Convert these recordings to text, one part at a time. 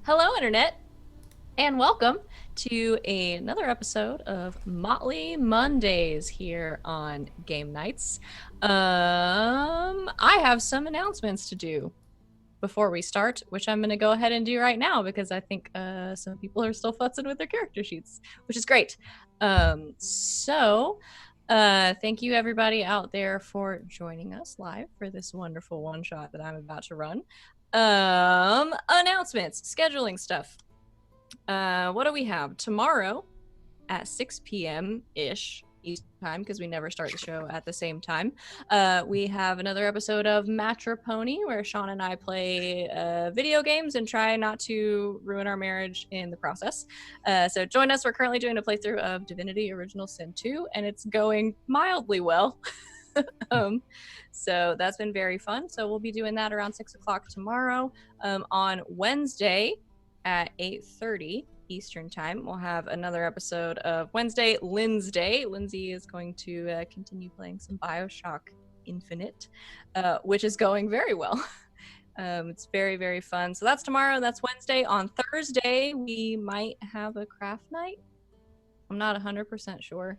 Hello, Internet, and welcome to another episode of Motley Mondays here on Game Nights. I have some announcements to do before we start, which I'm going to go ahead and do right now because I think some people are still futzing with their character sheets, which is great. Thank you everybody out there for joining us live for this wonderful one shot that I'm about to run. Announcements, scheduling stuff. What do we have? Tomorrow at 6 p.m. ish Eastern time, because we never start the show at the same time. We have another episode of Matropony where Sean and I play video games and try not to ruin our marriage in the process. So join us. We're currently doing a playthrough of Divinity Original Sin 2, and it's going mildly well. So that's been very fun. So we'll be doing that around 6 o'clock tomorrow. On Wednesday at 8:30 Eastern time, we'll have another episode of Wednesday Lynn's Day. Lindsay is going to continue playing some Bioshock Infinite, which is going very well. It's very, very fun. So that's tomorrow. That's Wednesday. On Thursday, we might have a craft night. I'm not 100% sure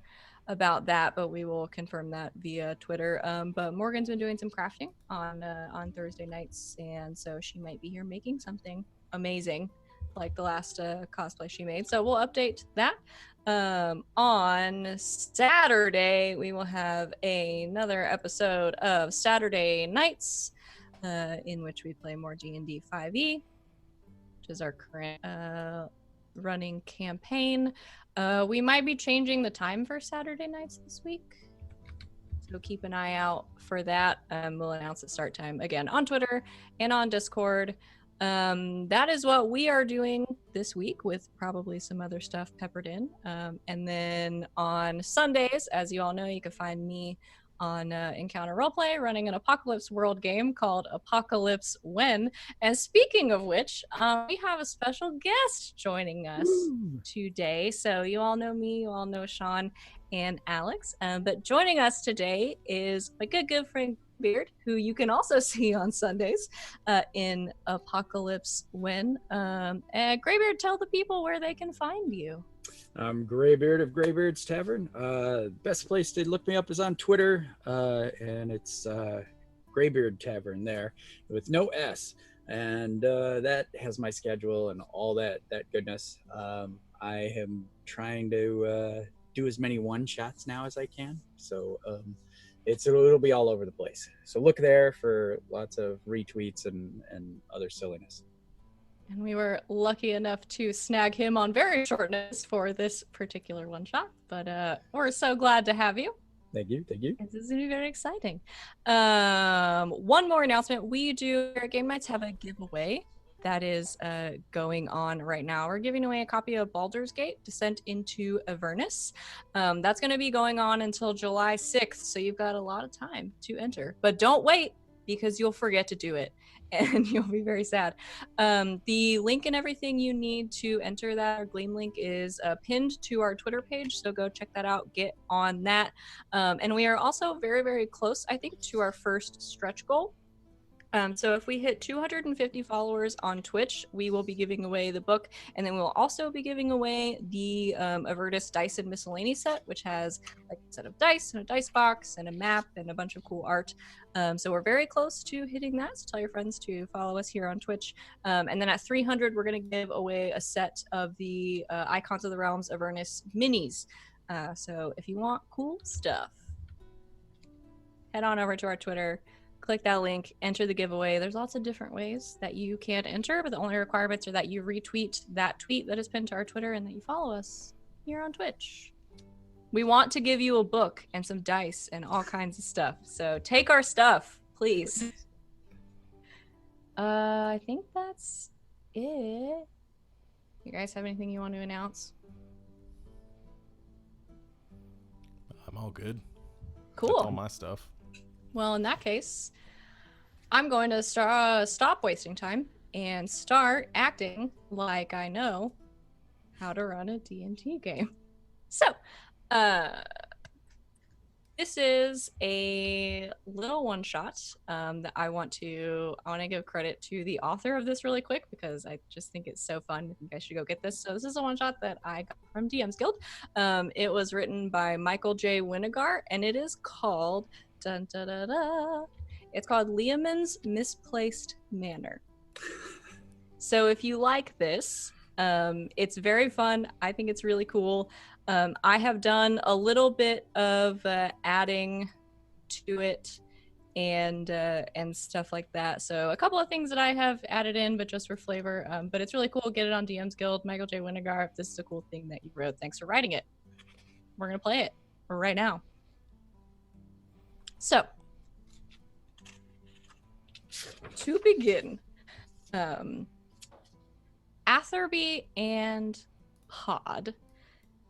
about that, but we will confirm that via Twitter. But Morgan's been doing some crafting on Thursday nights, and so she might be here making something amazing like the last cosplay she made. So we'll update that. On Saturday, we will have another episode of Saturday Nights, in which we play more D&D 5e, which is our current running campaign. We might be changing the time for Saturday nights this week, so keep an eye out for that. We'll announce the start time again on Twitter and on Discord. That is what we are doing this week, with probably some other stuff peppered in. And then on Sundays, as you all know, you can find me on Encounter Roleplay running an Apocalypse World game called Apocalypse When. And speaking of which, we have a special guest joining us today. So you all know me, you all know Sean and Alex. But joining us today is my good friend Beard, who you can also see on Sundays in Apocalypse When. Graybeard, tell the people where they can find you. I'm Graybeard of Graybeard's Tavern. Best place to look me up is on Twitter, and it's Graybeard Tavern there with no S. And that has my schedule and all that goodness. I am trying to do as many one-shots now as I can, so it'll be all over the place. So look there for lots of retweets and other silliness. And we were lucky enough to snag him on very short notice for this particular one shot, but we're so glad to have you. Thank you. This is going to be very exciting. One more announcement. We do here at Game Nights have a giveaway that is going on right now. We're giving away a copy of Baldur's Gate: Descent into Avernus. That's going to be going on until July 6th, so you've got a lot of time to enter. But don't wait, because you'll forget to do it, and you'll be very sad. The link and everything you need to enter that, our Gleam link, is pinned to our Twitter page, so go check that out, get on that. And we are also very, very close, I think, to our first stretch goal. So if we hit 250 followers on Twitch, we will be giving away the book, and then we'll also be giving away the Avernus Dice and Miscellany set, which has like a set of dice and a dice box and a map and a bunch of cool art. So we're very close to hitting that, so tell your friends to follow us here on Twitch. And then at 300, we're going to give away a set of the Icons of the Realms Avernus minis. So if you want cool stuff, head on over to our Twitter, click that link, enter the giveaway. There's lots of different ways that you can enter, but the only requirements are that you retweet that tweet that is pinned to our Twitter and that you follow us here on Twitch. We want to give you a book and some dice and all kinds of stuff, so take our stuff, please. I think that's it. You guys have anything you want to announce? I'm all good. Cool. That's all my stuff. Well, in that case, I'm going to stop wasting time and start acting like I know how to run a D&D game. So, This is a little one shot that I want to give credit to the author of this really quick because I just think it's so fun. I think I should go get this. So this is a one shot that I got from DM's Guild. It was written by Michael J. Winnegar, and it is called dun, da, da, da. It's called Leomund's Misplaced Manor. So if you like this, it's very fun. I think it's really cool. I have done a little bit of adding to it and stuff like that. So a couple of things that I have added in, but just for flavor. But it's really cool. Get it on DM's Guild. Michael J. Winnegar, if this is a cool thing that you wrote, thanks for writing it. We're going to play it right now. So, to begin, Atherby and Pod,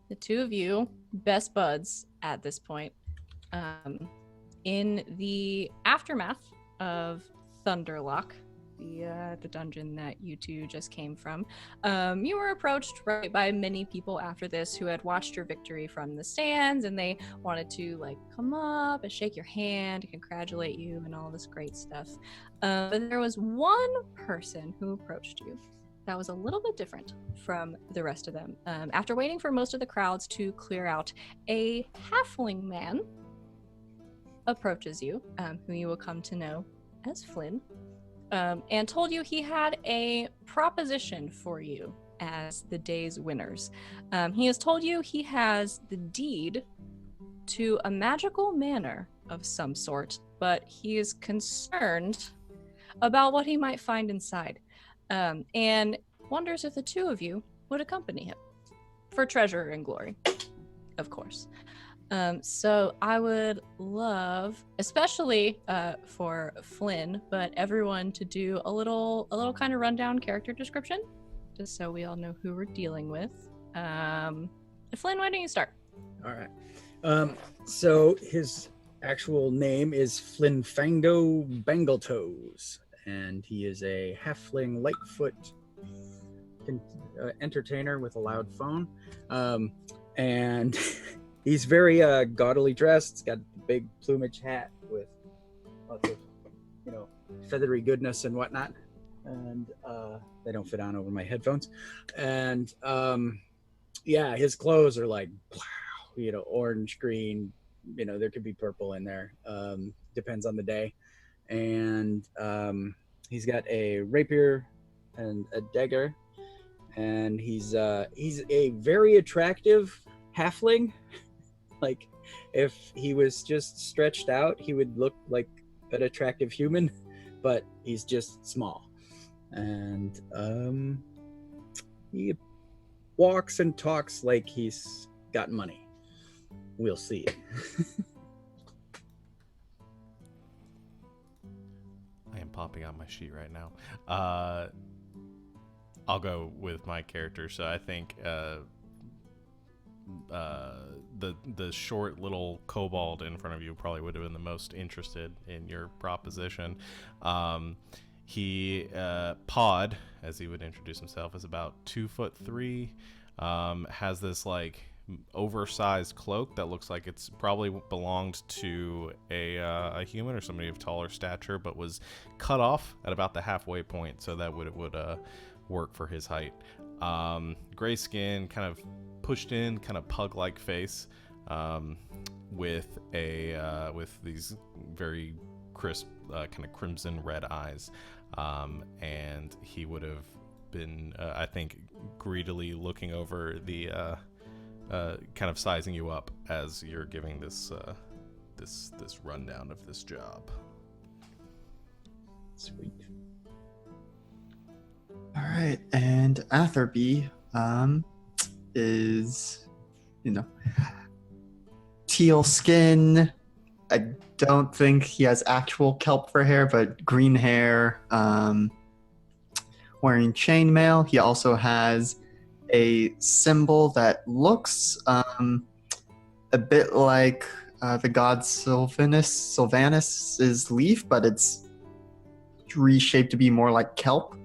the two of you, best buds at this point, in the aftermath of Thunderlock, the dungeon that you two just came from, you were approached by many people after this who had watched your victory from the stands, and they wanted to come up and shake your hand and congratulate you and all this great stuff. But there was one person who approached you that was a little bit different from the rest of them. After waiting for most of the crowds to clear out, a halfling man approaches you, who you will come to know as Flynn, and told you he had a proposition for you as the day's winners. He has told you he has the deed to a magical manor of some sort, but he is concerned about what he might find inside. And wonders if the two of you would accompany him for treasure and glory, of course. So I would love, especially for Flynn, but everyone to do a little kind of rundown character description, just so we all know who we're dealing with. Flynn, why don't you start? All right. So his actual name is Flinfango Bangletoes, and he is a halfling Lightfoot entertainer with a loud phone. And he's very gaudily dressed. He's got a big plumage hat with lots of, feathery goodness and whatnot. And they don't fit on over my headphones. And his clothes are like, orange, green. There could be purple in there. Depends on the day. And he's got a rapier and a dagger. And he's a very attractive halfling. Like, if he was just stretched out, he would look like an attractive human, but he's just small. And he walks and talks like he's got money. We'll see. I am popping on my sheet right now. I'll go with my character. So I think the short little kobold in front of you probably would have been the most interested in your proposition. He Pod, as he would introduce himself, is about 2'3", has this oversized cloak that looks like it's probably belonged to a human or somebody of taller stature, but was cut off at about the halfway point, so that would work for his height. Gray skin, kind of pushed in, kind of pug-like face, with these very crisp, kind of crimson red eyes, and he would have been, I think, greedily looking over the kind of sizing you up as you're giving this rundown of this job. Sweet. All right, and Atherby is, teal skin. I don't think he has actual kelp for hair, but green hair. Wearing chainmail. He also has a symbol that looks a bit like the god Sylvanus's leaf, but it's reshaped to be more like kelp.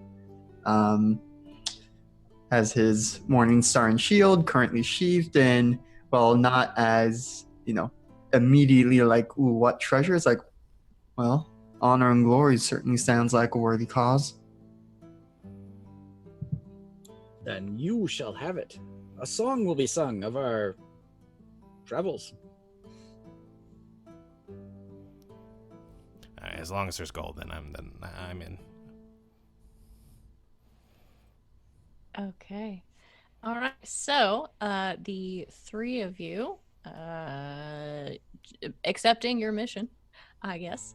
Has his morning star and shield currently sheathed in, well, not as immediately like, ooh, what treasure? It's like, well, honor and glory certainly sounds like a worthy cause. Then you shall have it. A song will be sung of our travels. As long as there's gold, then I'm in. Okay. All right. So, the three of you, accepting your mission, I guess,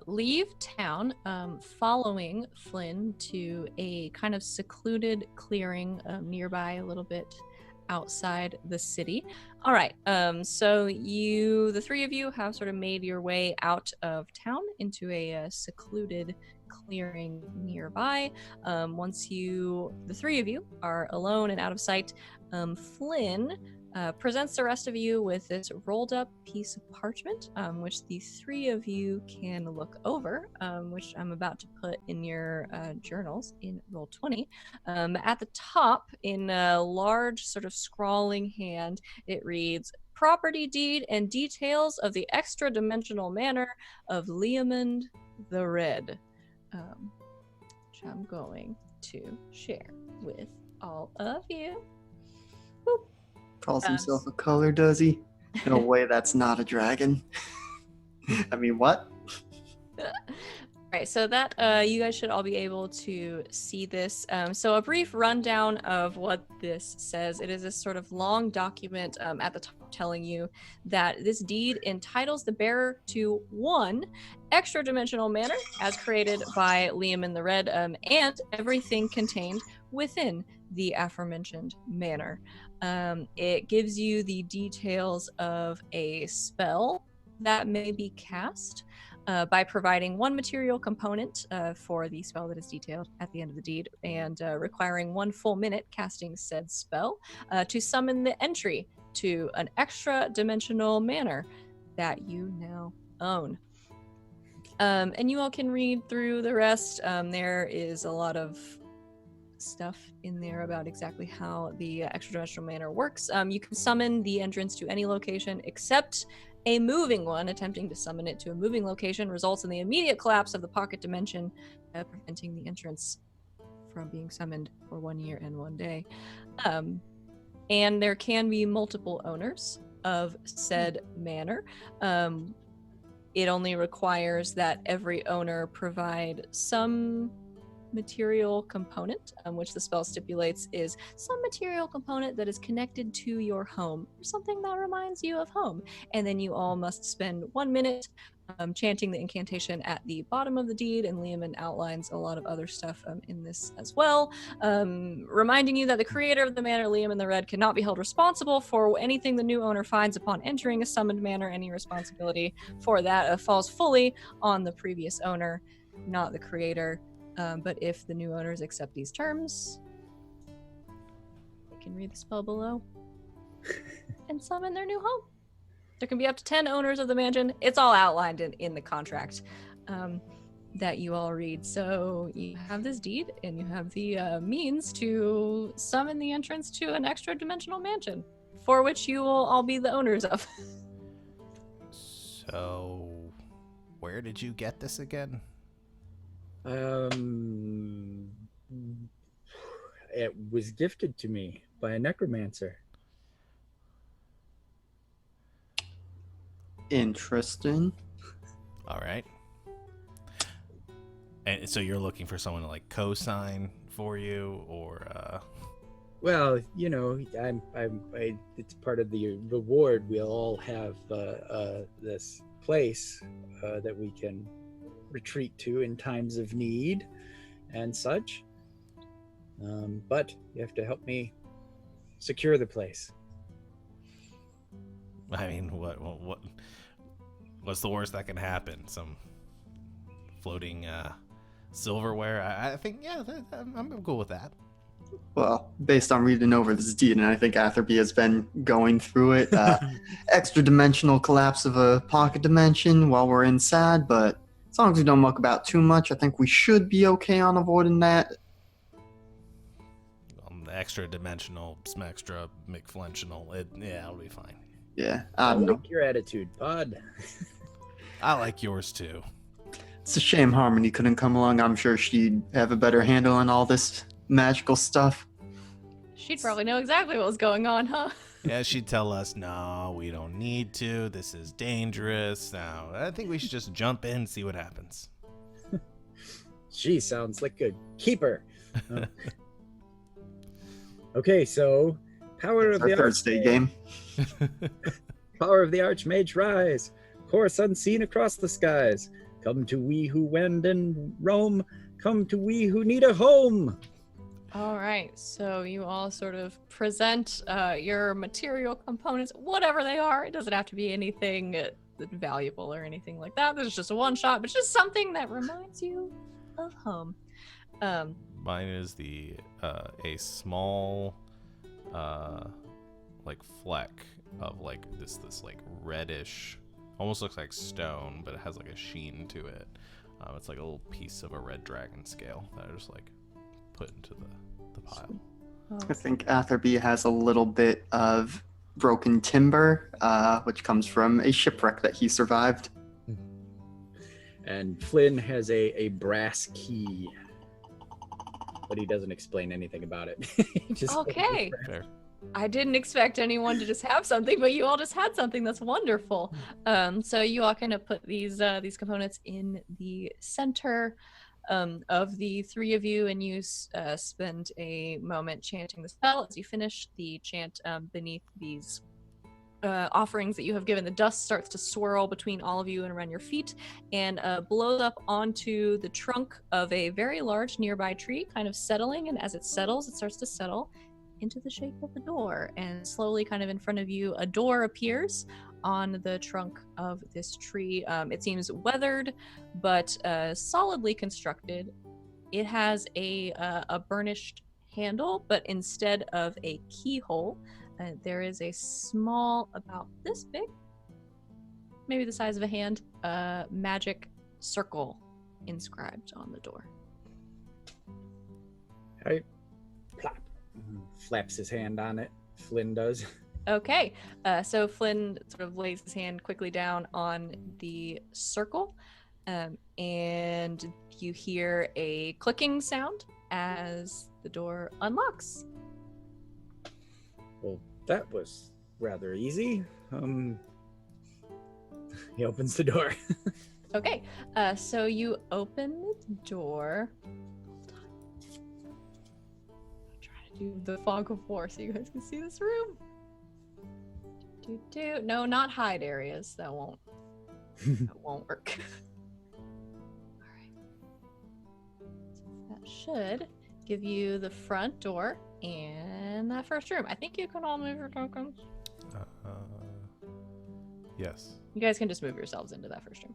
leave town, following Flynn to a kind of secluded clearing nearby, a little bit outside the city. All right. So the three of you have sort of made your way out of town into a secluded clearing nearby. Once the three of you are alone and out of sight, Flynn presents the rest of you with this rolled up piece of parchment, which the three of you can look over, which I'm about to put in your journals in Roll20. At the top, in a large sort of scrawling hand, it reads, "Property deed and details of the extra-dimensional manor of Leomund the Red," which I'm going to share with all of you. Boop. Calls himself a color, does he? No way, that's not a dragon. I mean, what? Right, so that you guys should all be able to see this. So a brief rundown of what this says. It is this sort of long document at the top telling you that this deed entitles the bearer to one extra-dimensional manor as created by Leomund the Red, and everything contained within the aforementioned manor. It gives you the details of a spell that may be cast by providing one material component for the spell that is detailed at the end of the deed, and requiring 1 full minute casting said spell to summon the entry to an extra dimensional manor that you now own. And you all can read through the rest. There is a lot of stuff in there about exactly how the extra dimensional manor works. You can summon the entrance to any location except a moving one. Attempting to summon it to a moving location results in the immediate collapse of the pocket dimension, preventing the entrance from being summoned for 1 year and 1 day. And there can be multiple owners of said manor. It only requires that every owner provide some material component, which the spell stipulates is some material component that is connected to your home, or something that reminds you of home. And then you all must spend 1 minute chanting the incantation at the bottom of the deed, and Leomund outlines a lot of other stuff in this as well, reminding you that the creator of the manor, Leomund the Red, cannot be held responsible for anything the new owner finds upon entering a summoned manor. Any responsibility for that falls fully on the previous owner, not the creator. But if the new owners accept these terms, they can read the spell below and summon their new home. There can be up to 10 owners of the mansion. It's all outlined in the contract that you all read. So you have this deed, and you have the means to summon the entrance to an extra dimensional mansion, for which you will all be the owners of. So, where did you get this again? It was gifted to me by a necromancer. Interesting. All right. And so you're looking for someone to like co-sign for you, or Well, you know, it's part of the reward. We'll all have this place that we can retreat to in times of need and such. But you have to help me secure the place. I mean, what's the worst that can happen? Some floating silverware? I think, yeah, I'm cool with that. Well, based on reading over this deed, and I think Atherby has been going through it, extra dimensional collapse of a pocket dimension while we're inside, but as long as we don't muck about too much, I think we should be okay on avoiding that. The extra dimensional, some extra McFlensional, yeah, it'll be fine. Yeah, I I don't know. like your attitude, Pod. I like yours too. It's a shame Harmony couldn't come along. I'm sure she'd have a better handle on all this magical stuff. She'd probably know exactly what was going on, huh? Yeah, she'd tell us, no, we don't need to. This is dangerous. No, I think we should just jump in and see what happens. She sounds like a keeper. Okay, so power of Our the Thursday game. Power of the Archmage rise, course unseen across the skies. Come to we who wend and roam. Come to we who need a home. All right, so you all sort of present your material components, whatever they are. It doesn't have to be anything valuable or anything like that. There's just a one shot, but just something that reminds you of home. Mine is a small like fleck of like this like reddish, almost looks like stone, but it has like a sheen to it. It's like a little piece of a red dragon scale that I just like put into the pile. I think Atherby has a little bit of broken timber, which comes from a shipwreck that he survived. And Flynn has a brass key, but he doesn't explain anything about it. He just Okay. Fair. I didn't expect anyone to just have something, but you all just had something. That's wonderful. So you all kind of put these components in the center of the three of you, and you spend a moment chanting the spell. As you finish the chant, beneath these offerings that you have given, the dust starts to swirl between all of you and around your feet, and blows up onto the trunk of a very large nearby tree, kind of settling. And as it settles, it starts to settle into the shape of a door, and slowly kind of in front of you a door appears on the trunk of this tree. It seems weathered but solidly constructed. It has a burnished handle, but instead of a keyhole, there is a small, about this big, maybe the size of a hand, magic circle inscribed on the door. Hey, plop. Flaps his hand on it. Flynn does. Okay, so Flynn sort of lays his hand quickly down on the circle, and you hear a clicking sound as the door unlocks. Well, that was rather easy. He opens the door. Okay, so you open the door. Hold on. I'm trying to do the fog of war so you guys can see this room. No, not hide areas. That won't work. All right. So that should give you the front door and that first room. I think you can all move your tokens. Yes. You guys can just move yourselves into that first room.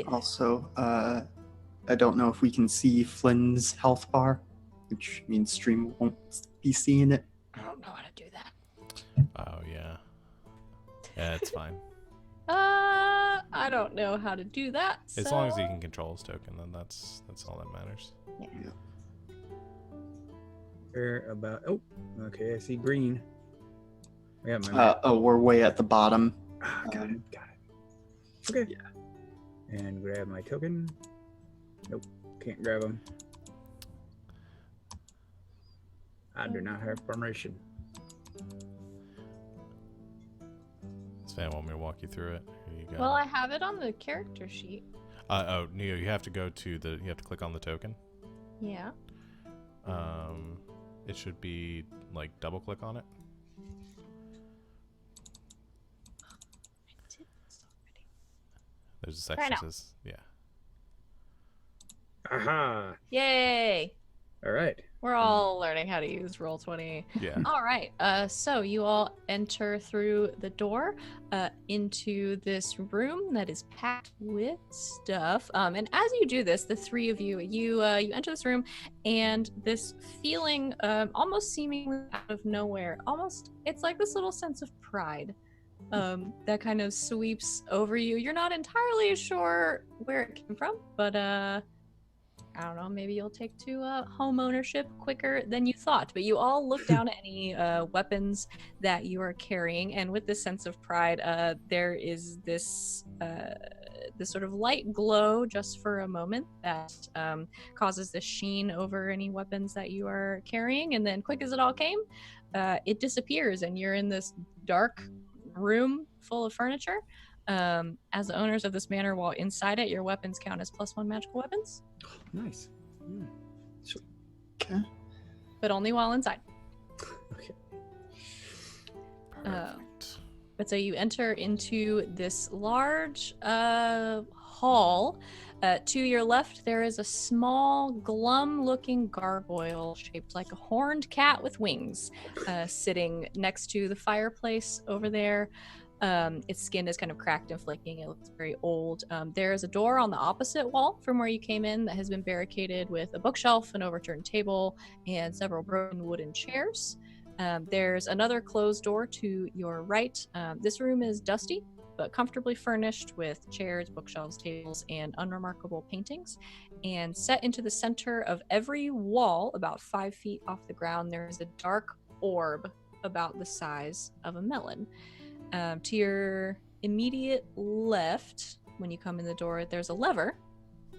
Also, I don't know if we can see Flynn's health bar, which means stream won't be seeing it. I don't know how to do that. Oh yeah. Yeah, it's fine. I don't know how to do that. As long as he can control his token, then that's all that matters. Yeah. Where about? Oh, okay. I see green. I got my. We're way at the bottom. Got it. Okay. Yeah. And grab my token. Nope, can't grab them. I do not have permission. Sven, want me to walk you through it? Here you go. Well, I have it on the character sheet. Neo, you have to go to you have to click on the token. Yeah. It should be like double click on it. I did this already. There's a section that says, yeah. Aha! Yay! All right. We're all learning how to use Roll20. Yeah. All right. So you all enter through the door into this room that is packed with stuff. And as you do this, the three of you, you enter this room, and this feeling, almost seemingly out of nowhere, it's like this little sense of pride that kind of sweeps over you. You're not entirely sure where it came from, but I don't know, maybe you'll take to home ownership quicker than you thought. But you all look down at any weapons that you are carrying, and with this sense of pride, there is this this sort of light glow just for a moment that causes this sheen over any weapons that you are carrying, and then quick as it all came, it disappears, and you're in this dark room full of furniture. As the owners of this manor, while inside it, your weapons count as +1 magical weapons. Nice. Okay. But only while inside. Okay. Perfect. But so you enter into this large hall. To your left, there is a small, glum-looking gargoyle shaped like a horned cat with wings, sitting next to the fireplace over there. Its skin is kind of cracked and flaking. It looks very old. There is a door on the opposite wall from where you came in that has been barricaded with a bookshelf, an overturned table, and several broken wooden chairs. There's another closed door to your right. This room is dusty, but comfortably furnished with chairs, bookshelves, tables, and unremarkable paintings. And set into the center of every wall, about 5 feet off the ground, there is a dark orb about the size of a melon. To your immediate left, when you come in the door, there's a lever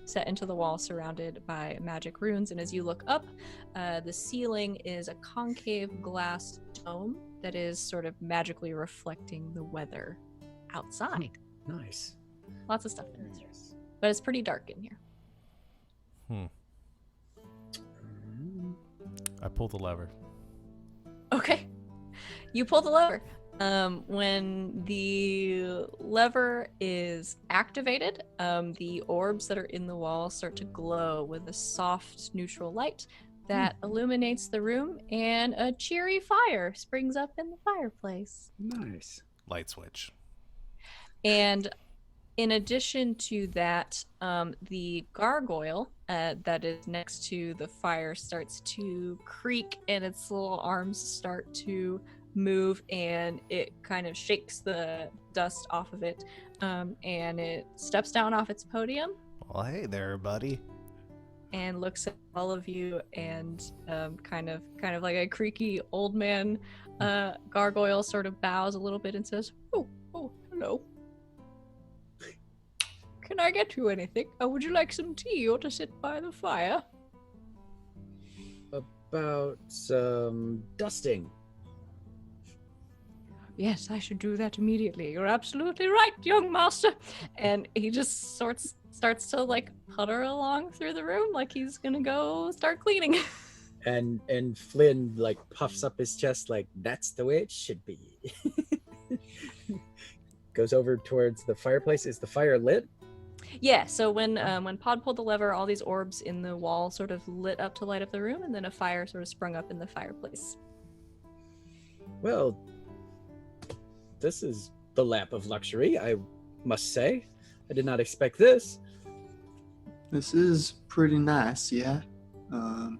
set into the wall surrounded by magic runes. And as you look up, the ceiling is a concave glass dome that is sort of magically reflecting the weather outside. Nice. Lots of stuff in this room. But it's pretty dark in here. I pull the lever. Okay. You pull the lever. When the lever is activated, the orbs that are in the wall start to glow with a soft, neutral light that illuminates the room, and a cheery fire springs up in the fireplace. Nice. Light switch. And in addition to that, the gargoyle that is next to the fire starts to creak, and its little arms start to move, and it kind of shakes the dust off of it, and it steps down off its podium. Well, hey there, buddy. And looks at all of you, and kind of like a creaky old man gargoyle sort of bows a little bit and says, "Oh, hello. Can I get you anything? Would you like some tea or to sit by the fire?" About some dusting. "Yes, I should do that immediately. You're absolutely right, young master." And he just starts to like putter along through the room like he's gonna go start cleaning. And Flynn like puffs up his chest like that's the way it should be. Goes over towards the fireplace. Is the fire lit? Yeah, so when Pod pulled the lever, all these orbs in the wall sort of lit up to light up the room, and then a fire sort of sprung up in the fireplace. Well, this is the lap of luxury, I must say. I did not expect this. This is pretty nice, yeah. I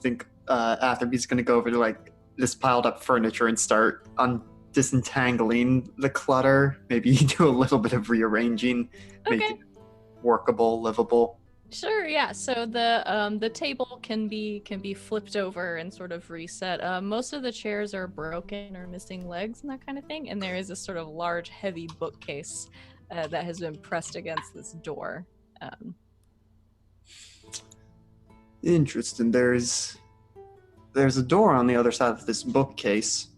think Atherby's gonna go over to like this piled up furniture and start disentangling the clutter. Maybe do a little bit of rearranging, make Okay. it workable, livable. Sure, yeah. So the table can be flipped over and sort of reset. Most of the chairs are broken or missing legs and that kind of thing, and there is this sort of large, heavy bookcase that has been pressed against this door. Interesting. There's a door on the other side of this bookcase.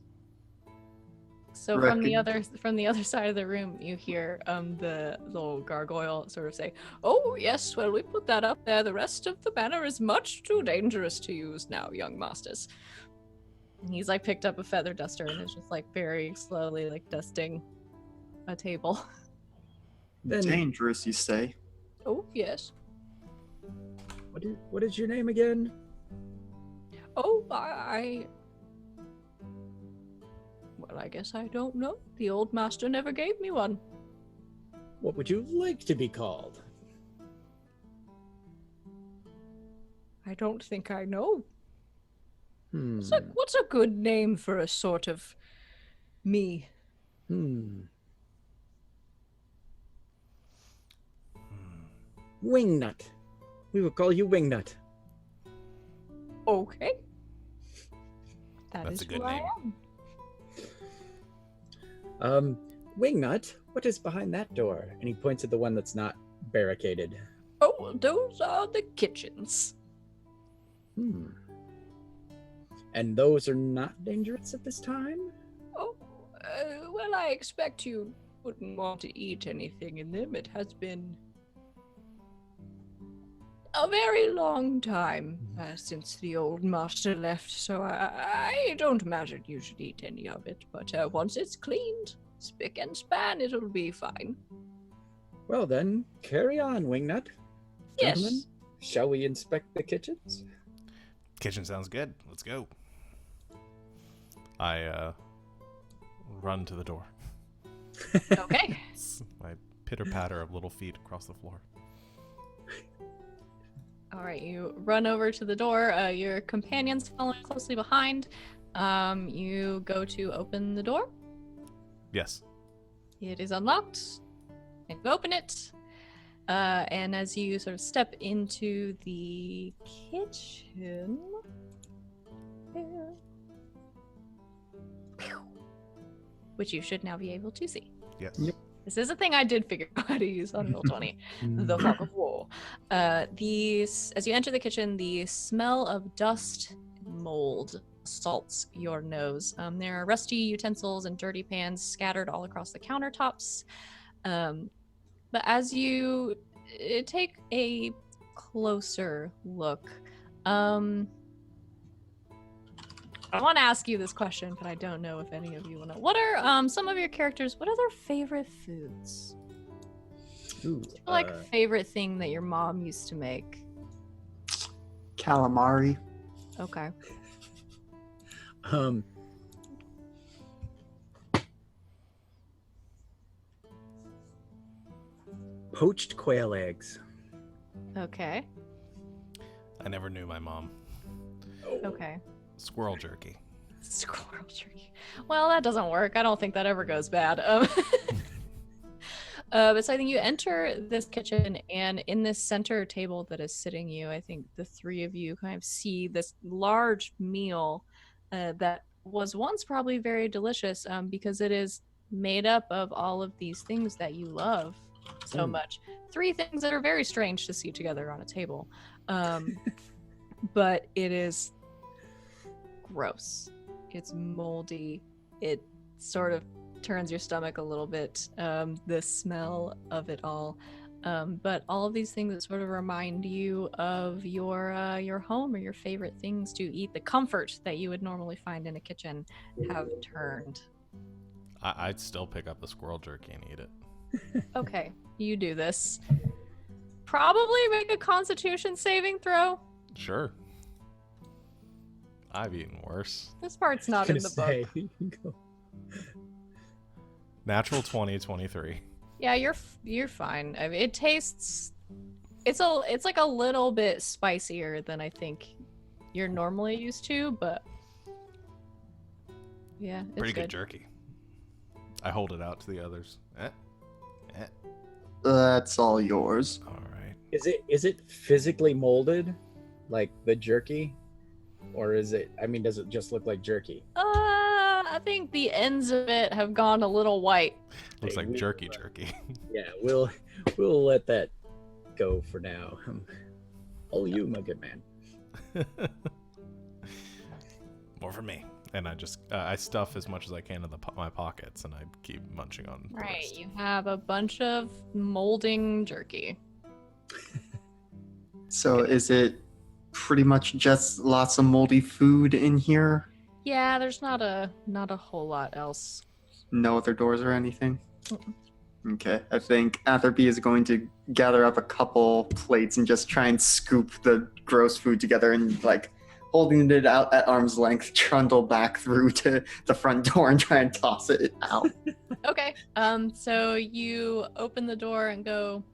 So from the other side of the room, you hear the little gargoyle sort of say, "Oh yes, well we put that up there. The rest of the banner is much too dangerous to use now, young masters." And he's like picked up a feather duster and is just like very slowly like dusting a table. Then Dangerous, you say? Oh yes. what is your name again? Oh, well, I guess I don't know. The old master never gave me one. What would you like to be called? I don't think I know. Hmm. What's a good name for a sort of me? Wingnut. We will call you Wingnut. Okay. That's a good who I name. am. Wingnut, what is behind that door? And he points at the one that's not barricaded. Oh, those are the kitchens. And those are not dangerous at this time? Oh, well, I expect you wouldn't want to eat anything in them. It has been a very long time since the old master left, so I don't imagine you should eat any of it. But once it's cleaned, spick and span, it'll be fine. Well then, carry on, Wingnut. Gentlemen, Yes. shall we inspect the kitchens? Kitchen sounds good. Let's go. I run to the door. Okay. My pitter-patter of little feet across the floor. All right, you run over to the door. Your companion's following closely behind. You go to open the door. Yes. It is unlocked, and you open it. And as you sort of step into the kitchen, which you should now be able to see. Yes. Yep. This is a thing I did figure out how to use on Roll20. The fog of war. As you enter the kitchen, the smell of dust and mold assaults your nose. There are rusty utensils and dirty pans scattered all across the countertops. But as you take a closer look, I want to ask you this question, but I don't know if any of you will know. What are some of your characters? What are their favorite foods? Ooh, Favorite thing that your mom used to make? Calamari. Okay. Poached quail eggs. Okay. I never knew my mom. Okay. Squirrel jerky. Squirrel jerky. Well, that doesn't work. I don't think that ever goes bad. But so I think you enter this kitchen, and in this center table that is sitting you, I think the three of you kind of see this large meal that was once probably very delicious because it is made up of all of these things that you love so much. Three things that are very strange to see together on a table. But it is gross. It's moldy. It sort of turns your stomach a little bit, the smell of it all. But all of these things that sort of remind you of your home or your favorite things to eat, the comfort that you would normally find in a kitchen, have turned. I'd still pick up the squirrel jerky and eat it. Okay, you do this. Probably make a Constitution saving throw. Sure. I've eaten worse. This part's not in the book. Natural 2023. Yeah, you're fine. I mean, it tastes. It's like a little bit spicier than I think you're normally used to, but yeah, it's Pretty good jerky. I hold it out to the others. That's all yours. All right. Is it physically molded, like the jerky, or is it? I mean, does it just look like jerky? I think the ends of it have gone a little white. Looks like jerky. Yeah, we'll let that go for now. All you, my good man. More for me. And I just I stuff as much as I can in my pockets, and I keep munching on. The Right, rest. you have a bunch of molding jerky. So is it pretty much just lots of moldy food in here? Yeah, there's not a whole lot else. No other doors or anything? Mm-mm. Okay, I think Atherby is going to gather up a couple plates and just try and scoop the gross food together and, like, holding it out at arm's length, trundle back through to the front door and try and toss it out. Okay. So you open the door and go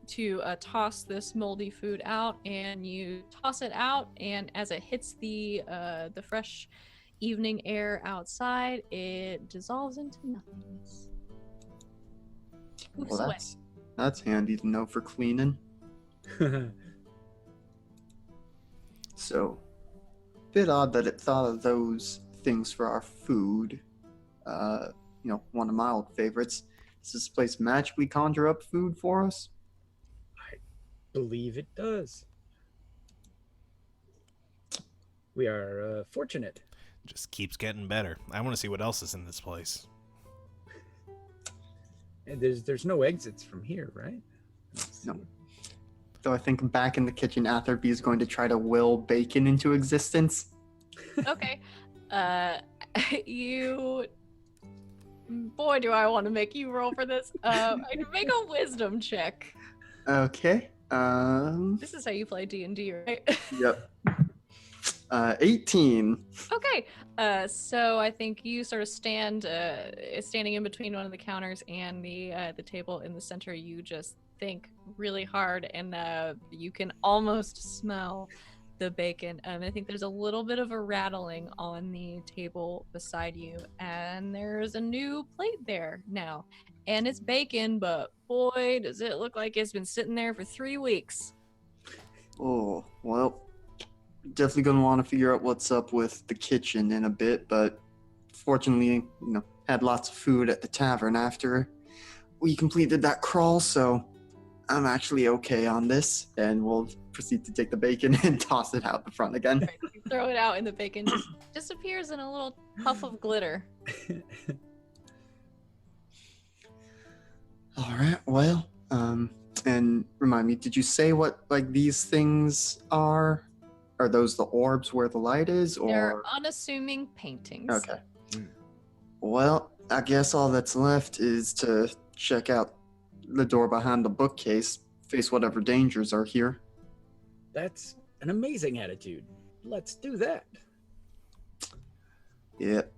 to toss this moldy food out, and you toss it out, and as it hits the fresh evening air outside, it dissolves into nothingness. Poofs Well, away. that's handy to know for cleaning. So, bit odd that it thought of those things for our food. One of my old favorites. Does this place magically conjure up food for us? I believe it does. We are fortunate. Just keeps getting better. I want to see what else is in this place. And there's no exits from here, right? No. Though I think back in the kitchen, Atherby is going to try to will bacon into existence. Okay. You. Boy, do I want to make you roll for this. Make a wisdom check. Okay. This is how you play D&D, right? Yep. 18. Okay. So I think you sort of standing in between one of the counters and the table in the center. You just think really hard, and you can almost smell the bacon. I think there's a little bit of a rattling on the table beside you, and there's a new plate there now, and it's bacon, but boy, does it look like it's been sitting there for 3 weeks. Oh, well, definitely going to want to figure out what's up with the kitchen in a bit, but fortunately, had lots of food at the tavern after we completed that crawl, so I'm actually okay on this, and we'll proceed to take the bacon and toss it out the front again. Right, you throw it out, and the bacon just disappears in a little puff of glitter. All right, well, and remind me, did you say what, like, these things are? Are those the orbs where the light is, or? They're unassuming paintings. Okay. Well, I guess all that's left is to check out the door behind the bookcase, face whatever dangers are here. That's an amazing attitude. Let's do that. Yep.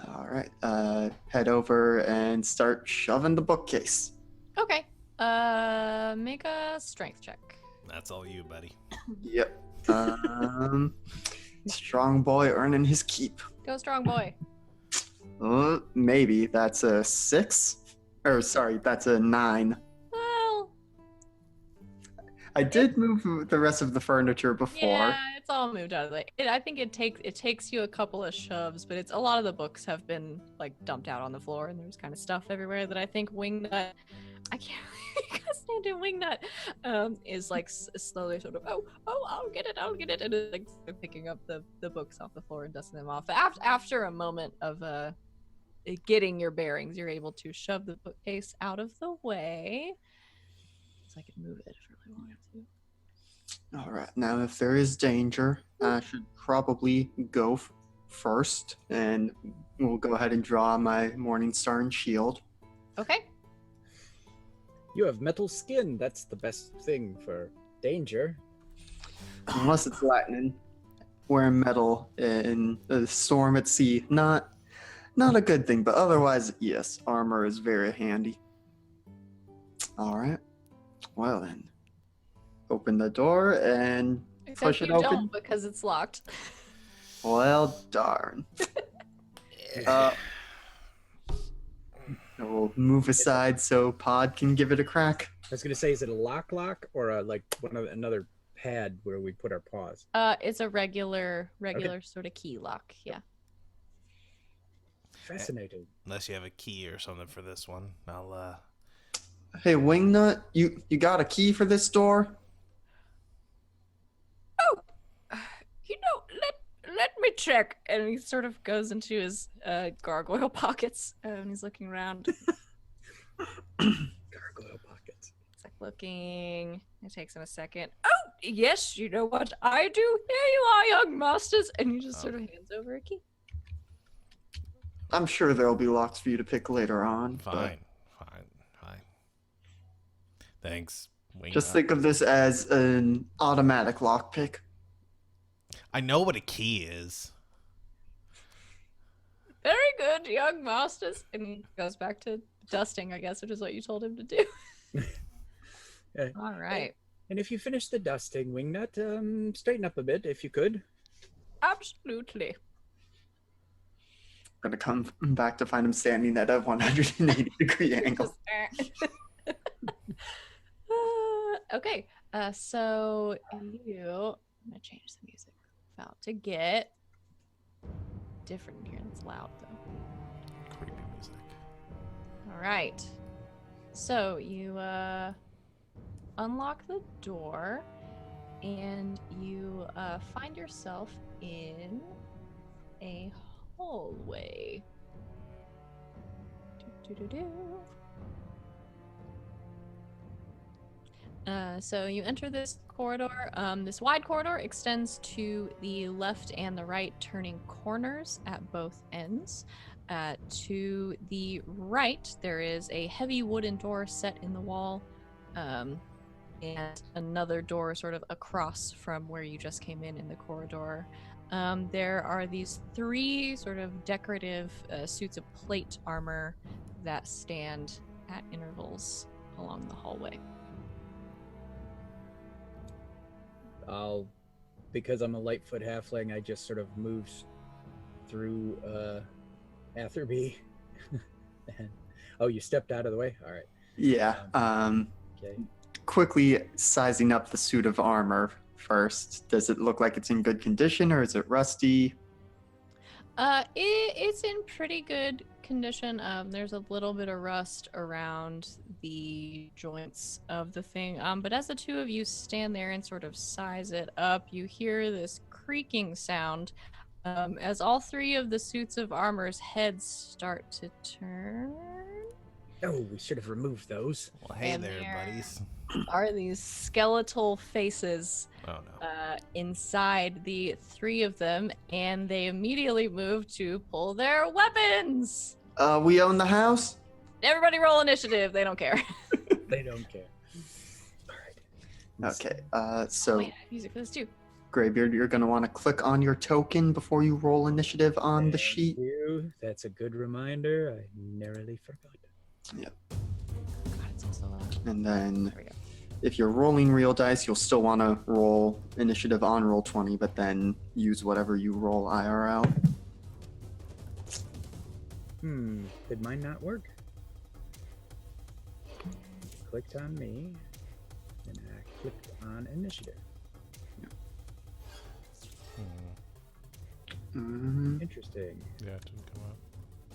All right. Head over and start shoving the bookcase. Okay. Make a strength check. That's all you, buddy. Yep. Strong boy earning his keep. Go strong, boy. Maybe that's a 6. Or sorry, that's a 9. Well, I did move the rest of the furniture before. yeah, it's all moved out of the. I think it takes you a couple of shoves, but it's a lot of the books have been like dumped out on the floor, and there's kind of stuff everywhere that I think Wingnut. I can't stand it. Wingnut is like slowly sort of I'll get it, and it's like picking up the books off the floor and dusting them off. After a moment of getting your bearings, you're able to shove the bookcase out of the way, so I can move it if I really wanted to. All right. Now, if there is danger, I should probably go first, and we'll go ahead and draw my Morningstar and shield. Okay. You have metal skin. That's the best thing for danger. Unless it's lightning, wearing metal in a storm at sea, not a good thing. But otherwise, yes, armor is very handy. All right. Well then, open the door and Except push it you open. don't, because it's locked. Well, darn. We'll move aside so Pod can give it a crack. I was gonna say, is it a lock or another pad where we put our paws? It's a regular sort of key lock. Yeah. Fascinating. Unless you have a key or something for this one, I'll. Hey, Wingnut, you got a key for this door? Let me check. And he sort of goes into his gargoyle pockets, and he's looking around. Gargoyle pockets. It's like looking. It takes him a second. Oh, yes, you know what I do? Here you are, young masters. And he just sort of hands over a key. I'm sure there'll be locks for you to pick later on. Fine. Thanks. Just think of this as an automatic lockpick. I know what a key is. Very good, young masters. And he goes back to dusting, I guess, which is what you told him to do. Yeah. All right. And if you finish the dusting, Wingnut, straighten up a bit if you could. Absolutely. Gonna come back to find him standing at a 180-degree angle. Okay. So you I'm gonna change the music. About to get different here. It's loud though. Creepy music. All right. So you unlock the door, and you find yourself in a hallway. So you enter this corridor. This wide corridor extends to the left and the right, turning corners at both ends. To the right, there is a heavy wooden door set in the wall, and another door sort of across from where you just came in the corridor. There are these 3 sort of decorative suits of plate armor that stand at intervals along the hallway. Because I'm a Lightfoot halfling, I just sort of move through Atherby. And, oh, you stepped out of the way? All right. Yeah. Okay. Quickly sizing up the suit of armor first. Does it look like it's in good condition, or is it rusty? It's in pretty good condition. There's a little bit of rust around the joints of the thing. But as the 2 of you stand there and sort of size it up, you hear this creaking sound as all 3 of the suits of armor's heads start to turn. Oh, we should have removed those. Well, hey And there, there- buddies. Are these skeletal faces Oh no. inside the 3 of them, and they immediately move to pull their weapons. We own the house? Everybody roll initiative. They don't care. They don't care. All right. Okay. Oh, So wait, I have music for this too. Graybeard, you're going to want to click on your token before you roll initiative on the Thank sheet. you. That's a good reminder. I narrowly forgot. God, it's also loud. And then There we go. if you're rolling real dice, you'll still want to roll initiative on roll 20, but then use whatever you roll IRL. Did mine not work? Clicked on me, and I clicked on initiative. Interesting. Yeah, it didn't come up.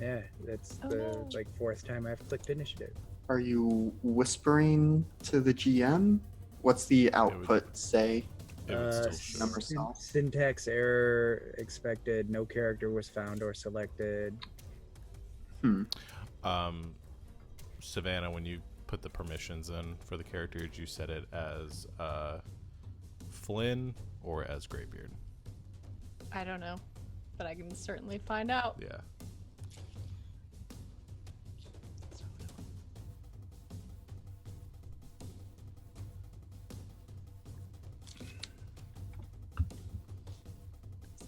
Yeah, that's Oh, the no. 4th time I've clicked initiative. Are you whispering to the GM? What's the output say? It would still show. number solved. Syntax error expected. No character was found or selected. Savannah, when you put the permissions in for the character, did you set it as Flynn or as Graybeard? I don't know, but I can certainly find out. Yeah.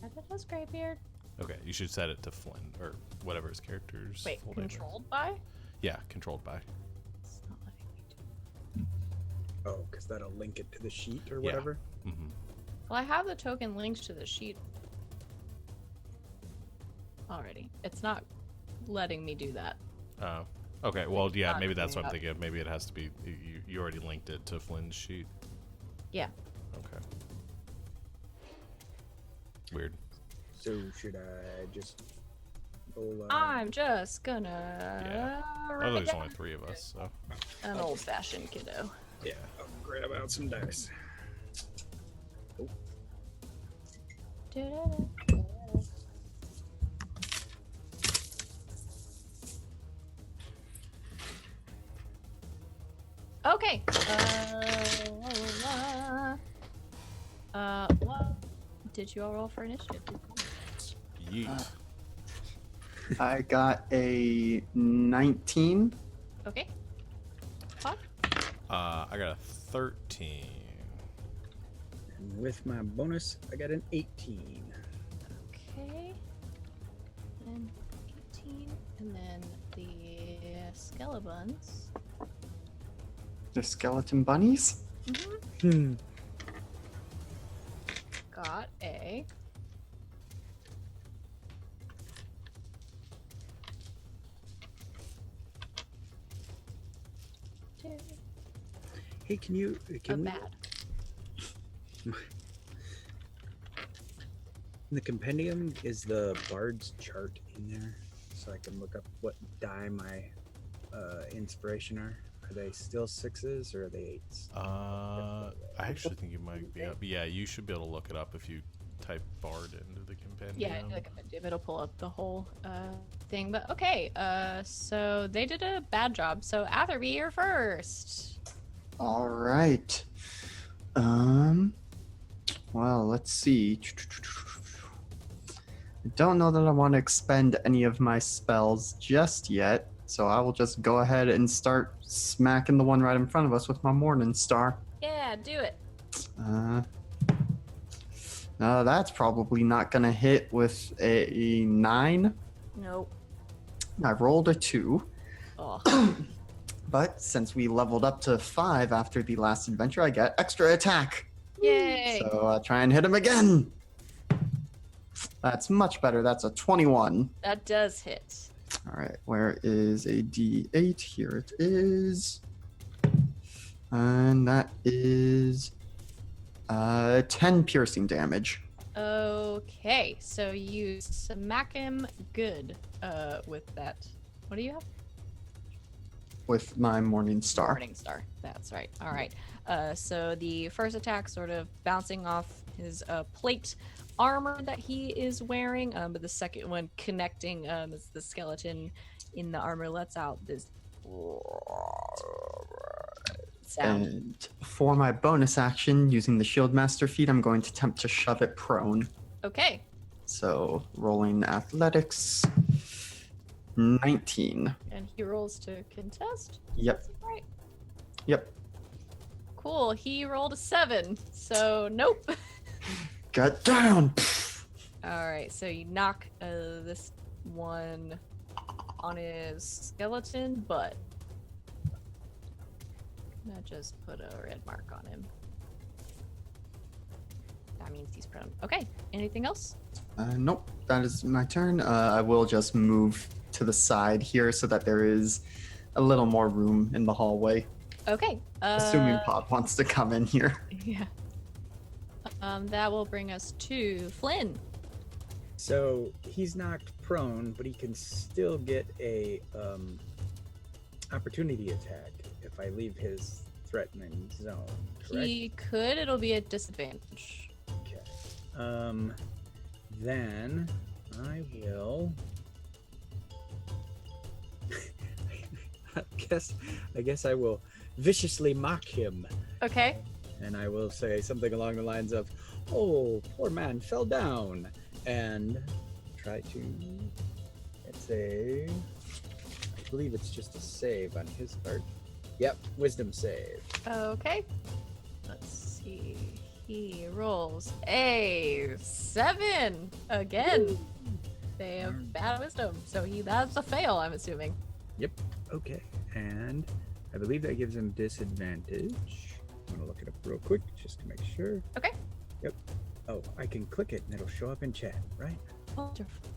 Said it was Graybeard. Okay, you should set it to Flynn or whatever his character's Wait, full name is. controlled by? Yeah, controlled by. It's not letting me do. Oh, because that'll link it to the sheet or Yeah. whatever. Mm-hmm. Well, I have the token linked to the sheet already. It's not letting me do that. Oh. Okay, well, yeah, not maybe that's what I'm coming thinking of. Maybe it has to be, you already linked it to Flynn's sheet. Yeah. Okay. Weird. So should I just roll? I'm just gonna Yeah. write Oh, there's down only 3 of us, so. an old-fashioned kiddo. Yeah, I'll grab out some dice. Okay. What did you all roll for initiative? Yeet. I got a 19. Okay. Fuck. I got a 13. And with my bonus, I got an 18. Okay. And 18, and then the skeletons. The skeleton bunnies? Got a. Hey, can A we, bad. In the compendium, is the bard's chart in there, so I can look up what die my inspiration are? Are they still 6s or are they 8s? I actually think you might be up. Yeah, you should be able to look it up if you type bard into the compendium. Yeah, like it'll pull up the whole thing. But okay, so they did a bad job. So Atherby, you're first. All right. Well, let's see. I don't know that I want to expend any of my spells just yet, so I will just go ahead and start smacking the one right in front of us with my Morning Star. Yeah, do it. No, that's probably not gonna hit with a 9. Nope. I rolled a 2. Oh. But since we leveled up to 5 after the last adventure, I get extra attack. Yay! So I'll try and hit him again. That's much better. That's a 21. That does hit. All right, where is a D8? Here it is. And that is 10 piercing damage. Okay, so you smack him good with that. What do you have? With my Morning Star. Morning Star. That's right. All right. So the first attack sort of bouncing off his plate armor that he is wearing, but the second one connecting as the skeleton in the armor lets out this sound. And for my bonus action, using the Shieldmaster feat, I'm going to attempt to shove it prone. Okay. So rolling athletics, 19. And he rolls to contest. Yep. Right. Yep. Cool. He rolled a 7. So nope. Get down. All right. So you knock this one on his skeleton, but I'm gonna just put a red mark on him. That means he's prone. Okay. Anything else? Nope. That is my turn. I will just move to the side here so that there is a little more room in the hallway. Okay. Assuming Pod wants to come in here. Yeah. That will bring us to Flynn. So he's knocked prone, but he can still get a opportunity attack if I leave his threatening zone. Correct? He could. It'll be a disadvantage. Okay. Then I will. I guess I will viciously mock him, Okay. and I will say something along the lines of, "Oh, poor man fell down," and try to. I believe it's just a save on his part. Yep, wisdom save. Okay. Let's see. He rolls a 7 again. They have bad wisdom, so that's a fail, I'm assuming. Okay, and I believe that gives him disadvantage. I'm gonna look it up real quick just to make sure. Okay. Yep. Oh, I can click it and it'll show up in chat, right? Wonderful.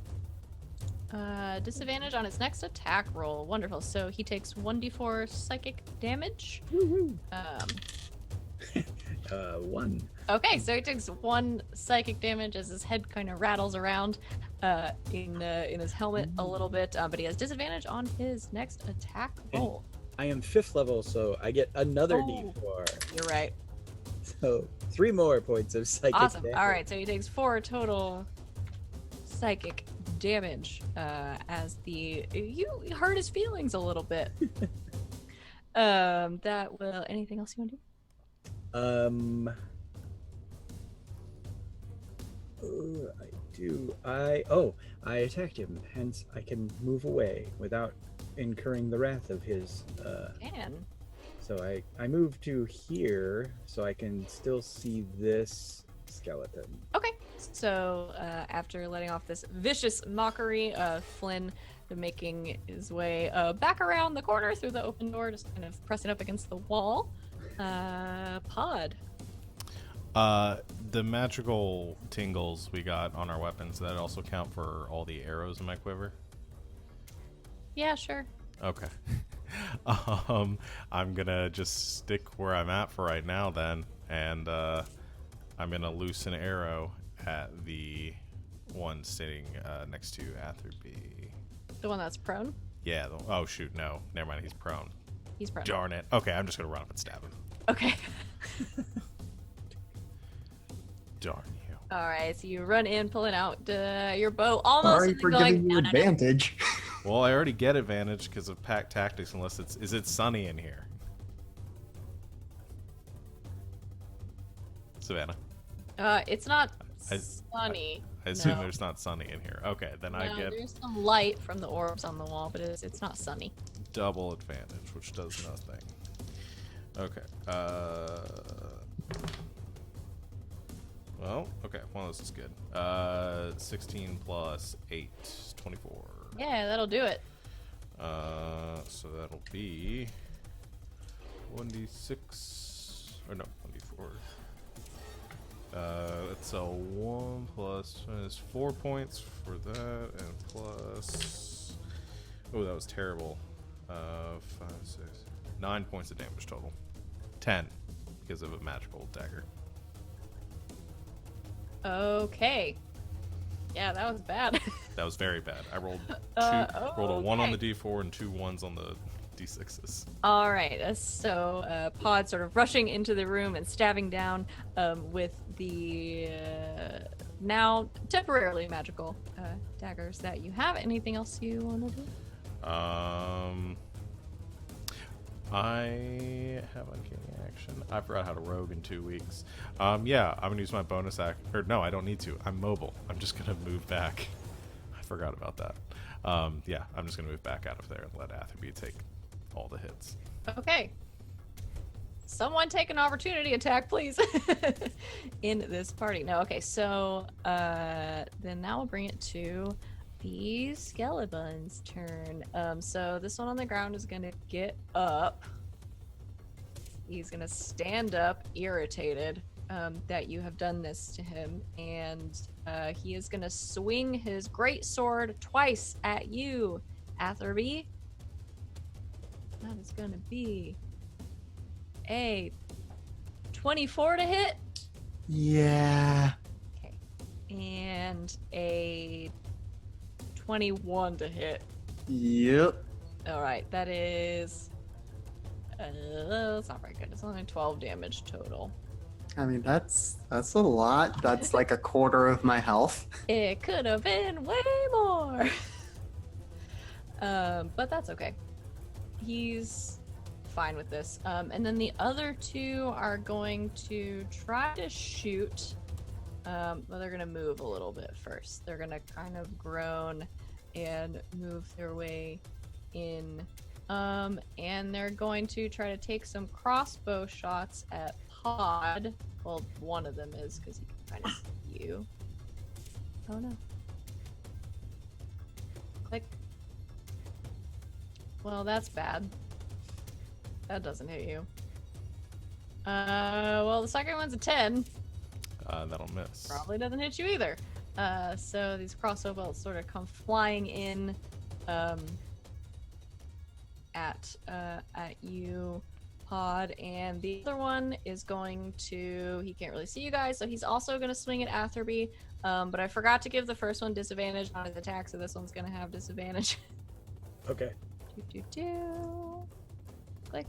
Disadvantage on his next attack roll. Wonderful. So he takes 1d4 psychic damage. One. Okay, so he takes 1 psychic damage as his head kind of rattles around in his helmet a little bit, but he has disadvantage on his next attack roll. I am 5th level, so I get another Oh. D4. You're right. So 3 more points of psychic Awesome. damage. All right, so he takes 4 total psychic damage as you hurt his feelings a little bit. That will. Anything else you want to do? I do. I attacked him, hence I can move away without incurring the wrath of his. Can. So I move to here so I can still see this skeleton. Okay. So after letting off this vicious mockery, Flynn making his way back around the corner through the open door, just kind of pressing up against the wall. Pod. The magical tingles we got on our weapons, that also count for all the arrows in my quiver? Yeah, sure. Okay. I'm gonna just stick where I'm at for right now then, and I'm gonna loose an arrow at the one sitting next to Atherby. The one that's prone? Yeah. Oh, shoot. No. Never mind. He's prone. He's prone. Darn it. Okay, I'm just going to run up and stab him. Okay. Darn you. All right, so you run in, pulling out your bow, almost Sorry and then for going, giving you no, no, no. advantage. Well, I already get advantage because of pack tactics unless it's... Is it sunny in here? Savannah. It's not I- sunny. I assume No. there's not sunny in here. Okay, then I No, get there's some light from the orbs on the wall, but it's not sunny. double advantage, which does nothing. Okay. Well, okay. One of those is good. 16 plus 8, 24. Yeah, that'll do it. So that'll be 1d6, or no, 1d4. That's a 1 plus, is 4 points for that, and plus, oh, that was terrible. 5, 6, 9 points of damage total. 10, because of a magical dagger. Okay. Yeah, that was bad. That was very bad. I rolled rolled a 1 on the d4 and 2 1s on the d6s. All right, so Pod sort of rushing into the room and stabbing down with the now temporarily magical daggers that you have. Anything else you want to do? I have uncanny action. I forgot how to rogue in 2 weeks. Yeah, I'm gonna use my bonus act. Or no, I don't need to. I'm mobile. I'm just gonna move back. I forgot about that. Yeah, I'm just gonna move back out of there and let Atherby take all the hits. Okay. Someone take an opportunity attack, please. In this party. No, okay, so then now we'll bring it to the skeleton's turn. So this one on the ground is gonna get up. He's gonna stand up, irritated that you have done this to him, and he is gonna swing his great sword twice at you, Atherby. That is gonna be a 24 to hit. Yeah. Okay. And a 21 to hit. Yep. All right, that is that's not very good. It's only 12 damage total. I mean, that's a lot. That's like a quarter of my health. It could have been way more. But that's okay. He's fine with this. And then the other two are going to try to shoot. Well, they're going to move a little bit first. They're going to kind of groan and move their way in. And they're going to try to take some crossbow shots at Pod. Well, one of them is because he can kind of see you. Oh no. Click. Well, that's bad. That doesn't hit you. Well, the second one's a 10. That'll miss. Probably doesn't hit you either. So these crossbow bolts sort of come flying in at you, Pod, and the other one is going to, he can't really see you guys, so he's also going to swing at Atherby, but I forgot to give the first one disadvantage on his attack, so this one's going to have disadvantage. Okay. Click.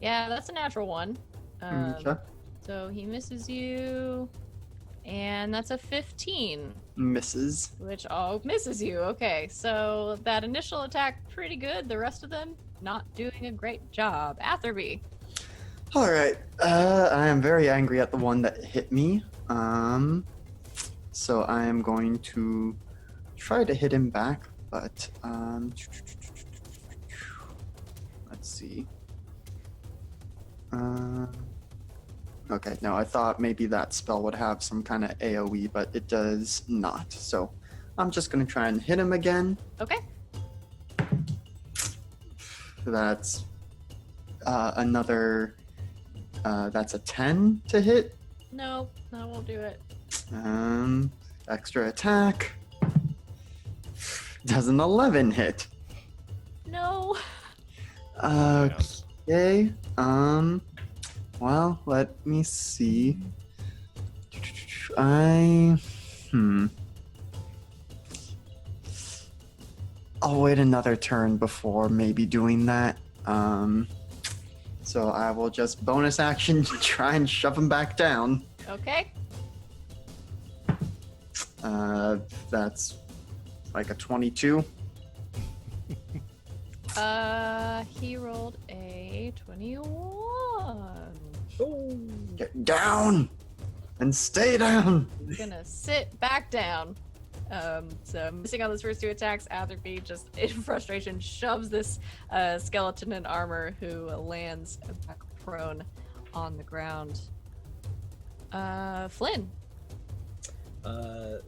Yeah, that's a natural one. Okay. So he misses you, and that's a 15. Misses. Which misses you. Okay, so that initial attack, pretty good. The rest of them, not doing a great job. Atherby. All right. I am very angry at the one that hit me. So I am going to try to hit him back, but let's see. Okay, no, I thought maybe that spell would have some kind of AoE, but it does not. So I'm just going to try and hit him again. Okay. That's another, that's a 10 to hit. No, that won't do it. Extra attack. Does an 11 hit. No. Okay. Well, let me see. I'll wait another turn before maybe doing that. So I will just bonus action try and shove him back down. Okay. That's like a 22. He rolled a 21. Oh, Get down and stay down. He's gonna sit back down. So missing on those first two attacks, Atherby just in frustration shoves this skeleton in armor who lands back prone on the ground. Flynn.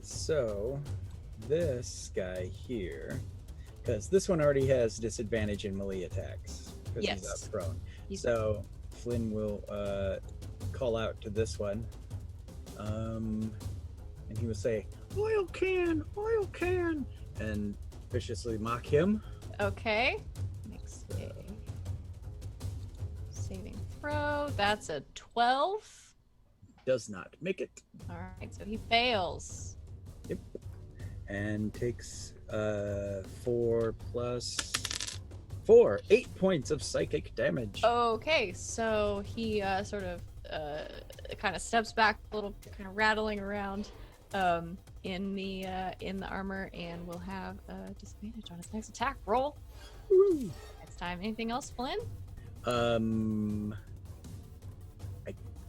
So this guy here, because this one already has disadvantage in melee attacks because he's Yes. up prone. So Flynn will call out to this one, and he will say, oil can, and viciously mock him. Okay. Makes a saving throw. That's a 12. Does not make it. All right, so he fails. And takes 4 plus 4, 8 points of psychic damage. Okay, so he sort of kind of steps back a little, kind of rattling around in the armor, and will have a disadvantage on his next attack roll. Woo. Next time. Anything else, Flynn? I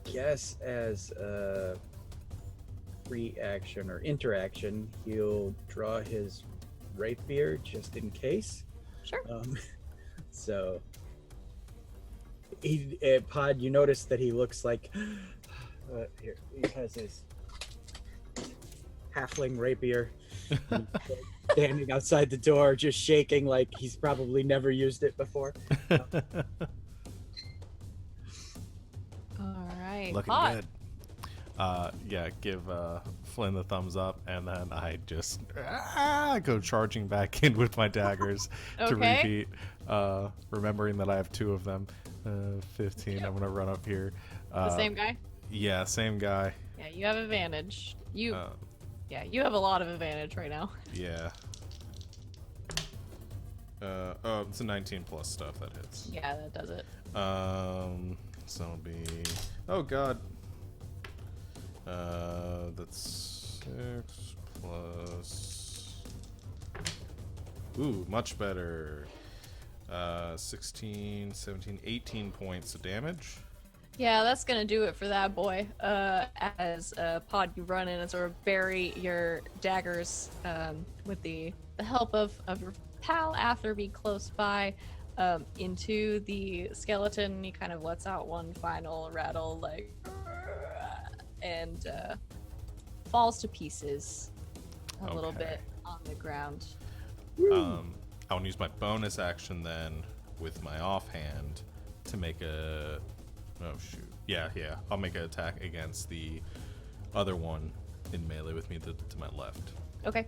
guess as a reaction or interaction, he'll draw his rapier just in case. Sure. So he Pod, you notice that he looks like here he has his halfling rapier standing outside the door, just shaking like he's probably never used it before. All right. Looking Hot. good. Yeah, give Flynn the thumbs up, and then I just go charging back in with my daggers to Okay. repeat. Remembering that I have 2 of them. 15. I'm gonna run up here. The same guy? Yeah, same guy. Yeah, you have advantage. You have a lot of advantage right now. Yeah. Oh, it's a 19 plus stuff that hits. Yeah, that does it. So it'll be. Oh God. That's 6 plus. Ooh, much better. 16, 17, 18 points of damage. Yeah, that's gonna do it for that boy. As Pod, you run in and sort of bury your daggers with the help of your pal Atherby close by into the skeleton. He kind of lets out one final rattle, like, and falls to pieces a little Okay. bit on the ground. I want to use my bonus action then with my offhand to make a. Oh shoot! Yeah. I'll make an attack against the other one in melee with me to my left. Okay.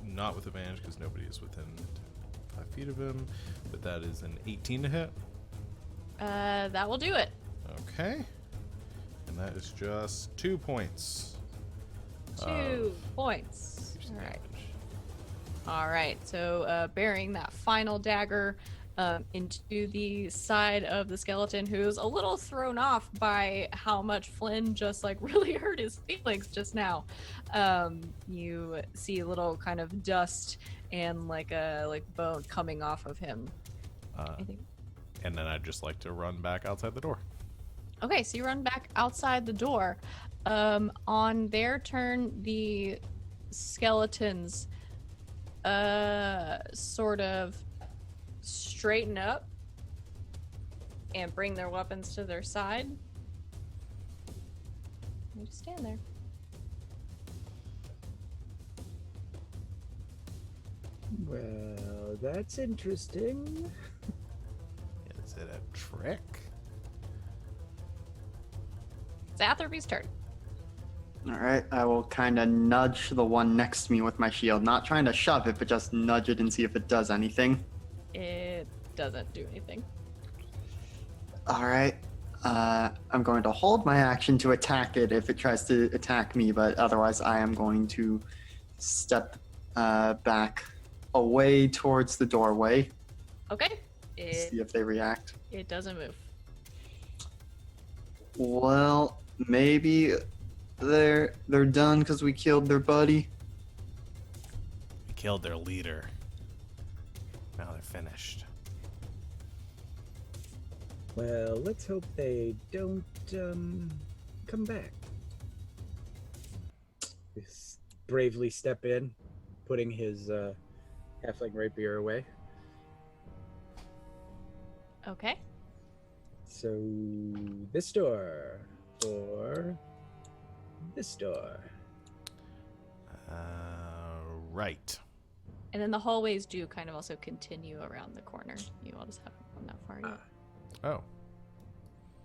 Not with advantage because nobody is within 5 feet of him, but that is an 18 to hit. That will do it. Okay. And that is just 2 points. 2 points. Piercing All right. damage. All right, so burying that final dagger into the side of the skeleton, who's a little thrown off by how much Flynn just like really hurt his feelings just now. You see a little kind of dust and like bone coming off of him. I think. And then I'd just like to run back outside the door. Okay, so you run back outside the door. On their turn, the skeletons sort of straighten up and bring their weapons to their side. They just stand there. Well, that's interesting. Is it a trick? It's Atherby's turn. All right, I will kind of nudge the one next to me with my shield, not trying to shove it, but just nudge it and see if it does anything. It doesn't do anything. All right, I'm going to hold my action to attack it if it tries to attack me, but otherwise I am going to step back away towards the doorway, Okay. see if they react. It doesn't move. Well, maybe they're done because we killed their buddy. We killed their leader. Now they're finished. Well, let's hope they don't come back. Just bravely step in, putting his halfling rapier away. Okay. So this door or this door. Right. And then the hallways do kind of also continue around the corner. You all just haven't gone that far yet. Oh,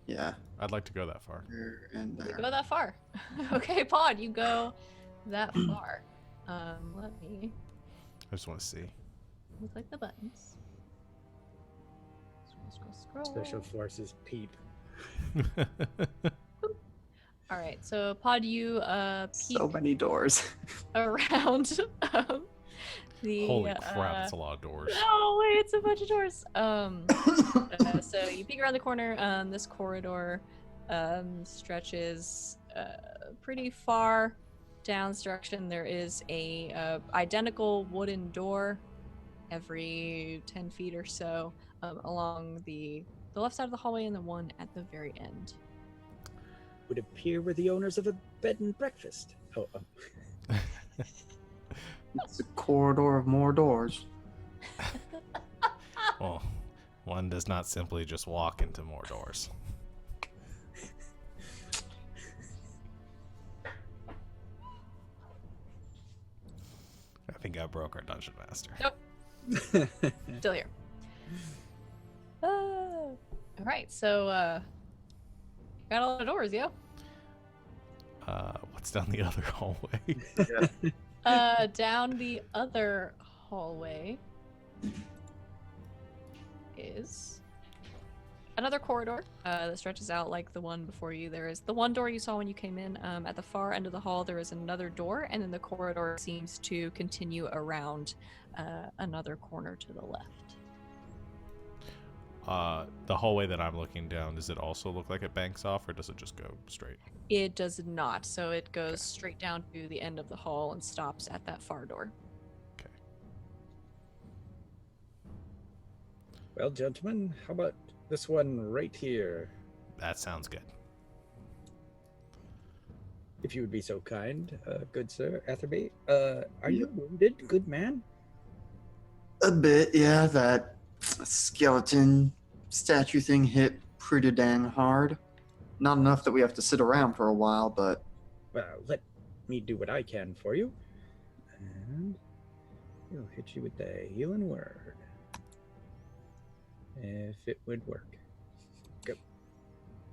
Yeah. I'd like to go that far. There and You there. go that far. Okay, Pod, you go that far. Let me I just want to see. click the buttons. Scroll. Special forces peep. All right, so Pod, you peek So many doors. around the. Holy crap, that's a lot of doors. Oh wait, it's a bunch of doors. So you peek around the corner. This corridor stretches pretty far down this direction. There is a identical wooden door every 10 feet or so along the left side of the hallway and the one at the very end. Would appear we're the owners of a bed and breakfast. Oh. It's a corridor of more doors. Well, one does not simply just walk into more doors. I think I broke our dungeon master. Nope. Still here. All right, so got a lot of doors, yo. What's down the other hallway? Down the other hallway is another corridor that stretches out like the one before you. There is the one door you saw when you came in. At the far end of the hall, there is another door, and then the corridor seems to continue around another corner to the left. The hallway that I'm looking down, does it also look like it banks off, or does it just go straight? It does not, so it goes straight down to the end of the hall and stops at that far door. Okay. Well, gentlemen, how about this one right here? That sounds good. If you would be so kind, good sir, Atherby. Are you wounded, good man? A bit, yeah. That skeleton statue thing hit pretty dang hard. Not enough that we have to sit around for a while, but Well, let me do what I can for you. And we'll hit you with the healing word. If it would work. Go.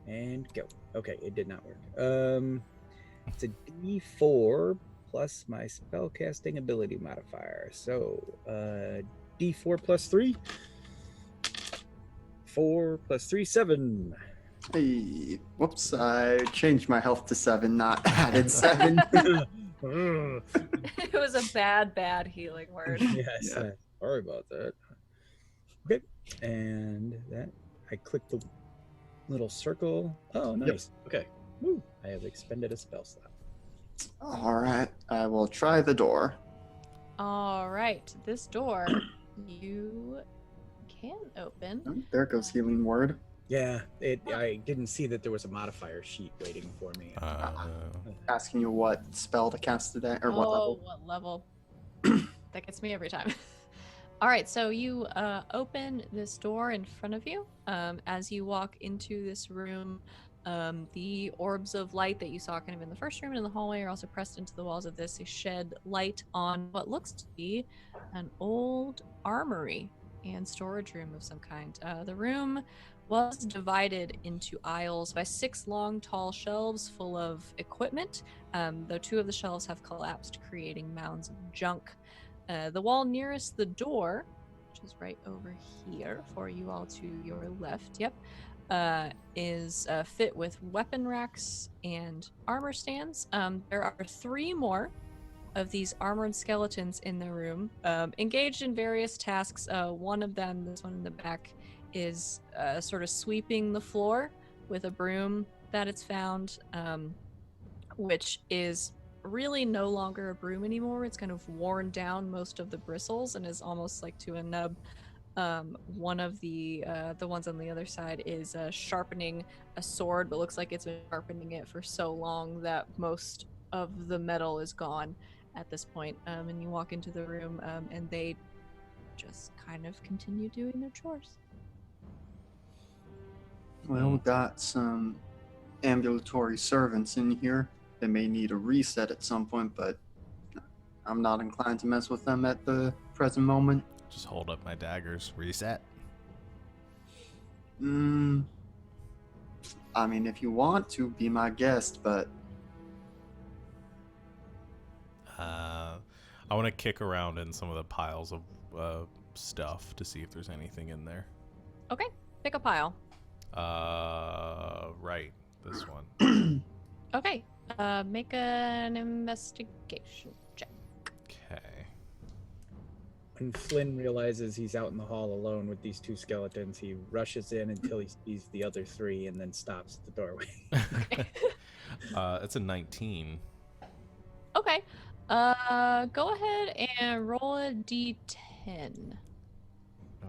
And go. Okay, it did not work. It's a D4 plus my spellcasting ability modifier. So, D4 plus 3. 4 plus 3, 7. hey, whoops, I changed my health to 7, not added 7. It was a bad healing word. Yes, Yeah. sorry about that. Okay, and that I click the little circle. Oh, nice. Okay, woo! I have expended a spell slot. All right, I will try the door. All right, this door you can open. Oh, there goes healing word. Yeah, I didn't see that there was a modifier sheet waiting for me. Asking you what spell to cast today, or what level. What level? That gets me every time. All right, so you open this door in front of you. As you walk into this room, the orbs of light that you saw kind of in the first room and in the hallway are also pressed into the walls of this. They shed light on what looks to be an old armory and storage room of some kind. The room was divided into aisles by 6 long, tall shelves full of equipment, though 2 of the shelves have collapsed, creating mounds of junk. The wall nearest the door, which is right over here for you all to your left, is fit with weapon racks and armor stands. There are 3 more of these armored skeletons in the room, engaged in various tasks. One of them, this one in the back, is sort of sweeping the floor with a broom that it's found, which is really no longer a broom anymore. It's kind of worn down most of the bristles and is almost like to a nub. One of the ones on the other side is sharpening a sword, but looks like it's been sharpening it for so long that most of the metal is gone at this point. And you walk into the room, and they just kind of continue doing their chores. Well, we got some ambulatory servants in here. They may need a reset at some point, but I'm not inclined to mess with them at the present moment. Just hold up my daggers. Reset. I mean, if you want to, be my guest, but... I want to kick around in some of the piles of stuff to see if there's anything in there. Okay, pick a pile. Right. This one. Okay, make an investigation check. Okay. When Flynn realizes he's out in the hall alone with these 2 skeletons, he rushes in until he sees the other 3 and then stops at the doorway. It's a 19. Okay. Go ahead and roll a d10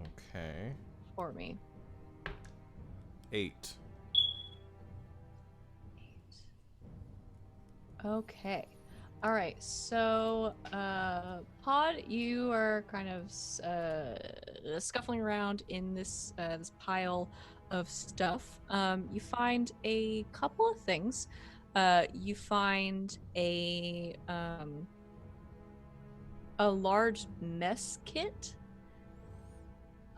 Okay. for me. 8. Okay. All right. So, Pod, you are kind of scuffling around in this this pile of stuff. You find a couple of things. You find a large mess kit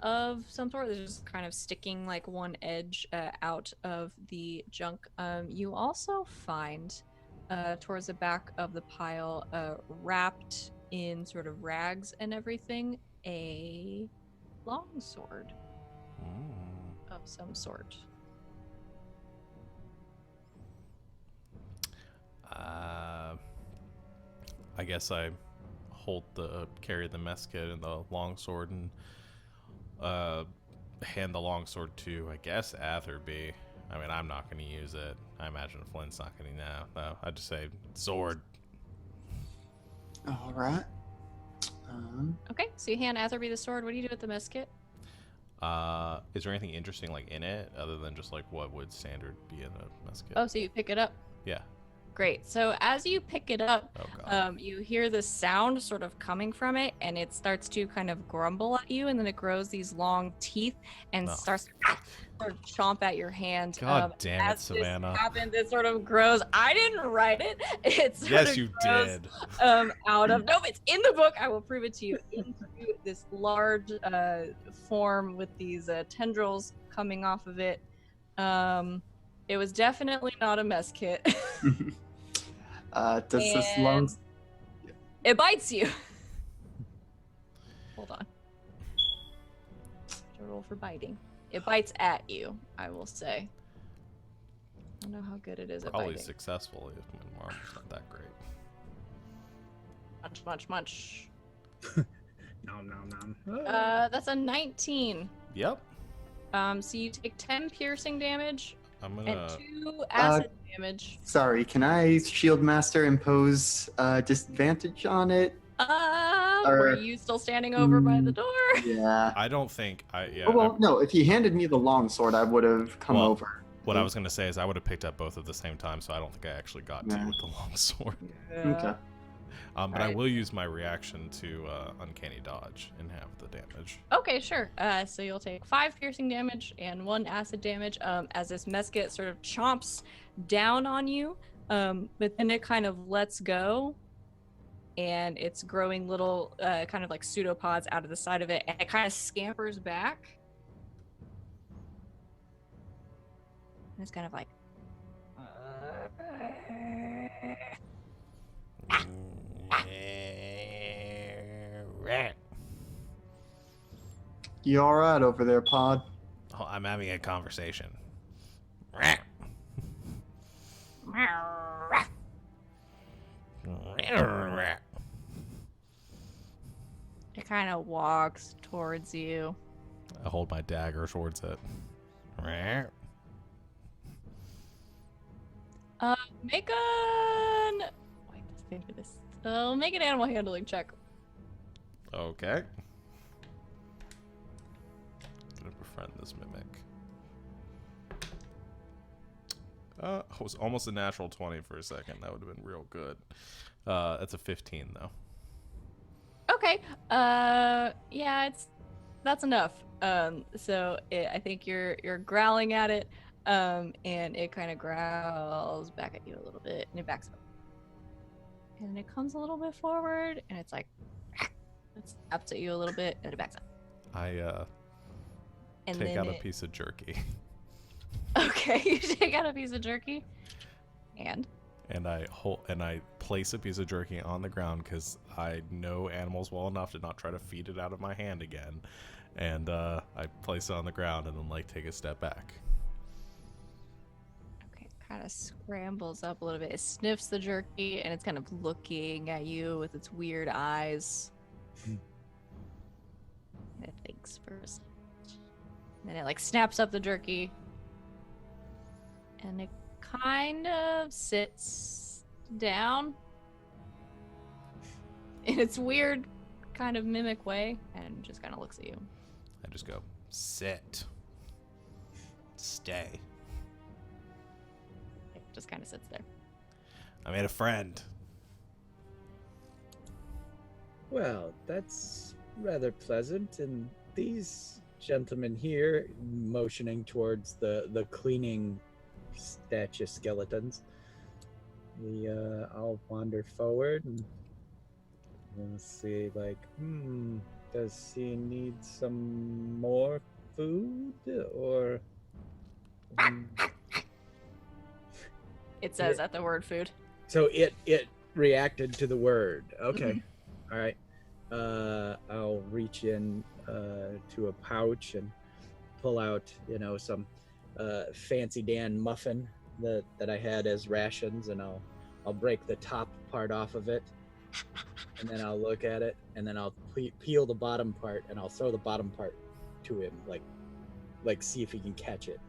of some sort that's just kind of sticking like one edge out of the junk. You also find towards the back of the pile, wrapped in sort of rags and everything, a longsword of some sort. I guess I carry the mess kit and the longsword and hand the longsword to, I guess, Atherby. I mean, I'm not going to use it. I imagine Flynn's not going to know. No, I'd just say sword. All right. Okay, so you hand Atherby the sword. What do you do with the mess kit? Is there anything interesting like in it other than just like what would standard be in a mess kit? Oh, so you pick it up. Yeah. Great. So as you pick it up, Oh, God. you hear this sound sort of coming from it, and it starts to kind of grumble at you, and then it grows these long teeth and starts to sort of chomp at your hand. God damn it, as Savannah. This happens, it sort of grows. I didn't write it. It sort Yes, of you grows, did. Out of it's in the book. I will prove it to you. Into this large form with these tendrils coming off of it. It was definitely not a mess kit. Does this long... It bites you. Hold on. To roll for biting. It bites at you, I will say. I don't know how good it is at Probably biting. successful if my arm's not that great. Munch, munch, munch. Nom, nom, nom. That's a 19. Yep. So you take 10 piercing damage I'm and gonna. 2 acid damage. Sorry, can I, Shield Master, impose disadvantage on it? Were you still standing over by the door? Yeah. I don't think yeah. Oh, well, no, if he handed me the longsword, I would have come over. What I was gonna say is I would have picked up both at the same time, so I don't think I actually got to with the longsword. Okay. But I will use my reaction to uncanny dodge and have the damage. Okay, sure. So you'll take 5 piercing damage and 1 acid damage as this mesket sort of chomps down on you, but then it kind of lets go, and it's growing little kind of like pseudopods out of the side of it, and it kind of scampers back. And it's kind of like... You all right over there, Pod? Oh, I'm having a conversation. It kind of walks towards you. I hold my dagger towards it. Make an. Wait, let's think of this. Make an animal handling check. Okay. I'm gonna befriend this mimic. It was almost a natural 20 for a second. That would have been real good. That's a 15 though. Okay. Yeah, that's enough. I think you're growling at it, and it kind of growls back at you a little bit, and it backs up, and then it comes a little bit forward, and it's like, it snaps at you a little bit, and it backs up. I And take then out a piece of jerky. Okay, you take out a piece of jerky, and I place a piece of jerky on the ground because I know animals well enough to not try to feed it out of my hand again. And I place it on the ground and then take a step back. okay, it kind of scrambles up a little bit. It sniffs the jerky, and it's kind of looking at you with its weird eyes. And it thinks for a second. Then it snaps up the jerky, and it kind of sits down in its weird kind of mimic way and just kind of looks at you. I just go, sit. Stay. It just kind of sits there. I made a friend. Well, that's rather pleasant. And these gentlemen here, motioning towards the cleaning statue skeletons, I'll wander forward and we'll see, does he need some more food or It says at the word food. so it reacted to the word. Okay. All right. I'll reach in to a pouch and pull out, some fancy Dan muffin that I had as rations, and I'll break the top part off of it, and then I'll look at it, and then I'll peel the bottom part, and I'll throw the bottom part to him, like see if he can catch it,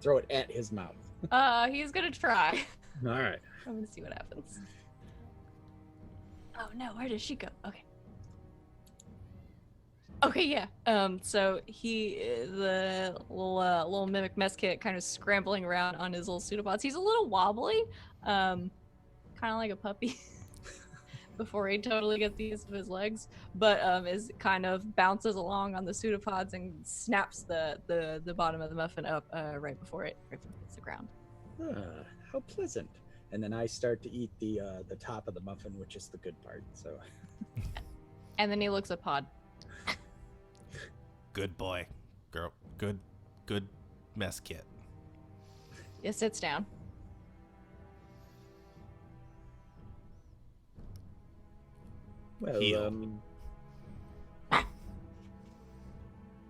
throw it at his mouth. He's gonna try. All right. I'm gonna see what happens. Oh no, where did she go? Okay. Okay, yeah. So the little mimic mess kit kind of scrambling around on his little pseudopods. He's a little wobbly, kind of like a puppy before he totally gets the use of his legs, but is kind of bounces along on the pseudopods and snaps the bottom of the muffin up right before it hits the ground. How pleasant. And then I start to eat the top of the muffin, which is the good part. So. And then he looks at Pod. Good boy. Girl. Good mess kit. It sits down. Well, Heal.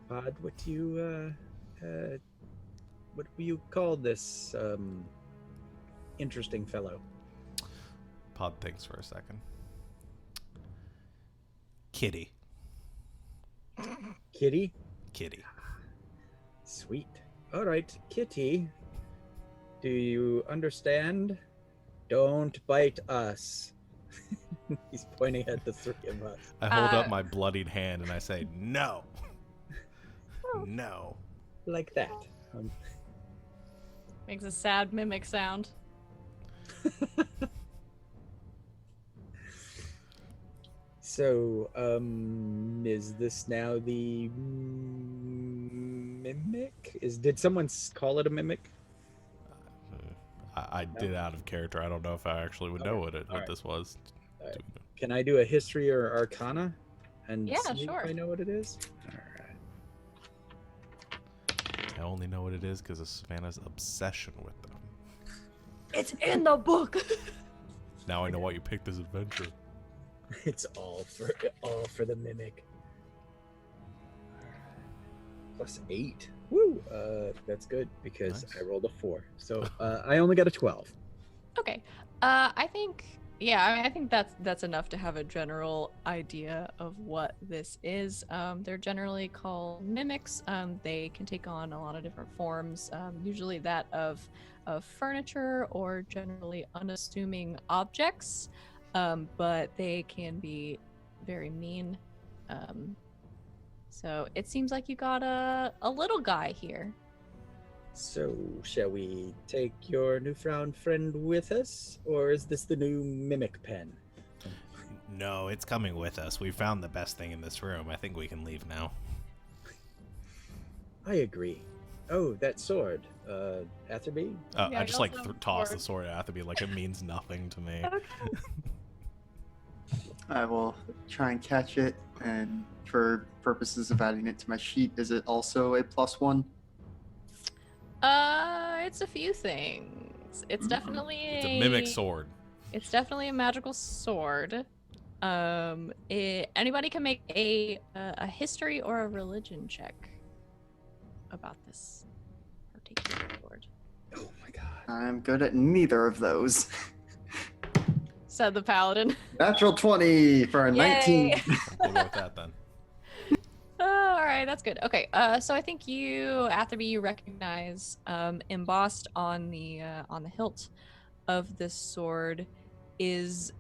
Pod, what do you call this interesting fellow? Pod thinks for a second. Kitty. Kitty? Kitty. Sweet. All right, Kitty. Do you understand? Don't bite us. He's pointing at the three of us. I hold up my bloodied hand and I say, no. No. Like that. Makes a sad mimic sound. So, is this now the mimic? Did someone call it a mimic? I did out of character. I don't know if I actually would know what this was. Right. Can I do a history or arcana? And Yeah, see sure. if I know what it is? All right. I only know what it is because of Savannah's obsession with them. It's in the book. Now I know why you picked this adventure. It's all for the mimic. +8. Woo! That's good because Nice. I rolled a 4. So I only got a 12. Okay. I think Yeah, I mean, I think that's enough to have a general idea of what this is. They're generally called mimics. They can take on a lot of different forms, usually that of furniture or generally unassuming objects, but they can be very mean. So it seems like you got a little guy here. So, shall we take your newfound friend with us, or is this the new mimic pen? No, it's coming with us. We found the best thing in this room. I think we can leave now. I agree. Oh, that sword. Atherby? Yeah, I I just like also have a toss the sword. sword at Atherby like it means nothing to me. Okay. I will try and catch it, and for purposes of adding it to my sheet, is it also a +1? It's a few things. It's definitely It's a mimic sword. It's definitely a magical sword. Anybody can make a history or a religion check about this particular sword. Oh my god. I'm good at neither of those. Said the paladin. Natural 20 for a 19. Yay! We'll go with that then. Oh, all right, that's good. Okay, so I think you, Atherby, you recognize embossed on the hilt of this sword is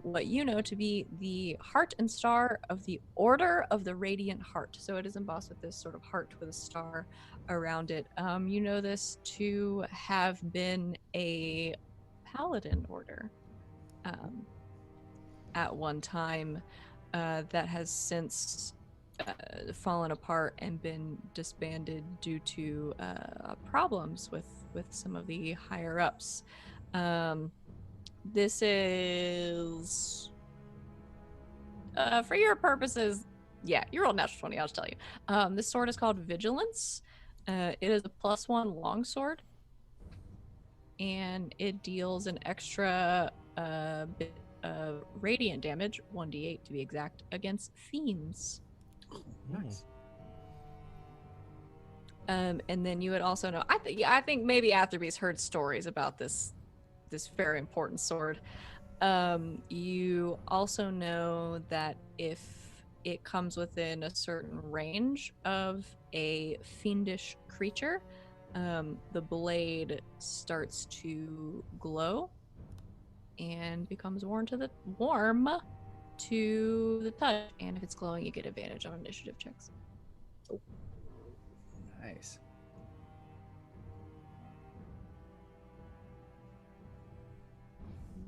what you know to be the heart and star of the Order of the Radiant Heart. So it is embossed with this sort of heart with a star around it. You know this to have been a paladin order at one time that has since fallen apart and been disbanded due to problems with some of the higher ups. This is for your purposes, yeah, you rolled natural 20, I'll just tell you. This sword is called Vigilance. It is a +1 longsword, and it deals an extra bit of radiant damage, 1d8 to be exact, against fiends. Nice. And then you would also know, I think maybe Atherby's heard stories about this very important sword. You also know that if it comes within a certain range of a fiendish creature, the blade starts to glow and becomes warm to the touch. And if it's glowing, you get advantage on initiative checks. Oh, nice.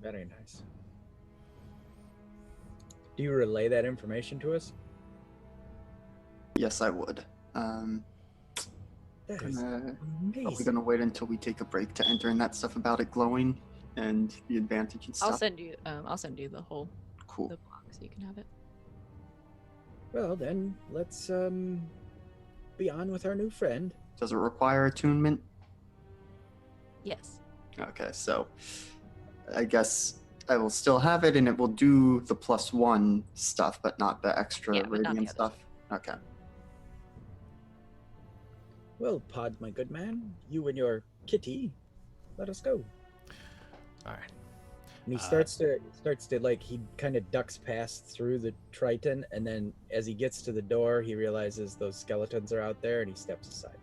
Very nice. Do you relay that information to us? Yes, I would. That is Probably amazing. gonna wait until we take a break to enter in that stuff about it glowing and the advantage and stuff. I'll send you the whole Cool. the block so you can have it. Well, then let's be on with our new friend. Does it require attunement? Yes. Okay, so I guess I will still have it, and it will do the +1 stuff, but not the extra Yeah, but not the radiant other stuff. Okay. Well, Pod, my good man, you and your kitty, let us go. All right. And he starts to like, he kind of ducks past through the Triton, and then as he gets to the door, he realizes those skeletons are out there, and he steps aside.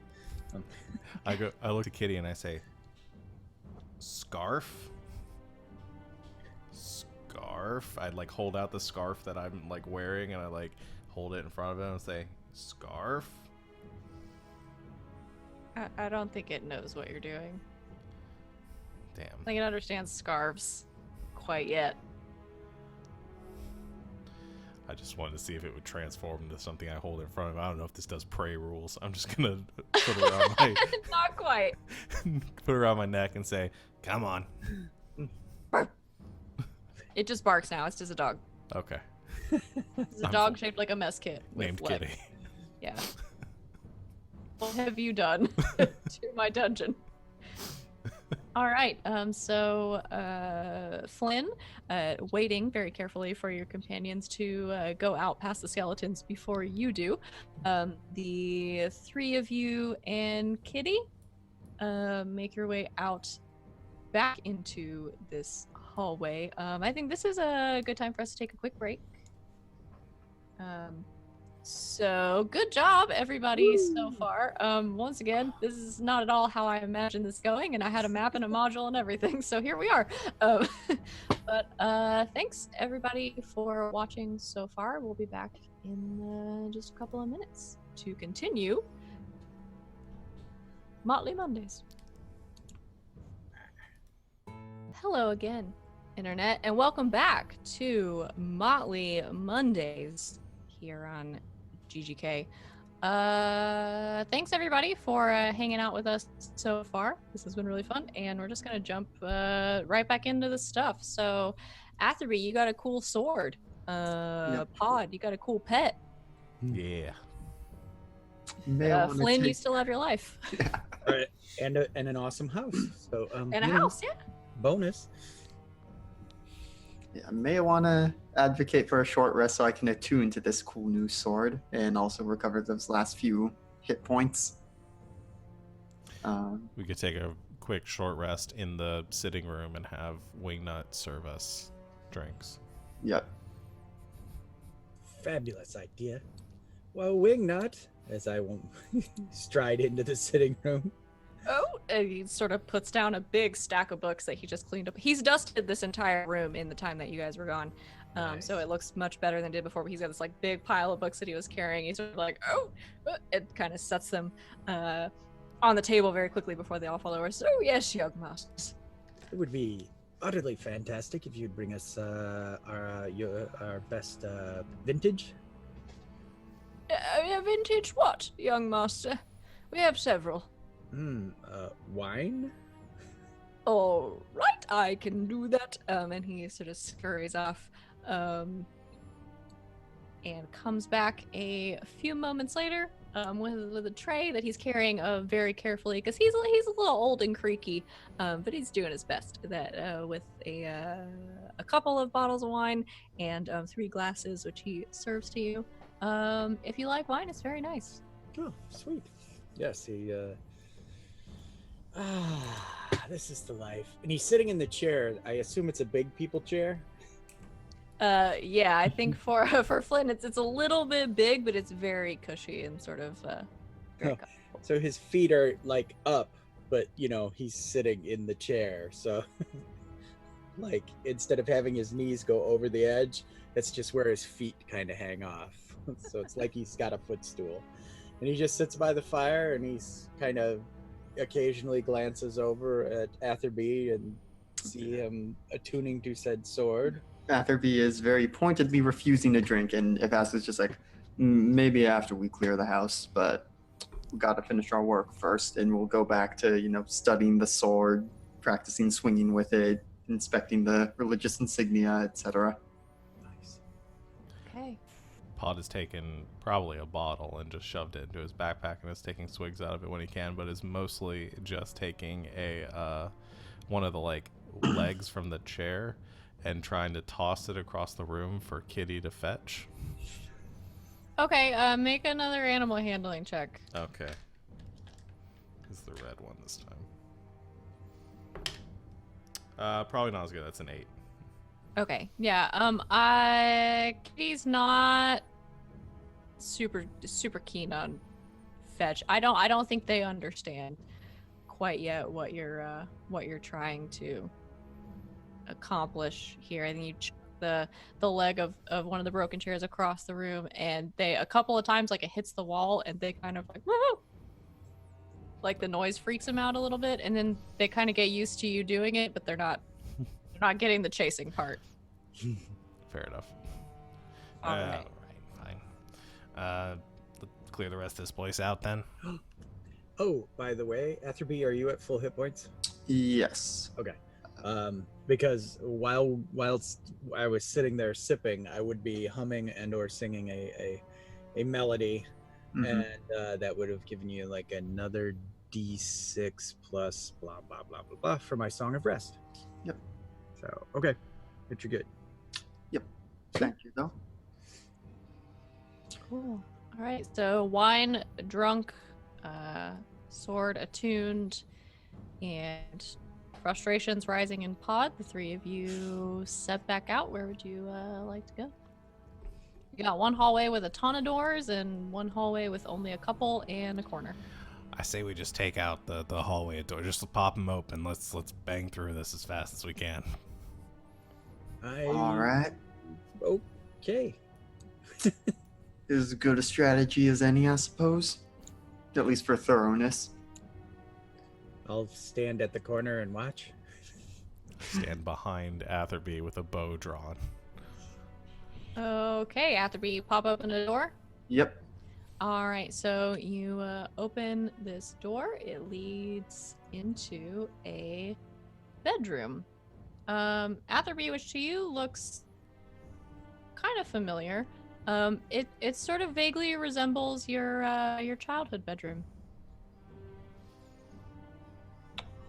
I look at Kitty and I say, "Scarf." Scarf. I'd like hold out the scarf that I'm like wearing, and I like hold it in front of him and say, "Scarf." I don't think it knows what you're doing. Damn. I don't think it understands scarves quite yet. I just wanted to see if it would transform into something I hold in front of. I don't know if this does prey rules. I'm just gonna put it around my Not quite. put it around my neck and say, "Come on." It just barks now. It's just a dog. Okay. It's a dog shaped like a mess kit. with Named legs. Kitty. Yeah. What have you done to my dungeon? All right. So Flynn, waiting very carefully for your companions to go out past the skeletons before you do. The three of you and Kitty make your way out back into this hallway. I think this is a good time for us to take a quick break. So good job, everybody, so far. Once again, this is not at all how I imagined this going, and I had a map and a module and everything, so here we are. But thanks, everybody, for watching so far. We'll be back in just a couple of minutes to continue Motley Mondays. Hello again, Internet, and welcome back to Motley Mondays here on GGK. Thanks everybody for hanging out with us so far. This has been really fun, and we're just gonna jump right back into the stuff. So, Atherby, you got a cool sword. Pod, you got a cool pet. Yeah. Flynn, you still have your life. Right. And an awesome house. So And a house, yeah. Bonus. Yeah, I may want to advocate for a short rest so I can attune to this cool new sword and also recover those last few hit points. We could take a quick short rest in the sitting room and have Wingnut serve us drinks. Yep. Fabulous idea. Well, Wingnut, as I won't stride into the sitting room. Oh, and he sort of puts down a big stack of books that he just cleaned up. He's dusted this entire room in the time that you guys were gone. Nice. So it looks much better than it did before. But he's got this like big pile of books that he was carrying. He's sort of like, it kind of sets them on the table very quickly before they all fall over. So yes, young masters. It would be utterly fantastic if you'd bring us our best vintage. Vintage what, young master? We have several. Wine? All right, I can do that. And he sort of scurries off, and comes back a few moments later, with a tray that he's carrying very carefully because he's a little old and creaky, but he's doing his best. That with a couple of bottles of wine and 3 glasses, which he serves to you. If you like wine, it's very nice. Oh, sweet. Yes, he. This is the life. And he's sitting in the chair. I assume it's a big people chair. Yeah, I think for Flynn, it's a little bit big, but it's very cushy and sort of very comfortable. So his feet are like up, but he's sitting in the chair. So like instead of having his knees go over the edge, that's just where his feet kind of hang off. So it's like he's got a footstool. And he just sits by the fire, and he's kind of occasionally glances over at Atherby and see him attuning to said sword. Atherby is very pointedly refusing to drink, and Ivas is just like, maybe after we clear the house, but we got to finish our work first, and we'll go back to, studying the sword, practicing swinging with it, inspecting the religious insignia, etc. Nice. Okay. Pod has taken probably a bottle and just shoved it into his backpack and is taking swigs out of it when he can, but is mostly just taking one of the legs from the chair and trying to toss it across the room for Kitty to fetch. Okay, make another animal handling check. Okay. It's the red one this time. Probably not as good. That's an 8. Okay, yeah. Kitty's not super keen on fetch. I don't think they understand quite yet what you're trying to accomplish here. I think you chuck the leg of one of the broken chairs across the room, and they a couple of times it hits the wall, and they kind of woo! Like the noise freaks them out a little bit, and then they kind of get used to you doing it, but they're not getting the chasing part. Fair enough. All right. Fine. Clear the rest of this place out then. Oh, by the way, Atherby, are you at full hit points? Yes. Okay. Because whilst I was sitting there sipping, I would be humming and or singing a melody, and that would have given you another D6 plus blah blah blah blah blah for my Song of Rest. Yep. So okay, but you're good. Yep. Thank you, though. Cool. All right. So wine drunk, sword attuned, and frustrations rising in pod, the three of you step back out. Where would you like to go? You got one hallway with a ton of doors and one hallway with only a couple and a corner. I say we just take out the hallway door. Just pop them open. Let's bang through this as fast as we can. All right. Okay. Is as good a strategy as any, I suppose. At least for thoroughness. I'll stand at the corner and watch. Stand behind Atherby with a bow drawn. Okay, Atherby, you pop open the door. Yep. All right, so you open this door. It leads into a bedroom. Atherby, which to you looks kind of familiar. It sort of vaguely resembles your childhood bedroom.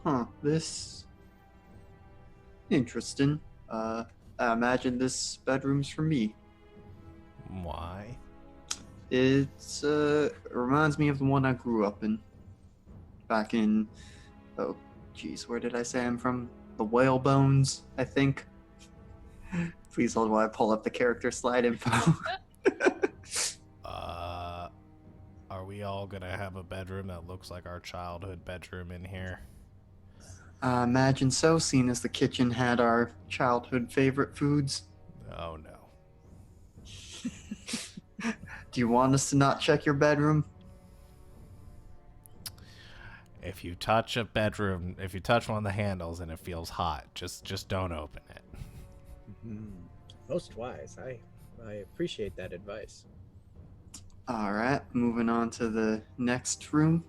Huh. This interesting. I imagine this bedroom's for me. Why? It reminds me of the one I grew up in. Back in, oh, geez, where did I say I'm from? The Whalebones, I think. Please hold while I pull up the character slide info. Are we all gonna have a bedroom that looks like our childhood bedroom in here? I imagine so, seeing as the kitchen had our childhood favorite foods. Oh no. Do you want us to not check your bedroom? If you touch a bedroom, if you touch one of the handles and it feels hot, just don't open it. Most wise. I appreciate that advice. All right, moving on to the next room.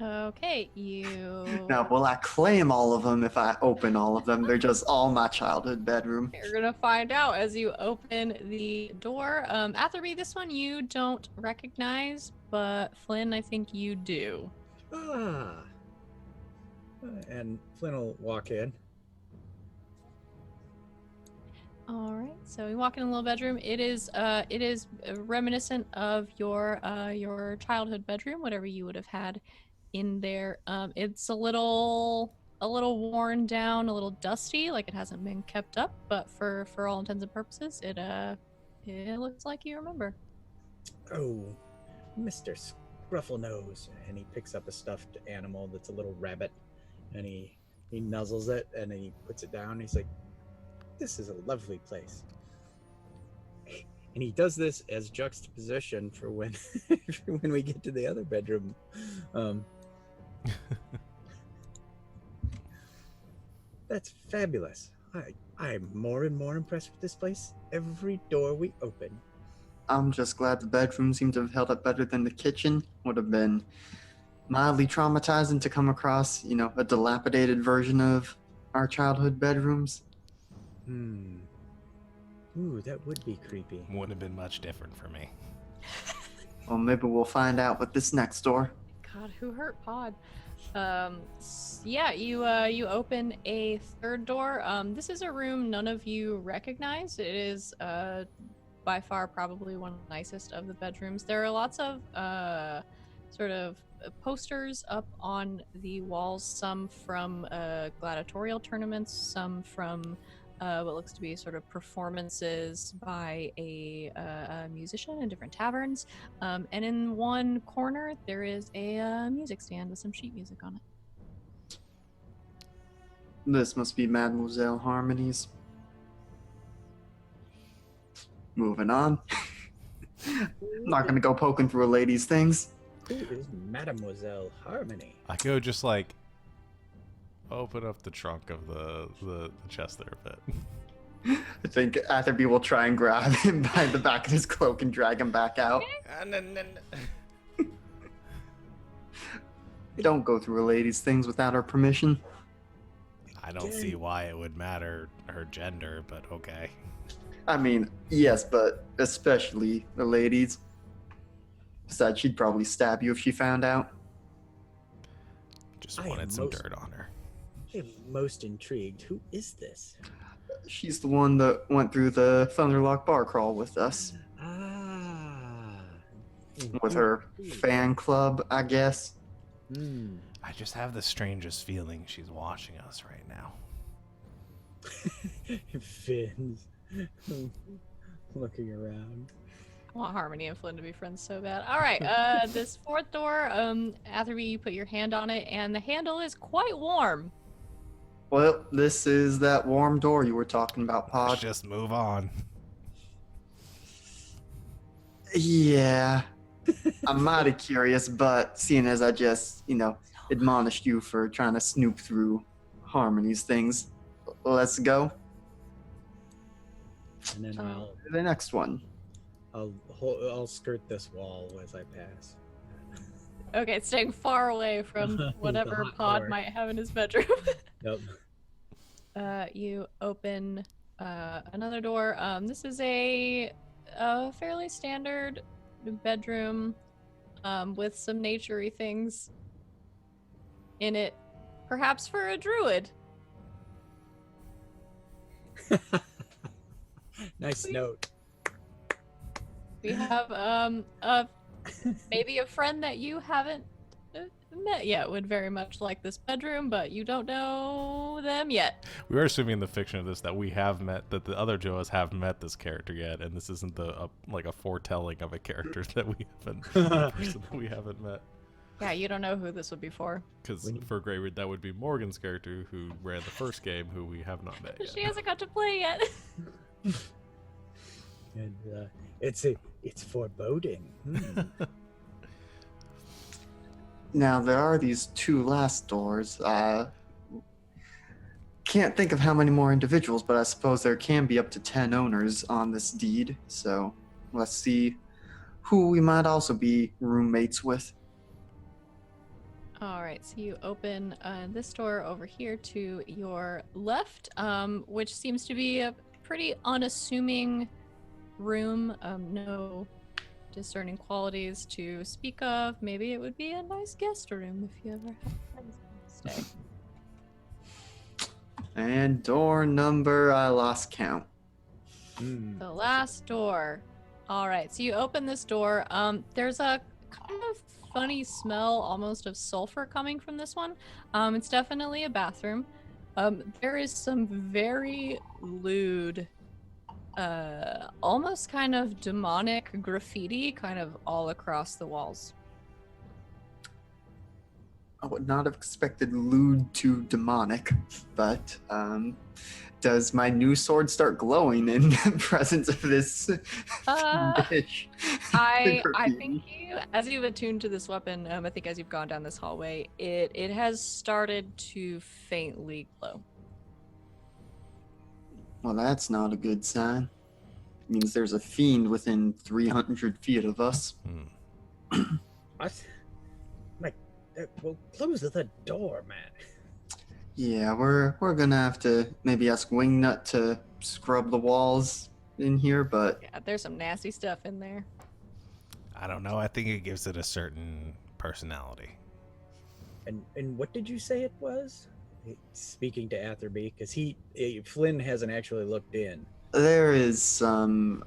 Okay, you. Now, will I claim all of them if I open all of them? They're just all my childhood bedroom. You're gonna find out as you open the door. Atherby, this one you don't recognize, but Flynn, I think you do. Ah. And Flynn will walk in. All right, so we walk in a little bedroom. It is reminiscent of your childhood bedroom, whatever you would have had in there. It's a little worn down, a little dusty, like it hasn't been kept up, but for all intents and purposes, it looks like you remember. Oh, Mr. Scrufflenose. And he picks up a stuffed animal that's a little rabbit, and he nuzzles it, and then he puts it down. He's like, this is a lovely place. And he does this as juxtaposition for when when we get to the other bedroom. That's fabulous. I'm more and more impressed with this place every door we open. I'm just glad the bedroom seemed to have held up better than the kitchen. Would have been mildly traumatizing to come across, a dilapidated version of our childhood bedrooms. Ooh, that would be creepy. Wouldn't have been much different for me. Well, maybe we'll find out with this next door. God, who hurt Pod? Yeah, you open a third door. This is a room none of you recognize. It is by far probably one of the nicest of the bedrooms. There are lots of sort of posters up on the walls, some from gladiatorial tournaments, some from what looks to be sort of performances by a musician in different taverns. And in one corner, there is a music stand with some sheet music on it. This must be Mademoiselle Harmony's. Moving on. I'm not going to go poking through a lady's things. Who is Mademoiselle Harmony? I go just like open up the trunk of the chest there a bit. I think Atherby will try and grab him by the back of his cloak and drag him back out. You don't go through a lady's things without her permission. I don't see why it would matter her gender, but okay. I mean, yes, but especially the ladies. Besides, she'd probably stab you if she found out. Just wanted some dirt on her. I'm most intrigued. Who is this? She's the one that went through the Thunderlock bar crawl with us. Ah. With her fan club, I guess. I just have the strangest feeling she's watching us right now. Finn's looking around. I want Harmony and Flynn to be friends so bad. All right, this fourth door, Atherby, you put your hand on it, and the handle is quite warm. Well, this is that warm door you were talking about, Let's Pod. just move on. Yeah. I'm mighty curious, but seeing as I just, admonished you for trying to snoop through Harmony's things, let's go And then to the next one. I'll skirt this wall as I pass. Okay, it's staying far away from whatever hot Pod door. might have in his bedroom. Yep. You open another door. This is a fairly standard bedroom with some naturey things in it, perhaps for a druid. Nice note. We have maybe a friend that you haven't met yet would very much like this bedroom, but you don't know them yet. We are assuming in the fiction of this that we have met, that the other Joas have met this character yet, and this isn't like a foretelling of a character that we haven't, a person that we haven't met. Yeah, you don't know who this would be for. Because for Greybeard, that would be Morgan's character who ran the first game, who we have not met yet. She hasn't got to play yet. And it's foreboding. Now, there are these two last doors. Can't think of how many more individuals, but I suppose there can be up to 10 owners on this deed. So let's see who we might also be roommates with. All right, so you open this door over here to your left, which seems to be a pretty unassuming room. No discerning qualities to speak of. Maybe it would be a nice guest room if you ever have friends stay. And door number, I lost count. The last door. All right, so you open this door. There's a kind of funny smell, almost of sulfur, coming from this one. It's definitely a bathroom. There is some very lewd, almost kind of demonic graffiti kind of all across the walls. I would not have expected lewd to demonic, but does my new sword start glowing in the presence of this bitch? I think you, as you've attuned to this weapon, I think as you've gone down this hallway, it has started to faintly glow. Well, that's not a good sign. It means there's a fiend within 300 feet of us. What? Well, close the door, man. Yeah, we're gonna have to maybe ask Wingnut to scrub the walls in here, but Yeah, there's some nasty stuff in there. I don't know. I think it gives it a certain personality. And what did you say it was? Speaking to Atherby, because Flynn hasn't actually looked in. there is some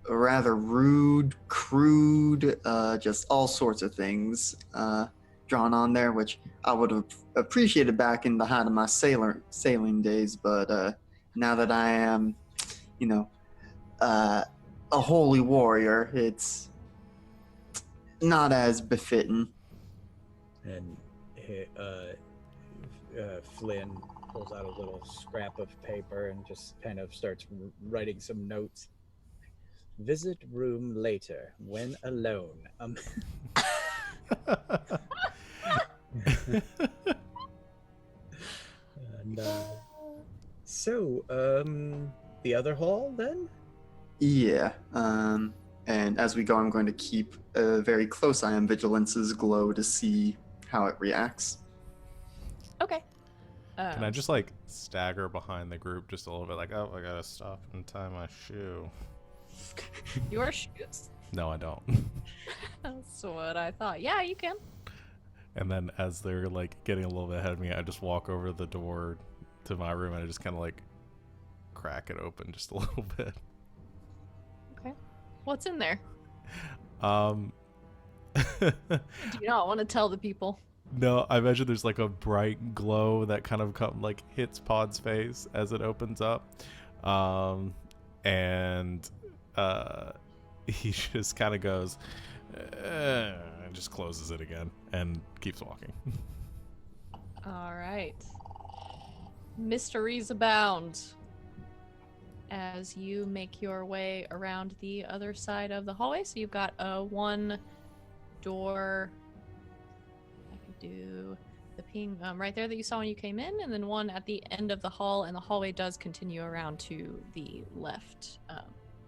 rather rude, crude, just all sorts of things drawn on there, which I would have appreciated back in the height of my sailing days, but now that I am, a holy warrior, it's not as befitting. And Flynn pulls out a little scrap of paper and just kind of starts writing some notes. Visit room later when alone. And so, the other hall then? Yeah, and as we go, I'm going to keep a very close eye on Vigilance's glow to see how it reacts. Okay. Can I just stagger behind the group just a little bit, I gotta stop and tie my shoe? Your shoes. No, I don't. That's what I thought. Yeah, you can. And then as they're getting a little bit ahead of me, I just walk over the door to my room and I just kind of crack it open just a little bit. Okay. What's in there? Do Do you not want to tell the people? No, I imagine there's like a bright glow that kind of hits Pod's face as it opens up, and he just kind of goes, and just closes it again and keeps walking. All right. Mysteries abound as you make your way around the other side of the hallway. So you've got one door. I could do the ping right there that you saw when you came in, and then one at the end of the hall, and the hallway does continue around to the left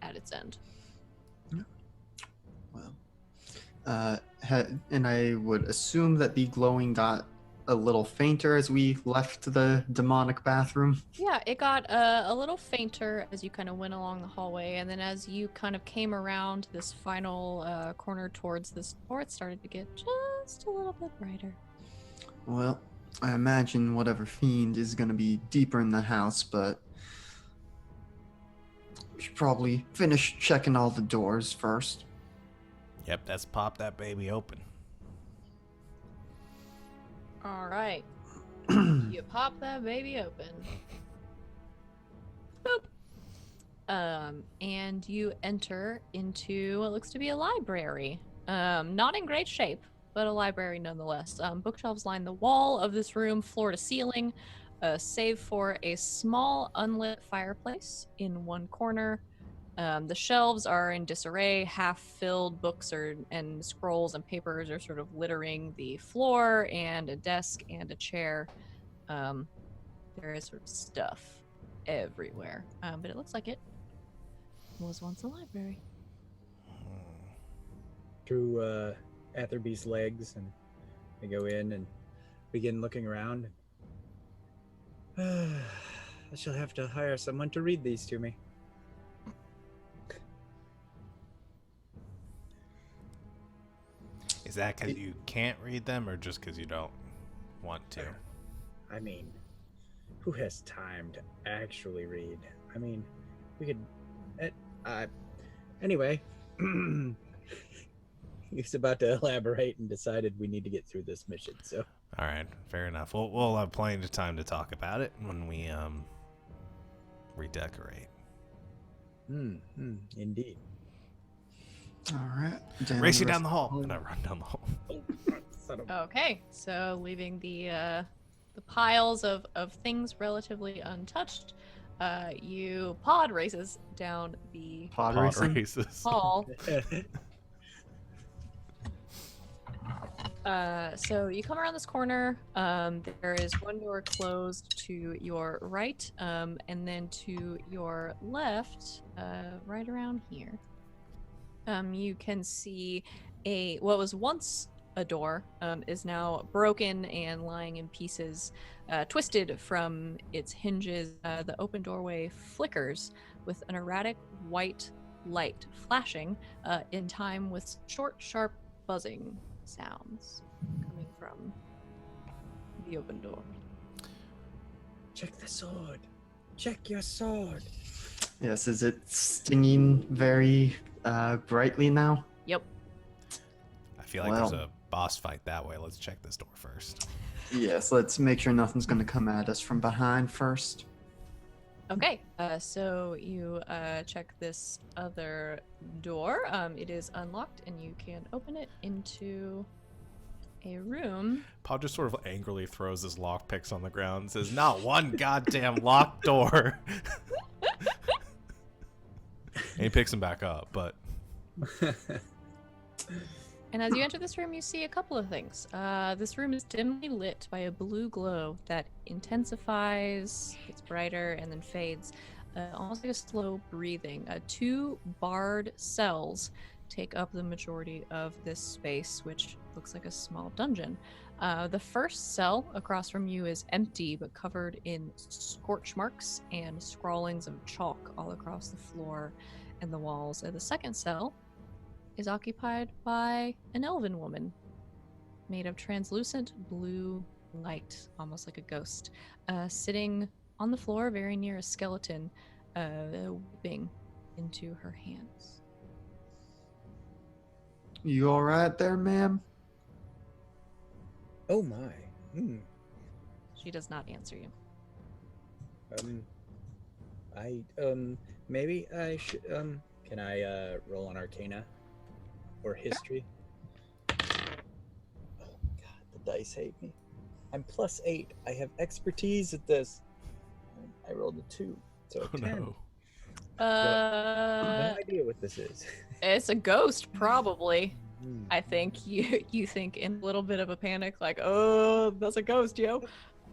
at its end. Well, and I would assume that the glowing got a little fainter as we left the demonic bathroom. Yeah, it got a little fainter as you kind of went along the hallway, and then as you kind of came around this final corner towards this door, it started to get just a little bit brighter. Well, I imagine whatever fiend is going to be deeper in the house, but we should probably finish checking all the doors first. Yep, let's pop that baby open. All right. You pop that baby open. Boop. And you enter into what looks to be a library. Not in great shape, but a library nonetheless. Bookshelves line the wall of this room, floor to ceiling, save for a small unlit fireplace in one corner. The shelves are in disarray, half-filled books and scrolls and papers are sort of littering the floor, and a desk and a chair. There is sort of stuff everywhere, but it looks like it was once a library. Through Atherby's legs, and I go in and begin looking around. I shall have to hire someone to read these to me. Is that because you can't read them, or just because you don't want to? I mean, who has time to actually read? I mean, we could... anyway, he's about to elaborate and decided we need to get through this mission, so... All right, fair enough. We'll have plenty of time to talk about it when we redecorate. Indeed. All right. Race you down the hall, and I run down the hall. Okay, so leaving the piles of things relatively untouched, you pod races down the Pod races. hall. So you come around this corner. There is one door closed to your right, and then to your left, right around here, you can see what was once a door is now broken and lying in pieces, twisted from its hinges. The open doorway flickers with an erratic white light flashing in time with short, sharp buzzing sounds coming from the open door. Check the sword. Check your sword. Yes, is it stinging very brightly now? Yep. I feel like there's a boss fight that way. Let's check this door first. Yes, let's make sure nothing's going to come at us from behind first. Okay, so you check this other door. It is unlocked, and you can open it into a room. Paul just sort of angrily throws his lockpicks on the ground and says, "Not one goddamn locked door." And he picks them back up, but... And as you enter this room, you see a couple of things. This room is dimly lit by a blue glow that intensifies, gets brighter, and then fades. Almost like a slow breathing. 2 barred cells take up the majority of this space, which looks like a small dungeon. The first cell across from you is empty, but covered in scorch marks and scrawlings of chalk all across the floor and the walls. The second cell is occupied by an elven woman made of translucent blue light, almost like a ghost, sitting on the floor very near a skeleton, weeping into her hands. You all right there, ma'am? Oh my. Hmm. She does not answer you. I maybe I should can I roll on Arcana or History? Oh god, the dice hate me. I'm +8. I have expertise at this. I rolled a 2, so a Oh 10. no. No idea what this is. It's a ghost, probably. Hmm. I think you think in a little bit of a panic, like, oh, that's a ghost, yo.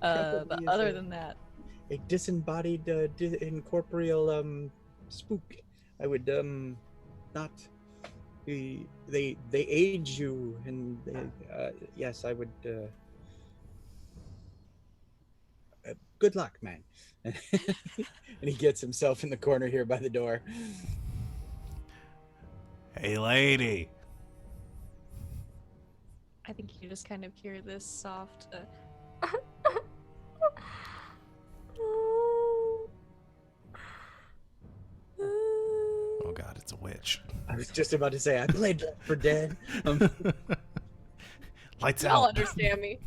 But Probably is other than that, a disembodied incorporeal spook. I would not be they age you and yes I would good luck, man. And he gets himself in the corner here by the door. Hey, lady. I think you just kind of hear this soft. Oh god, it's a witch. I was just about to say I played Left 4 Dead. Lights Y'all out. understand me.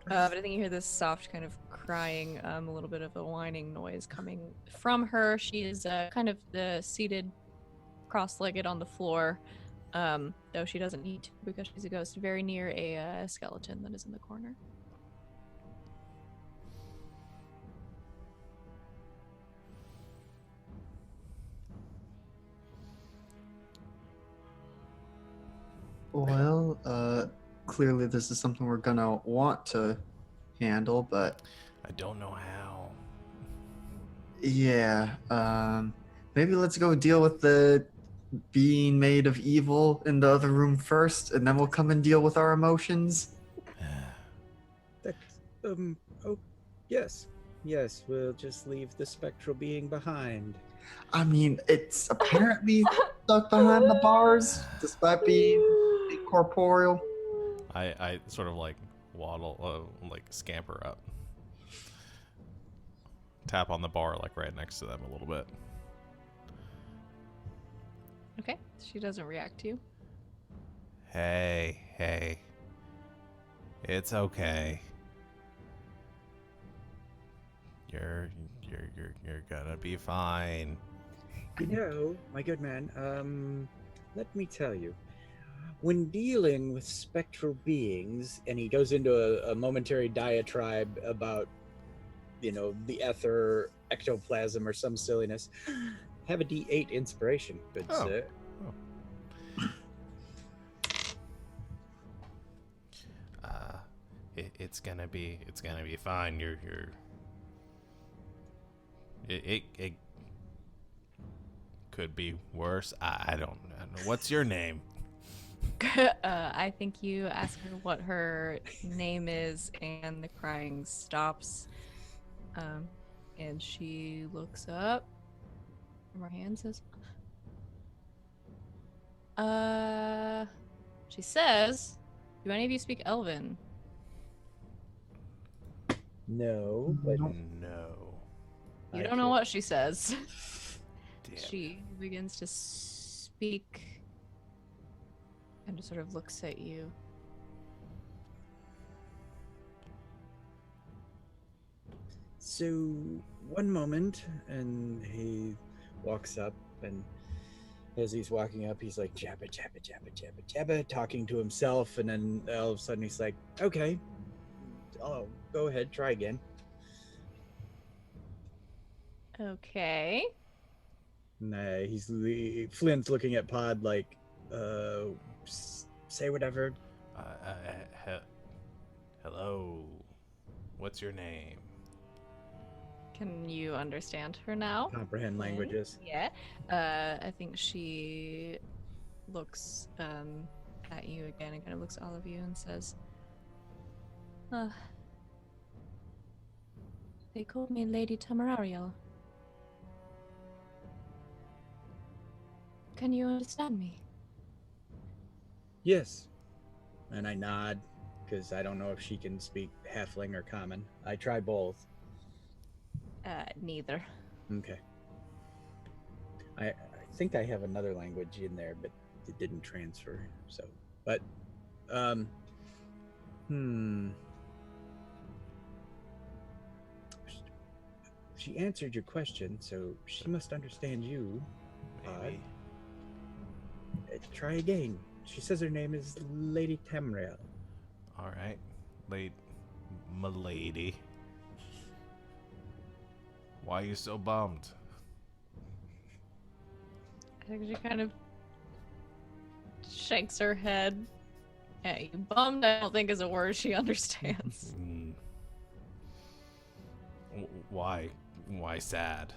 But I think you hear this soft kind of crying, a little bit of a whining noise coming from her. She is kind of seated cross-legged on the floor, though she doesn't need to because she's a ghost, very near a skeleton that is in the corner. Well, clearly this is something we're gonna want to handle, but I don't know how. yeah, maybe let's go deal with the being made of evil in the other room first, and then we'll come and deal with our emotions. That oh yes, we'll just leave the spectral being behind. I mean, it's apparently stuck behind the bars, despite being incorporeal. I sort of like waddle, like scamper up. Tap on the bar like right next to them a little bit. Okay, she doesn't react to you. Hey. It's okay. You're gonna be fine. You know, my good man, let me tell you, when dealing with spectral beings, and he goes into a momentary diatribe about, you know, the ether, ectoplasm, or some silliness, have a D8 inspiration, good Oh. sir. It's gonna be fine. It could be worse. I don't know. What's your name? I think you ask her what her name is, and the crying stops. And she looks up from her hand, says, she says, do any of you speak Elven? No, but Nope. No. You I don't know can- what she says. Damn. She begins to speak and just sort of looks at you. So, one moment, and he walks up, and as he's walking up, he's like, jabba, jabba, jabba, jabba, jabba, talking to himself, and then all of a sudden he's like, okay, oh, go ahead, try again. Okay. And Flint's looking at Pod like, say whatever. Hello. What's your name? Can you understand her now? Comprehend languages. Yeah. I think she looks at you again and kind of looks at all of you and says, they called me Lady Tamarariel. Can you understand me? Yes. And I nod, because I don't know if she can speak halfling or common. I try both. Neither. Okay. I think I have another language in there, but it didn't transfer. So, but Um. She answered your question, so she must understand you. Maybe. Try again. She says her name is Lady Tamriel. All right, milady. Why are you so bummed? I think she kind of shakes her head. Yeah, you bummed, I don't think is a word she understands. Why? Why sad?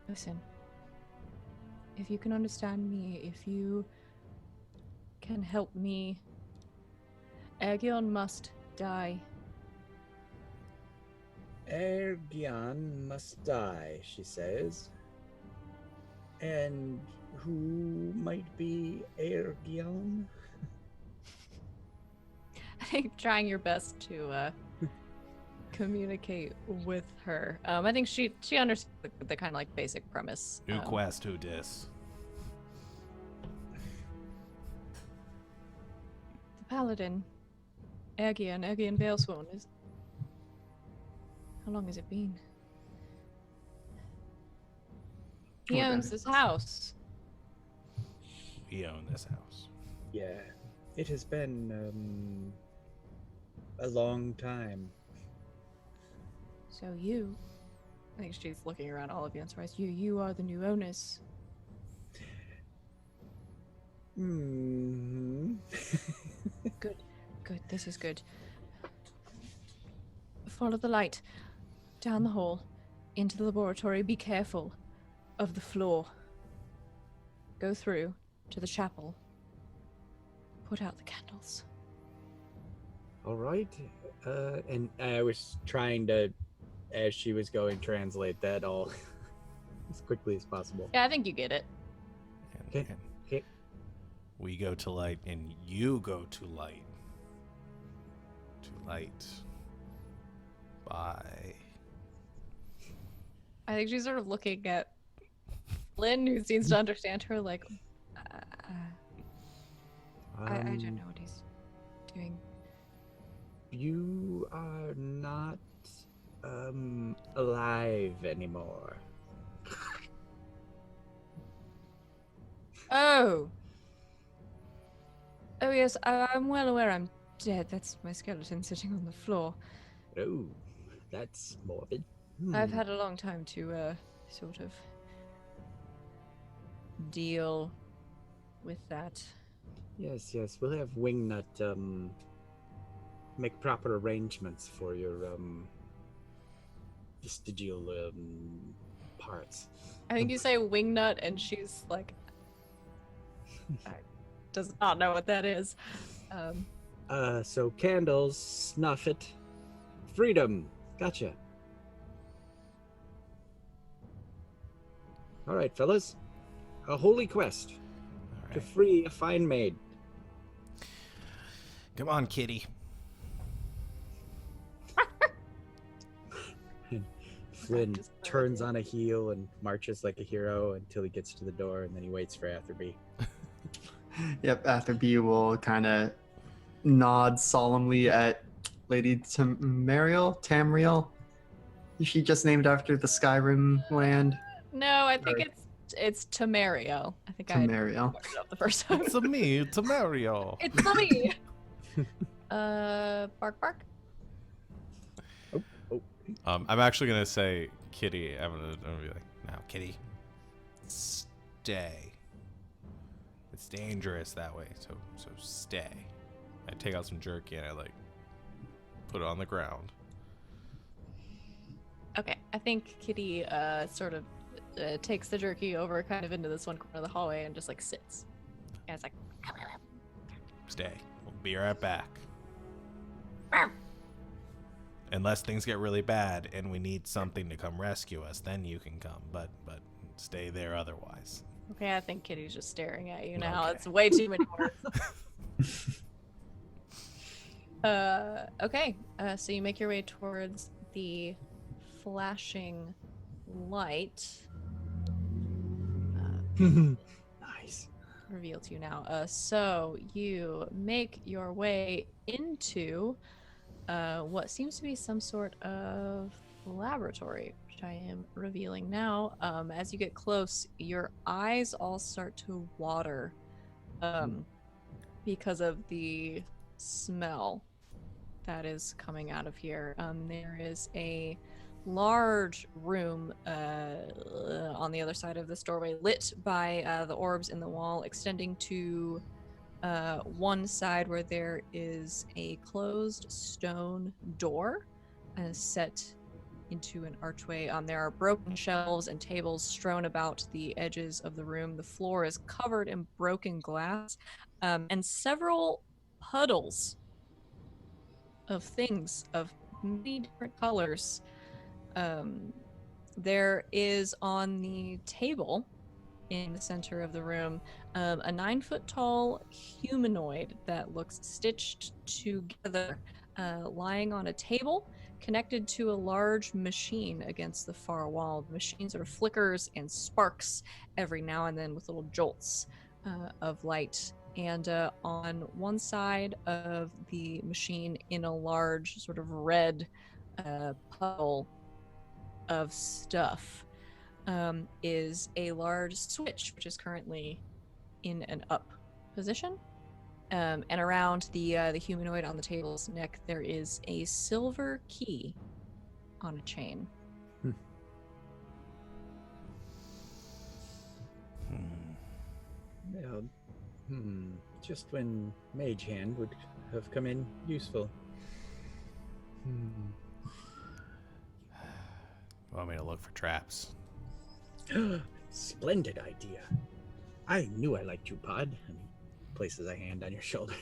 Listen, if you can understand me, if you can help me, Aegon must die. Aegon must die, she says. And who might be Aegon? I think trying your best to communicate with her. I think she understands the kind of like basic premise. Who quest, who dis? The paladin, Aegon Veilsworn is. How long has it been? He owns this house. We own this house. Yeah, it has been a long time. So you, I think she's looking around all of you and surprised. You are the new owners. Hmm. Good. This is good. Follow the light down the hall into the laboratory. Be careful of the floor. Go through to the chapel. Put out the candles. All right. And I was trying to, as she was going, translate that all as quickly as possible. Yeah, I think you get it. Okay. Okay. We go to light, and you go to light. To light. Bye. I think she's sort of looking at Lynn, who seems to understand her, like, I don't know what he's doing. You are not alive anymore. Oh yes, I'm well aware I'm dead. That's my skeleton sitting on the floor. Oh, that's morbid. I've had a long time to sort of deal with that. Yes, we'll have Wingnut make proper arrangements for your vestigial parts. I think you say wingnut, and she's like, does not know what that is. So candles, snuff it, freedom. Gotcha. All right, fellas, a holy quest All to right. free a fine maid. Come on, kitty. Flynn Practice turns poetry. on a heel and marches like a hero until he gets to the door, and then he waits for Atherby. Yep, Atherby will kind of nod solemnly at Lady Tamriel. Is she just named after the Skyrim land? No, I think Or- it's Tamario. I think Tamriel. I fucked it up the first time. It's me, it's Mario. It's me. Bark. I'm actually gonna say, kitty. I'm gonna be like, now, kitty, stay. It's dangerous that way, so stay. I take out some jerky and I like put it on the ground. Okay, I think Kitty sort of takes the jerky over kind of into this one corner of the hallway and just like sits. And it's like, Stay. We'll be right back. Unless things get really bad and we need something to come rescue us, then you can come. But stay there otherwise. okay, I think Kitty's just staring at you now. Okay. It's way too many words. Okay, so you make your way towards the flashing light. Nice. Reveal to you now. So you make your way into what seems to be some sort of laboratory, which I am revealing now. As you get close, your eyes all start to water because of the smell that is coming out of here. There is a large room on the other side of this doorway, lit by the orbs in the wall, extending to one side where there is a closed stone door set into an archway. There are broken shelves and tables strewn about the edges of the room. The floor is covered in broken glass, and several puddles of things of many different colors. There is on the table in the center of the room a 9-foot tall humanoid that looks stitched together, lying on a table connected to a large machine against the far wall. The machine sort of flickers and sparks every now and then with little jolts of light. And on one side of the machine, in a large sort of red puddle of stuff, is a large switch, which is currently in an up position. And around the humanoid on the table's neck, there is a silver key on a chain. Well, just when Mage Hand would have come in useful. Want me to look for traps? Splendid idea. I knew I liked you, Pod. And he places a hand on your shoulder.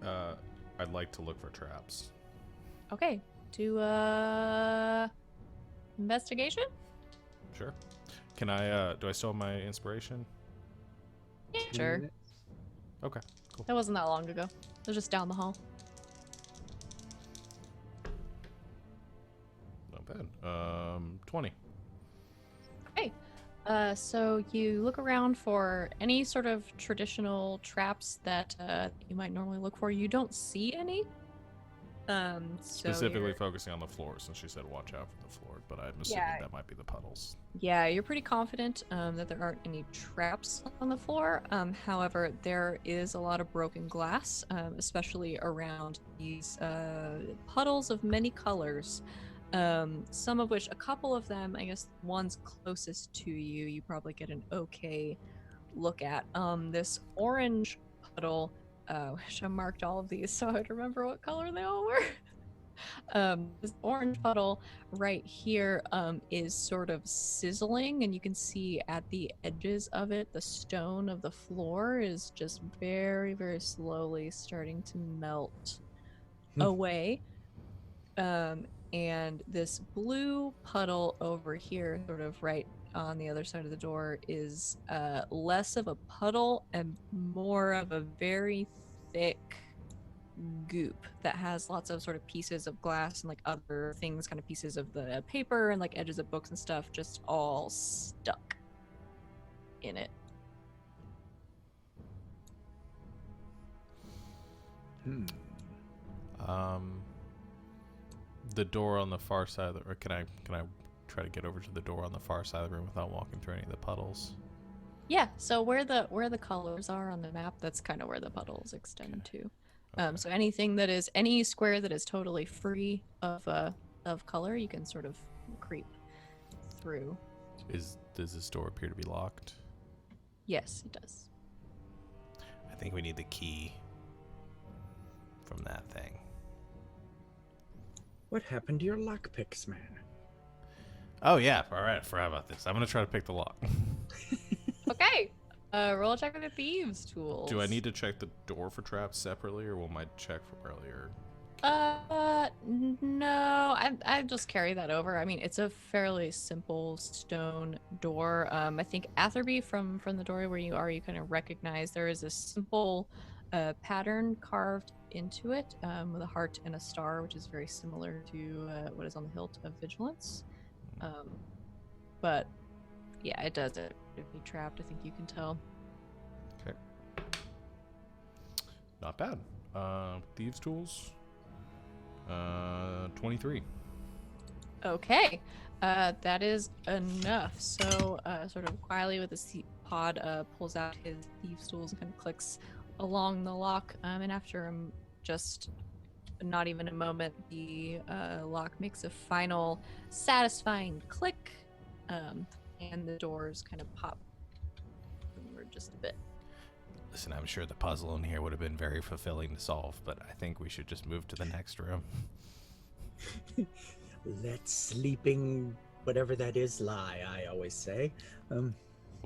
I'd like to look for traps. Okay, do investigation? Sure. Can I, do I still have my inspiration? Yeah, sure. Okay, cool. That wasn't that long ago. It was just down the hall. Not bad. 20. Okay. So you look around for any sort of traditional traps that you might normally look for. You don't see any. Specifically focusing on the floor, since she said watch out for the floor, but I'm assuming that might be the puddles. Yeah, you're pretty confident that there aren't any traps on the floor. However, there is a lot of broken glass, especially around these puddles of many colors. Some of which, a couple of them, I guess one's closest to you, you probably get an okay look at. This orange puddle, which I marked all of these so I'd remember what color they all were. This orange puddle right here is sort of sizzling, and you can see at the edges of it, the stone of the floor is just very, very slowly starting to melt away. And this blue puddle over here, sort of right on the other side of the door, is less of a puddle and more of a very thick goop that has lots of sort of pieces of glass and like other things, kind of pieces of the paper and like edges of books and stuff, just all stuck in it. The door on the far side of the, or can I try to get over to the door on the far side of the room without walking through any of the puddles? Yeah, so where the colors are on the map, that's kind of where the puddles extend to. So anything that is any square that is totally free of color, you can sort of creep through. Does this door appear to be locked? Yes, it does. I think we need the key from that thing. What happened to your lockpicks, man? Oh yeah, all right. I forgot about this. I'm gonna try to pick the lock. Okay. Roll a check with the thieves tools. Do I need to check the door for traps separately, or will my check from earlier? No. I just carry that over. I mean, it's a fairly simple stone door. I think Atherby from the doorway where you are, you kind of recognize there is a simple pattern carved into it with a heart and a star, which is very similar to what is on the hilt of vigilance. But Yeah, it does it. If be trapped, I think you can tell. Okay. Not bad. Thieves' tools. 23. Okay, that is enough. So, sort of quietly with his pod, pulls out his thieves' tools and kind of clicks along the lock. And after just not even a moment, the lock makes a final satisfying click, and the doors kind of pop forward just a bit. Listen, I'm sure the puzzle in here would have been very fulfilling to solve, but I think we should just move to the next room. Let sleeping, whatever that is, lie, I always say. We'll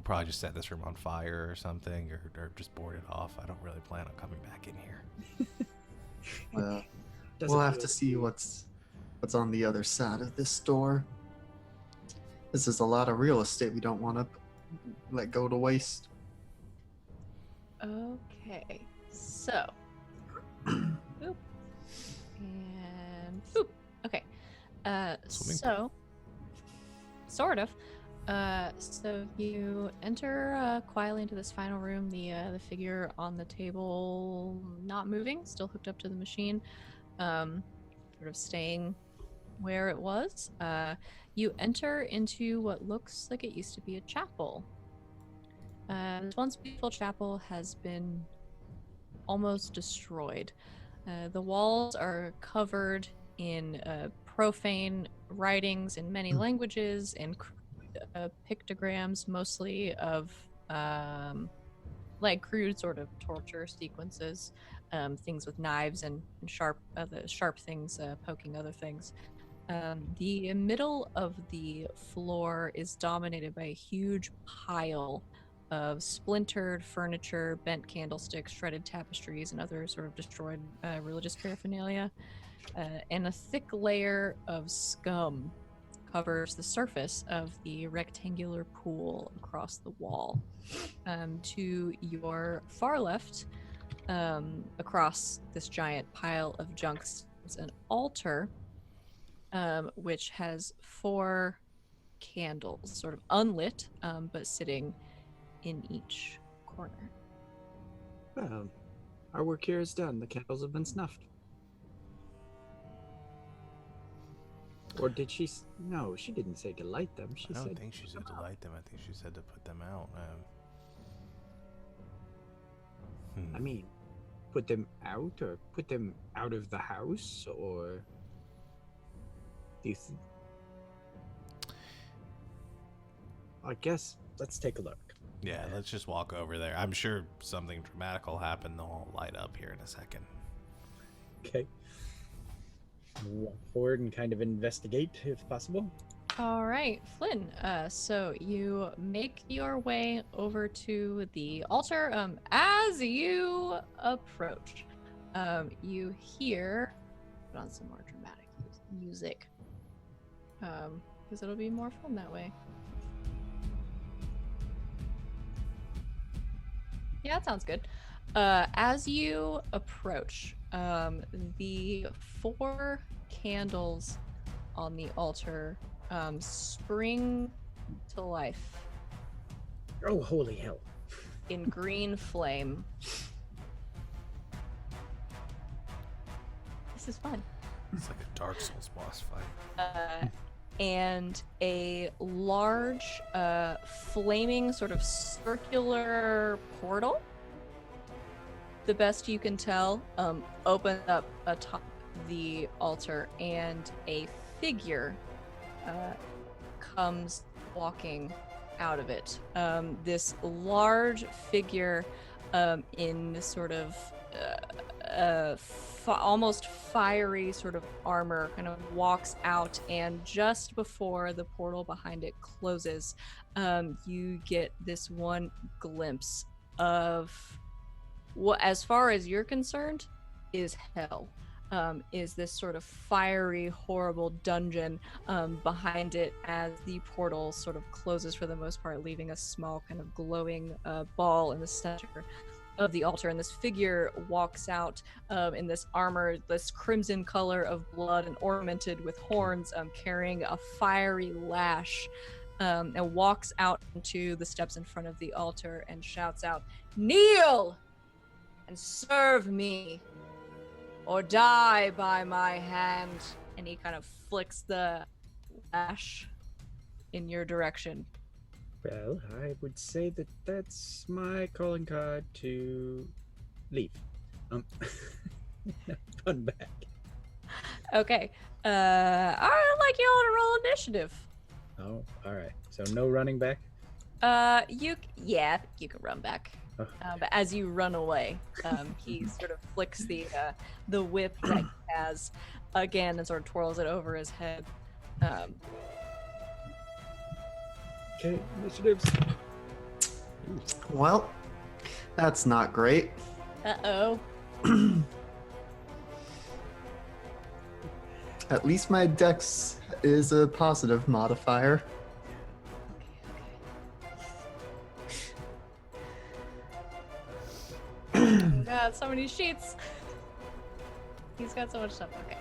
probably just set this room on fire or something, or just board it off. I don't really plan on coming back in here. Well, we'll have to see what's on the other side of this door. This is a lot of real estate we don't want to let go to waste. Okay, so boop and boop. Okay, so sort of. So you enter quietly into this final room. The figure on the table, not moving, still hooked up to the machine, sort of staying where it was. You enter into what looks like it used to be a chapel. This once beautiful chapel has been almost destroyed. The walls are covered in profane writings in many languages and pictograms, mostly of like crude sort of torture sequences, things with knives and sharp things poking other things. The middle of the floor is dominated by a huge pile of splintered furniture, bent candlesticks, shredded tapestries, and other sort of destroyed religious paraphernalia. And a thick layer of scum covers the surface of the rectangular pool across the wall. To your far left, across this giant pile of junk, is an altar, which has 4 candles, sort of unlit, but sitting in each corner. Well, our work here is done. The candles have been snuffed. Or did she? No, she didn't say to light them. She I don't said. think she said to light them. I think she said to put them out. I mean, put them out or put them out of the house, or do you I guess let's take a look. Yeah, let's just walk over there. I'm sure something dramatic will happen. They'll all light up here in a second. Okay. Walk forward and kind of investigate if possible. All right, Flynn. So you make your way over to the altar. As you approach, you hear. Put on some more dramatic music, because it'll be more fun that way. Yeah, that sounds good. As you approach, the 4 candles on the altar spring to life. Oh, holy hell. In green flame. This is fun. It's like a Dark Souls boss fight. And a large, flaming, sort of circular portal, the best you can tell, open up atop the altar, and a figure comes walking out of it. This large figure in this sort of almost fiery sort of armor kind of walks out, and just before the portal behind it closes, you get this one glimpse of what, as far as you're concerned, is hell. Is this sort of fiery, horrible dungeon behind it as the portal sort of closes for the most part, leaving a small kind of glowing ball in the center of the altar. And this figure walks out in this armor, this crimson color of blood and ornamented with horns, carrying a fiery lash and walks out into the steps in front of the altar and shouts out, "Kneel and serve me, or die by my hand." And he kind of flicks the lash in your direction. Well, I would say that that's my calling card to leave. Run back. Okay. I'd like you all to roll initiative. Oh, all right. So no running back. You can run back. Oh. But as you run away, he sort of flicks the whip that he has again and sort of twirls it over his head. Okay, initiatives. Well, that's not great. Uh-oh. At least my dex is a positive modifier. God, so many sheets. He's got so much stuff. Okay.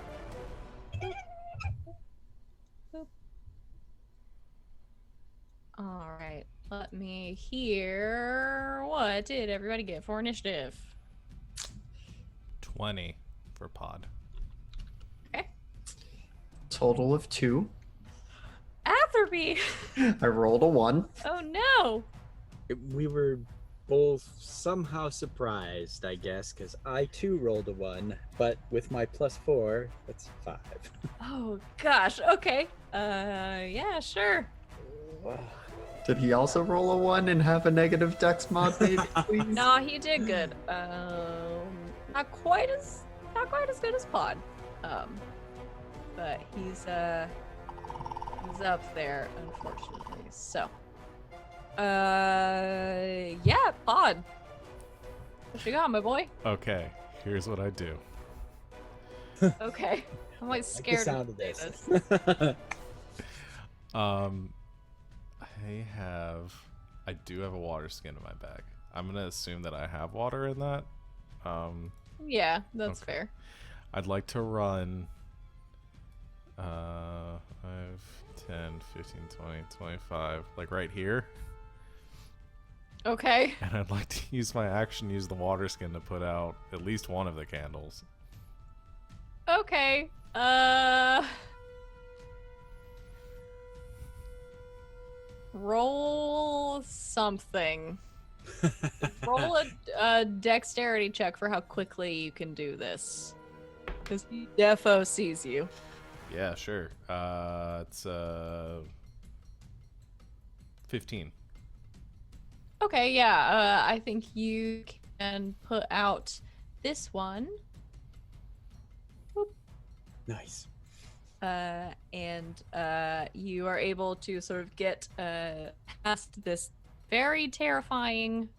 All right. Let me hear. What did everybody get for initiative? 20 for pod. Okay. Total of 2. Atherby! I rolled a 1. Oh no! We were both somehow surprised, I guess, because I too rolled a 1, but with my +4, that's 5. Oh gosh. Okay. Yeah, sure. Did he also roll a 1 and have a negative dex mod, maybe, please? No, he did good. Not quite as good as Pod. But he's up there, unfortunately. So, yeah, Pod. What you got, my boy? Okay, here's what I do. Okay, I'm like I like the scared sound to of say this. this. I do have a water skin in my bag. I'm gonna assume that I have water in that. Yeah, that's Okay. fair. I'd like to run 5, 10, 15, 20, 25, like right here. Okay. And I'd like to use my action, use the water skin to put out at least one of the candles. Okay. Roll something. Roll a dexterity check for how quickly you can do this. Because he defo sees you. Yeah, sure. It's 15. Okay, yeah. I think you can put out this one. Nice. And you are able to sort of get past this very terrifying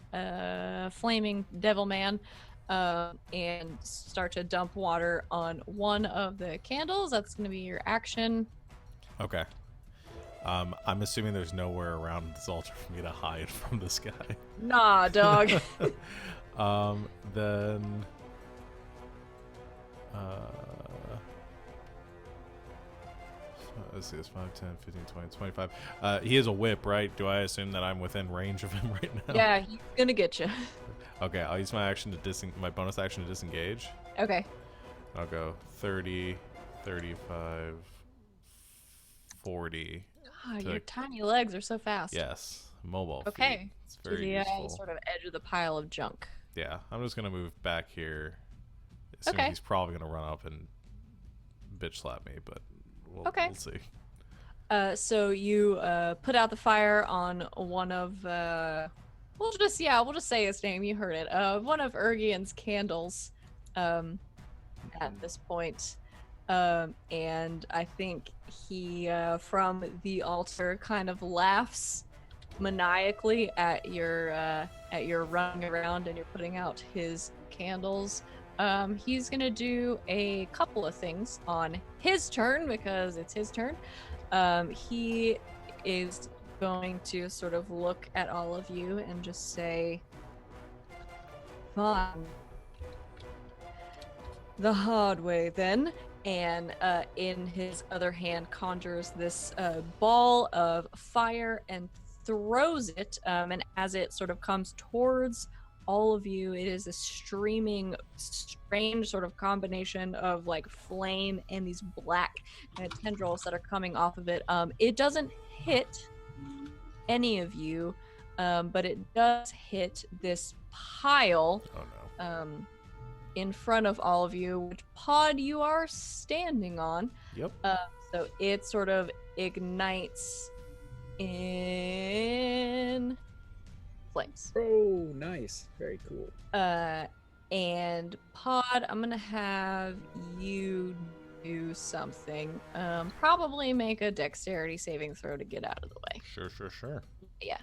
flaming devil man and start to dump water on one of the candles. That's going to be your action. Okay. I'm assuming there's nowhere around this altar for me to hide from this guy. Nah, dog. Then let's see, it's 5, 10, 15, 20, 25. He has a whip, right? Do I assume that I'm within range of him right now? Yeah, he's going to get you. Okay, I'll use my action to my bonus action to disengage. Okay. I'll go 30, 35, 40. God, your tiny legs are so fast. Yes, mobile. Okay. Feet. It's To very the useful. sort of edge of the pile of junk. Yeah, I'm just gonna move back here. Assuming Okay. he's probably gonna run up and bitch slap me, but Okay. we'll see. So you put out the fire on one of we'll just say his name. You heard it. One of Ergian's candles. At this point, and I think he from the altar kind of laughs maniacally at your running around and you're putting out his candles. He's gonna do a couple of things on his turn because it's his turn. He is going to sort of look at all of you and just say, "Fine. The hard way then." and in his other hand conjures this ball of fire and throws it. And as it sort of comes towards all of you, it is a streaming, strange sort of combination of like flame and these black tendrils that are coming off of it. It doesn't hit any of you, but it does hit this pile Oh no. in front of all of you, which pod you are standing on. Yep. So it sort of ignites in flames. Oh, nice. Very cool. And Pod, I'm gonna have you do something. Probably make a dexterity saving throw to get out of the way. Sure. Yeah.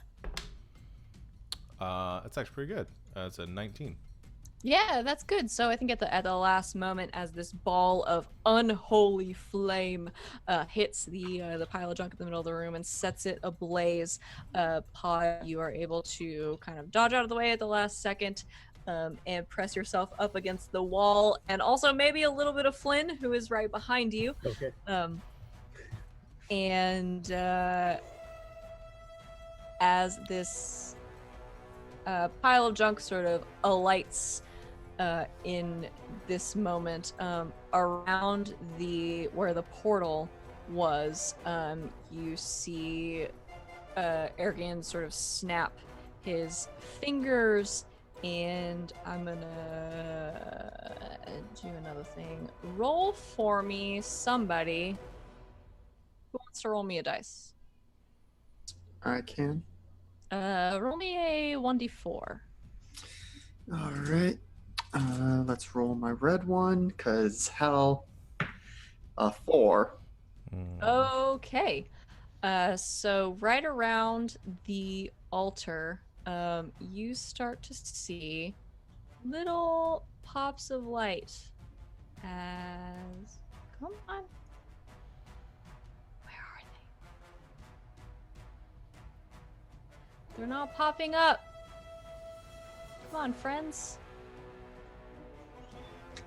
It's actually pretty good. It's a 19. Yeah, that's good. So I think at the last moment, as this ball of unholy flame hits the pile of junk in the middle of the room and sets it ablaze, Pod, you are able to kind of dodge out of the way at the last second and press yourself up against the wall, and also maybe a little bit of Flynn, who is right behind you. Okay. And as this pile of junk sort of alights in this moment, around where the portal was, you see Ergion sort of snap his fingers, and I'm gonna do another thing. Roll for me, somebody. Who wants to roll me a dice? I can. Roll me a 1d4. All right. Let's roll my red one, because hell, a 4. Okay. So right around the altar, you start to see little pops of light as... Come on. Where are they? They're not popping up. Come on, friends.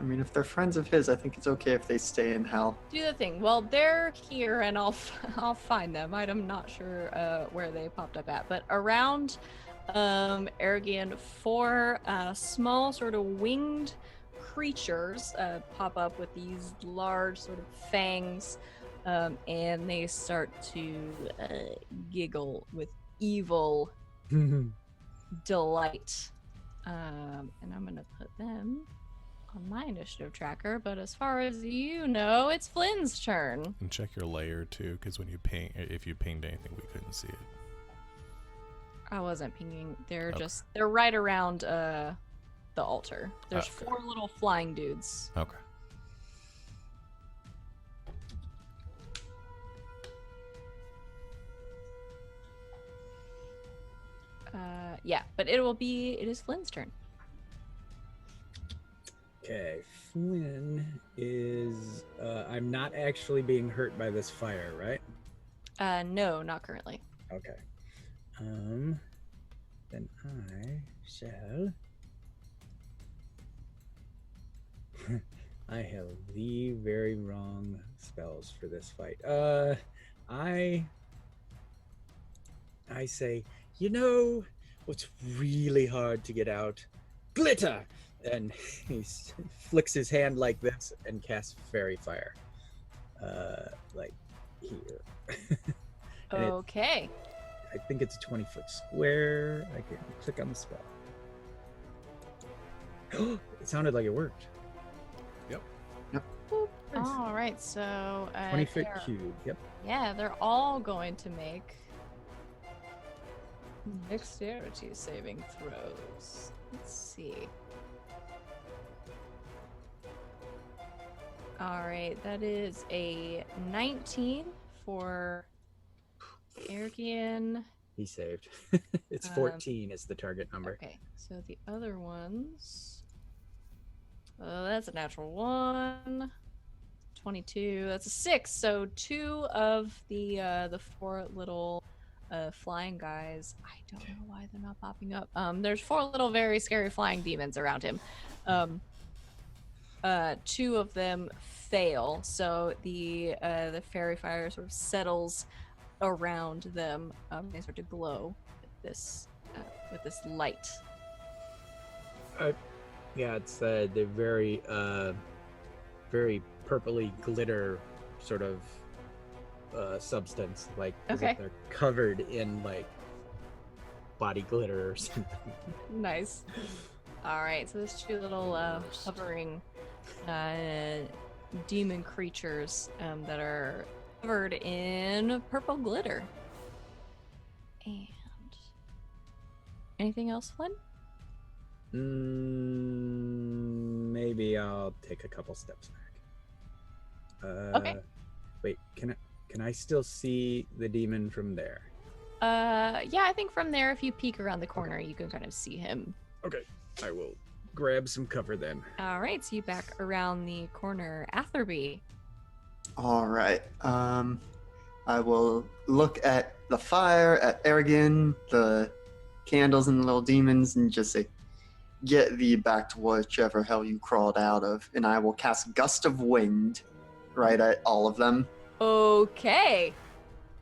I mean, if they're friends of his, I think it's okay if they stay in hell. Do the thing. Well, they're here, and I'll find them. I'm not sure where they popped up at, but around Aragian, 4 small sort of winged creatures pop up with these large sort of fangs, and they start to giggle with evil delight. And I'm gonna put them on my initiative tracker, but as far as you know, it's Flynn's turn. And check your layer too, because when you if you pinged anything, we couldn't see it. I wasn't pinging. They're Okay. they're right around the altar. There's Okay. 4 little flying dudes. Okay. Yeah, but it is Flynn's turn. Okay, Flynn is. I'm not actually being hurt by this fire, right? No, not currently. Okay. Then I shall. I have the very wrong spells for this fight. I say, you know what's really hard to get out? Glitter! And he flicks his hand like this and casts fairy fire. Like here. And Okay. I think it's a 20-foot square. I can click on the spell. It sounded like it worked. Boop. Nice. All right, so 20-foot they're- cube. Yep. Yeah, they're all going to make dexterity saving throws. Let's see. All right, that is a 19 for Ergian. He saved. It's 14 is the target number. Okay, so the other ones. That's a natural 1. 22. That's a 6. So 2 of the 4 little flying guys. I don't know why they're not popping up. There's 4 little very scary flying demons around him. two of them fail, so the fairy fire sort of settles around them. They start to glow with this light. Yeah, it's the very very purpley glitter sort of substance, like as Okay. if they're covered in like body glitter or something. Nice. All right, so there's two little hovering demon creatures that are covered in purple glitter. And anything else, Flynn? Maybe I'll take a couple steps back. Okay. Wait, can I still see the demon from there? Yeah, I think from there, if you peek around the corner, you can kind of see him. Okay, I will grab some cover then. All right, so you back around the corner. Atherby. All right. I will look at the fire, at Aragon, the candles, and the little demons, and just say, "Get thee back to whichever hell you crawled out of." And I will cast Gust of Wind right at all of them. Okay.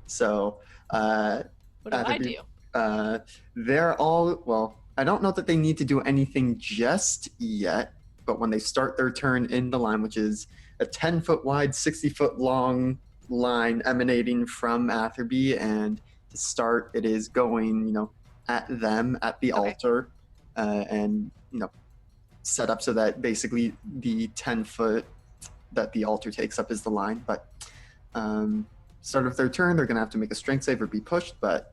So, What do I Atherby, do? they're all, well, I don't know that they need to do anything just yet, but when they start their turn in the line, which is a 10-foot wide, 60-foot long line emanating from Atherby, and to start, it is going, at them at the altar, and, set up so that basically the 10-foot that the altar takes up is the line. But start of their turn, they're going to have to make a strength save or be pushed, but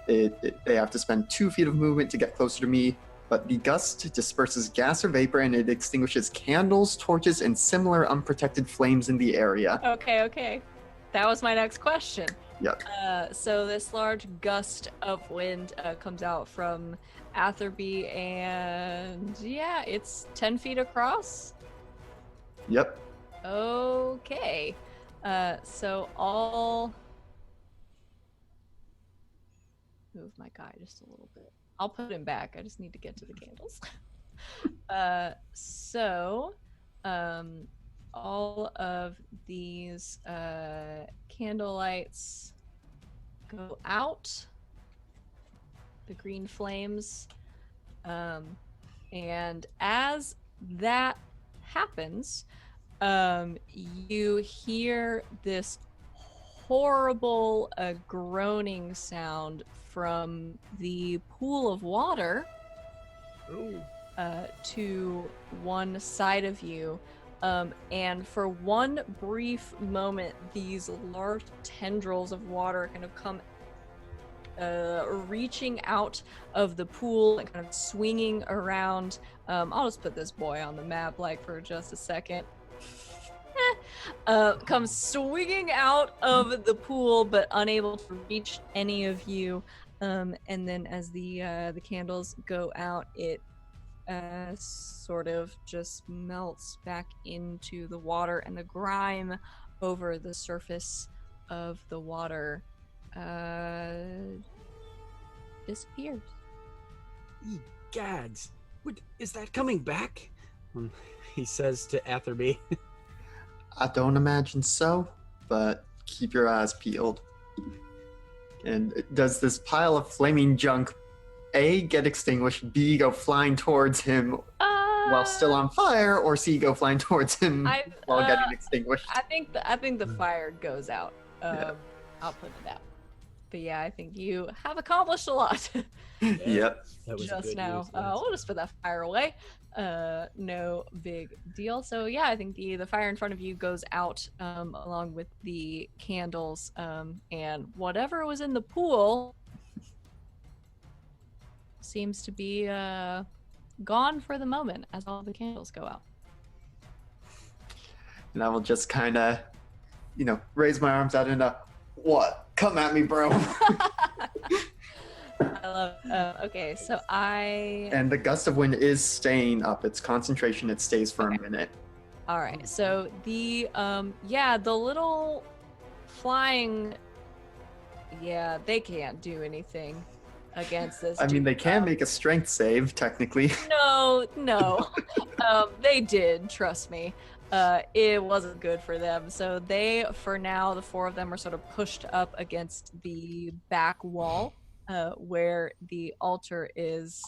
they have to spend 2 feet of movement to get closer to me. But the gust disperses gas or vapor, and it extinguishes candles, torches, and similar unprotected flames in the area. Okay. That was my next question. Yep. So this large gust of wind comes out from Atherby, and yeah, it's 10 feet across. Yep. Okay. So I'll move my guy just a little bit. I'll put him back. I just need to get to the candles. All of these candle lights go out, the green flames, and as that happens, you hear this horrible groaning sound from the pool of water to one side of you. And for one brief moment, these large tendrils of water kind of come reaching out of the pool and kind of swinging around. I'll just put this boy on the map for just a second. Comes swinging out of the pool, but unable to reach any of you. And then as the candles go out, it sort of just melts back into the water, and the grime over the surface of the water disappears. Gads, what is that coming back? He says to Atherby. I don't imagine so, but keep your eyes peeled. And does this pile of flaming junk, A, get extinguished, B, go flying towards him while still on fire, or C, go flying towards him while getting extinguished? I think the fire goes out. I'll put it out. But yeah, I think you have accomplished a lot. Yep. That was just good now. use, We'll just put that fire away. No big deal. So yeah, I think the fire in front of you goes out along with the candles, and whatever was in the pool seems to be gone for the moment as all the candles go out. And I will just kind of, raise my arms out in a, what? Come at me, bro. I love okay, so And the gust of wind is staying up. Its concentration, it stays for a minute. All right, so the the little flying, they can't do anything. against this. I mean, dude. they can make a strength save, technically. No. They did, trust me. It wasn't good for them. So they, for now, the four of them are sort of pushed up against the back wall, where the altar is.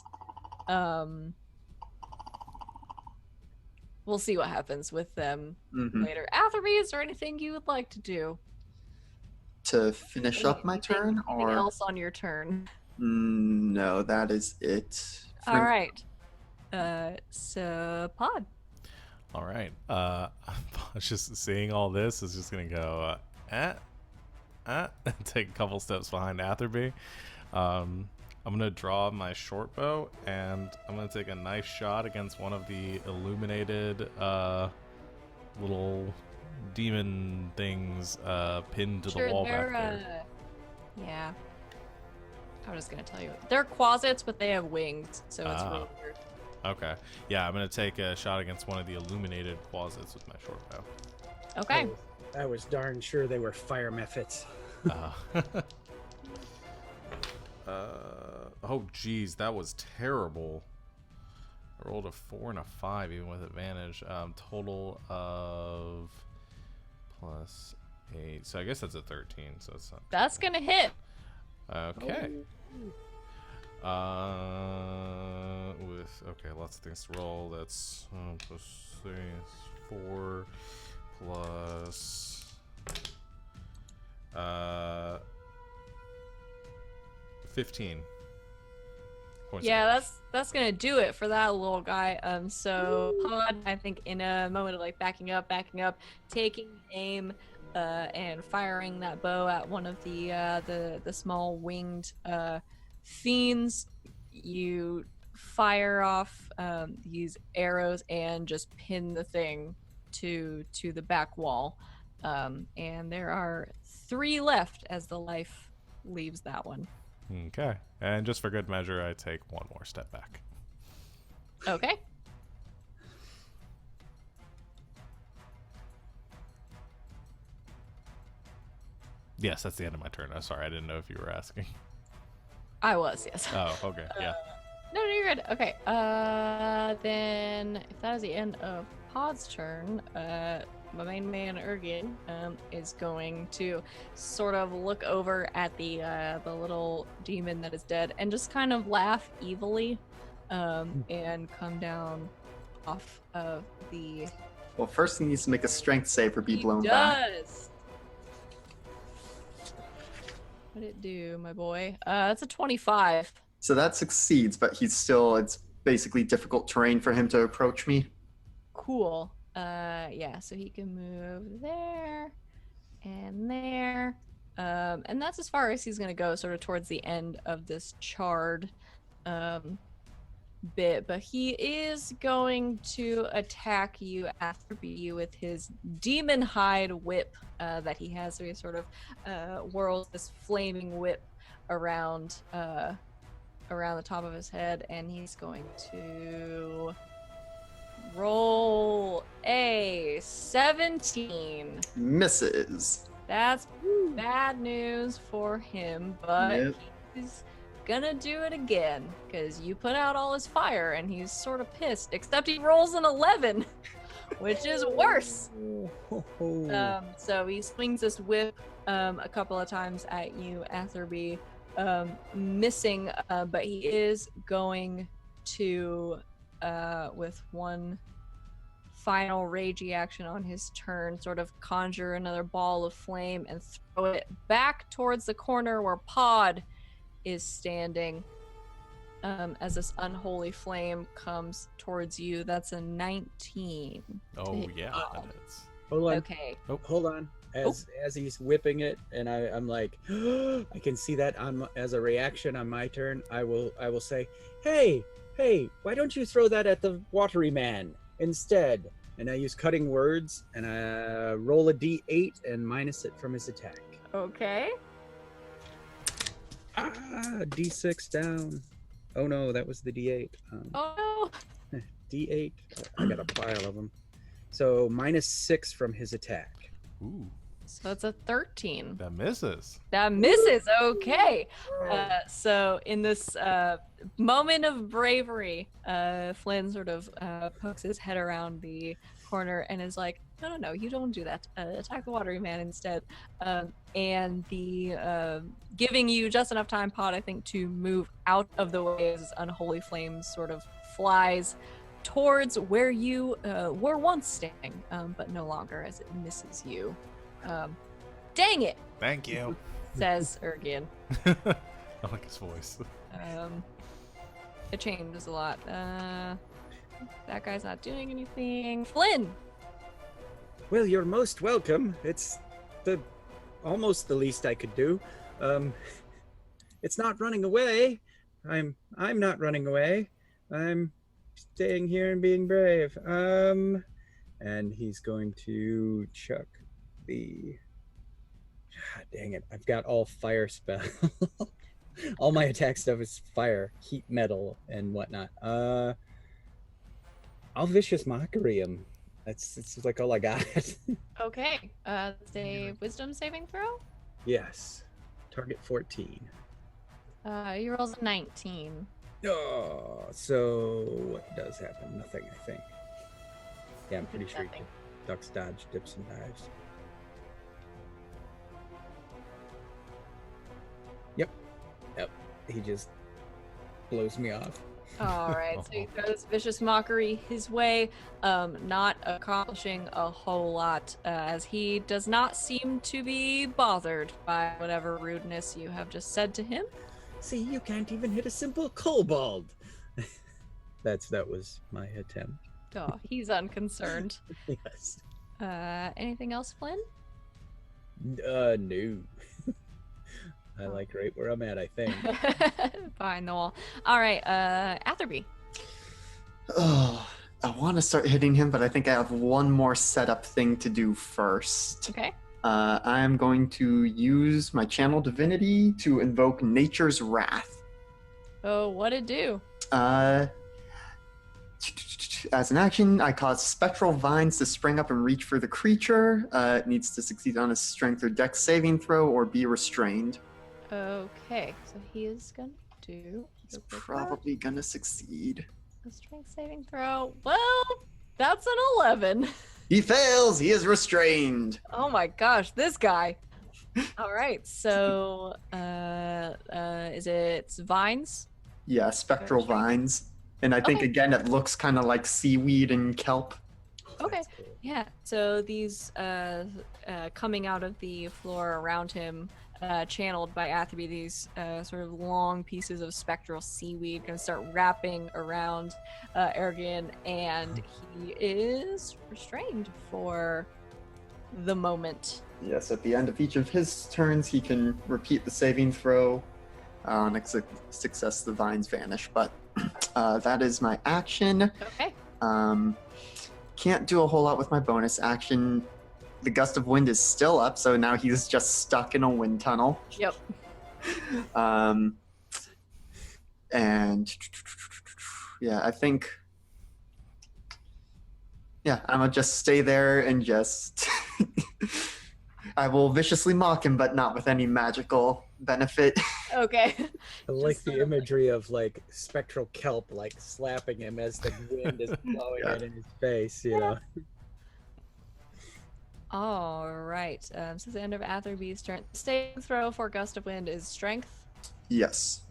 We'll see what happens with them later. Atherby, is there anything you would like to do? To finish up my turn, Anything or else on your turn? No, that is it. All right. So Pod. All right. Just seeing all this is just gonna go take a couple steps behind Atherby. I'm gonna draw my short bow and I'm gonna take a nice shot against one of the illuminated little demon things pinned to the wall back there. Yeah. I was just gonna tell you. They're closets, but they have wings, so it's really weird. Okay. Yeah, I'm gonna take a shot against one of the illuminated closets with my short bow. Okay. I was darn sure they were fire methods. Oh geez, that was terrible. I rolled a 4 and a 5 even with advantage. Total of +8. So I guess that's a 13. So it's not. That's gonna hit. Okay. With lots of things to roll. That's +3, 4 plus 15 points. Yeah, that's gonna do it for that little guy. So Pod, I think in a moment of like backing up, taking aim, and firing that bow at one of the small winged fiends, you fire off these arrows and just pin the thing to the back wall. And there are 3 left as the life leaves that one. Okay. And just for good measure, I take one more step back. Okay. Yes, that's the end of my turn. I'm sorry, I didn't know if you were asking. I was, yes. Oh, okay, yeah. No, you're good. Okay. Then if that is the end of Pod's turn, my main man Ergin is going to sort of look over at the little demon that is dead and just kind of laugh evilly, and come down off of the. Well, first he needs to make a strength save or be blown He back. does. What did it do, my boy? That's a 25. So that succeeds, but it's basically difficult terrain for him to approach me. Cool. Yeah, so he can move there and there. And that's as far as he's gonna go, sort of towards the end of this charred bit. But he is going to attack you after you with his demon hide whip that he has. So he sort of whirls this flaming whip around the top of his head, and he's going to roll a 17. Misses. That's bad news for him, but Yep. he's gonna do it again because you put out all his fire and he's sort of pissed, except he rolls an 11, which is worse. So he swings this whip a couple of times at you, Atherby, missing, but he is going to with one final ragey action on his turn, sort of conjure another ball of flame and throw it back towards the corner where Pod is standing, as this unholy flame comes towards you. That's a 19. Oh, yeah, that is. Hold on. Okay. Hold on. As he's whipping it, and I'm like, I can see that as a reaction on my turn. I will say, hey, why don't you throw that at the watery man instead? And I use cutting words, and I roll a d8 and minus it from his attack. Okay. D6 down. Oh no, that was the d8. Oh D8. I got a pile of them. So -6 from his attack. Ooh. So it's a 13. That misses. That misses. Okay. So in this moment of bravery, Flynn sort of pokes his head around the corner and is like, no, you don't do that. Attack the watery man instead. And the giving you just enough time, Pod, I think, to move out of the way as unholy flames sort of flies towards where you were once standing, but no longer, as it misses you. Dang it, Thank you. says Ergian. I like his voice. It changes a lot. That guy's not doing anything. Flynn! Well, you're most welcome. It's almost the least I could do. It's not running away. I'm not running away. I'm staying here and being brave. And he's going to chuck the... dang it, I've got all fire spell. All my attack stuff is fire, heat, metal, and whatnot. I'll vicious mockery him. That's like all I got. Okay, it's a wisdom saving throw? Yes. Target 14. He rolls a 19. Oh, so what does happen? Nothing, I think. Yeah, I'm pretty sure he Nothing. ducks, dodge, dips, and dives. Yep. He just blows me off. All right, so he throws vicious mockery his way, not accomplishing a whole lot, as he does not seem to be bothered by whatever rudeness you have just said to him. See, you can't even hit a simple kobold. That was my attempt. Oh, he's unconcerned. Yes. Anything else, Flynn? No. I like right where I'm at, I think. Behind the wall. All right, Atherby. Oh, I want to start hitting him, but I think I have one more setup thing to do first. Okay. I'm going to use my channel divinity to invoke Nature's Wrath. Oh, what'd it do? As an action, I cause spectral vines to spring up and reach for the creature. It needs to succeed on a strength or dex saving throw or be restrained. Okay, so he is gonna do. He's probably gonna succeed. A strength saving throw. Well, that's an 11. He fails. He is restrained. Oh my gosh, this guy. All right, so is it vines? Yeah, spectral Restrained. vines. And I think Okay. again, it looks kind of like seaweed and kelp. Okay. That's cool. Yeah. So these coming out of the floor around him, channeled by Atherby, these sort of long pieces of spectral seaweed going to start wrapping around Ergen, and he is restrained for the moment. Yes, at the end of each of his turns, he can repeat the saving throw. On success, the vines vanish. But that is my action. Okay. Can't do a whole lot with my bonus action. The gust of wind is still up, so now he's just stuck in a wind tunnel. Yep. And yeah, I think. Yeah, I'm gonna just stay there and just. I will viciously mock him, but not with any magical benefit. Okay. I like Just the sort of imagery of like spectral kelp like slapping him as the wind is blowing Yeah. it in his face, you know. All right. So this is the end of Atherby's turn. Saving throw for gust of wind is strength. Yes.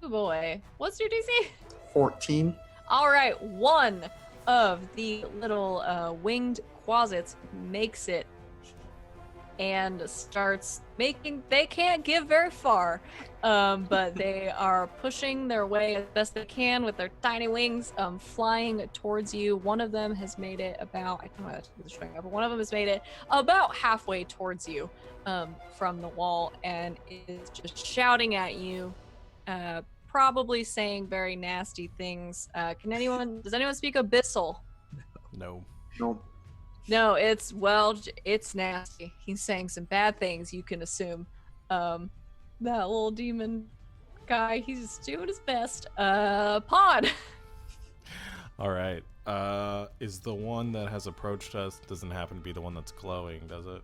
Oh boy. What's your DC? 14. All right. One of the little winged quasits makes it and starts making. They can't get very far, but they are pushing their way as best they can with their tiny wings, flying towards you. One of them has made it about. I don't know how to do the string up, but one of them has made it about halfway towards you from the wall and is just shouting at you, probably saying very nasty things. Does anyone speak Abyssal? No. Nope. No, it's nasty. He's saying some bad things, you can assume. That little demon guy, he's doing his best. Pod. All right. Is the one that has approached us doesn't happen to be the one that's glowing, does it?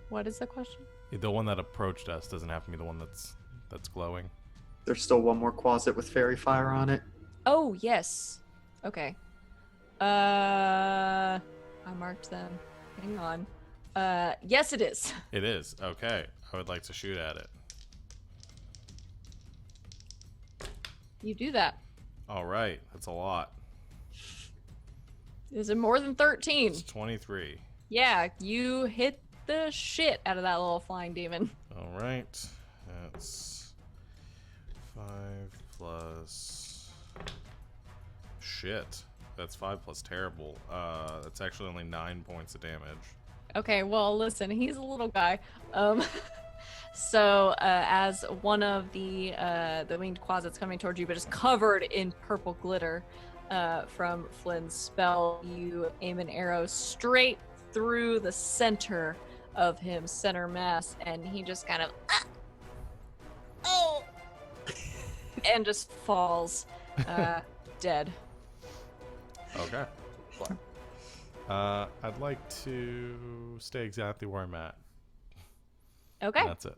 What is the question? The one that approached us doesn't happen to be the one that's glowing. There's still one more closet with fairy fire on it. Oh, yes. Okay. I marked them. Hang on. Yes, it is. It is. Okay. I would like to shoot at it. You do that. All right. That's a lot. Is it more than 13? It's 23. Yeah, you hit the shit out of that little flying demon. All right. That's 5 plus... Shit. That's 5 plus terrible. That's actually only 9 points of damage. Okay, well, listen, he's a little guy. So as one of the winged closets coming towards you, but is covered in purple glitter from Flynn's spell, you aim an arrow straight through the center of him, center mass, and he just kind of and just falls dead. Okay. I'd like to stay exactly where I'm at. Okay. And that's it.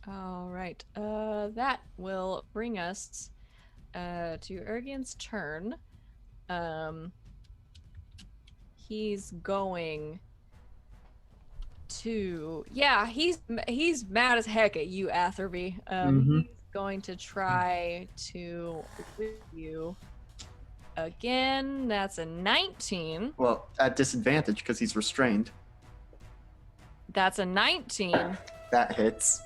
All right. That will bring us to Ergin's turn. He's going to... Yeah, he's mad as heck at you, Atherby. He's going to try to whip you again. That's a 19. Well, at disadvantage because he's restrained. That's a 19. That hits.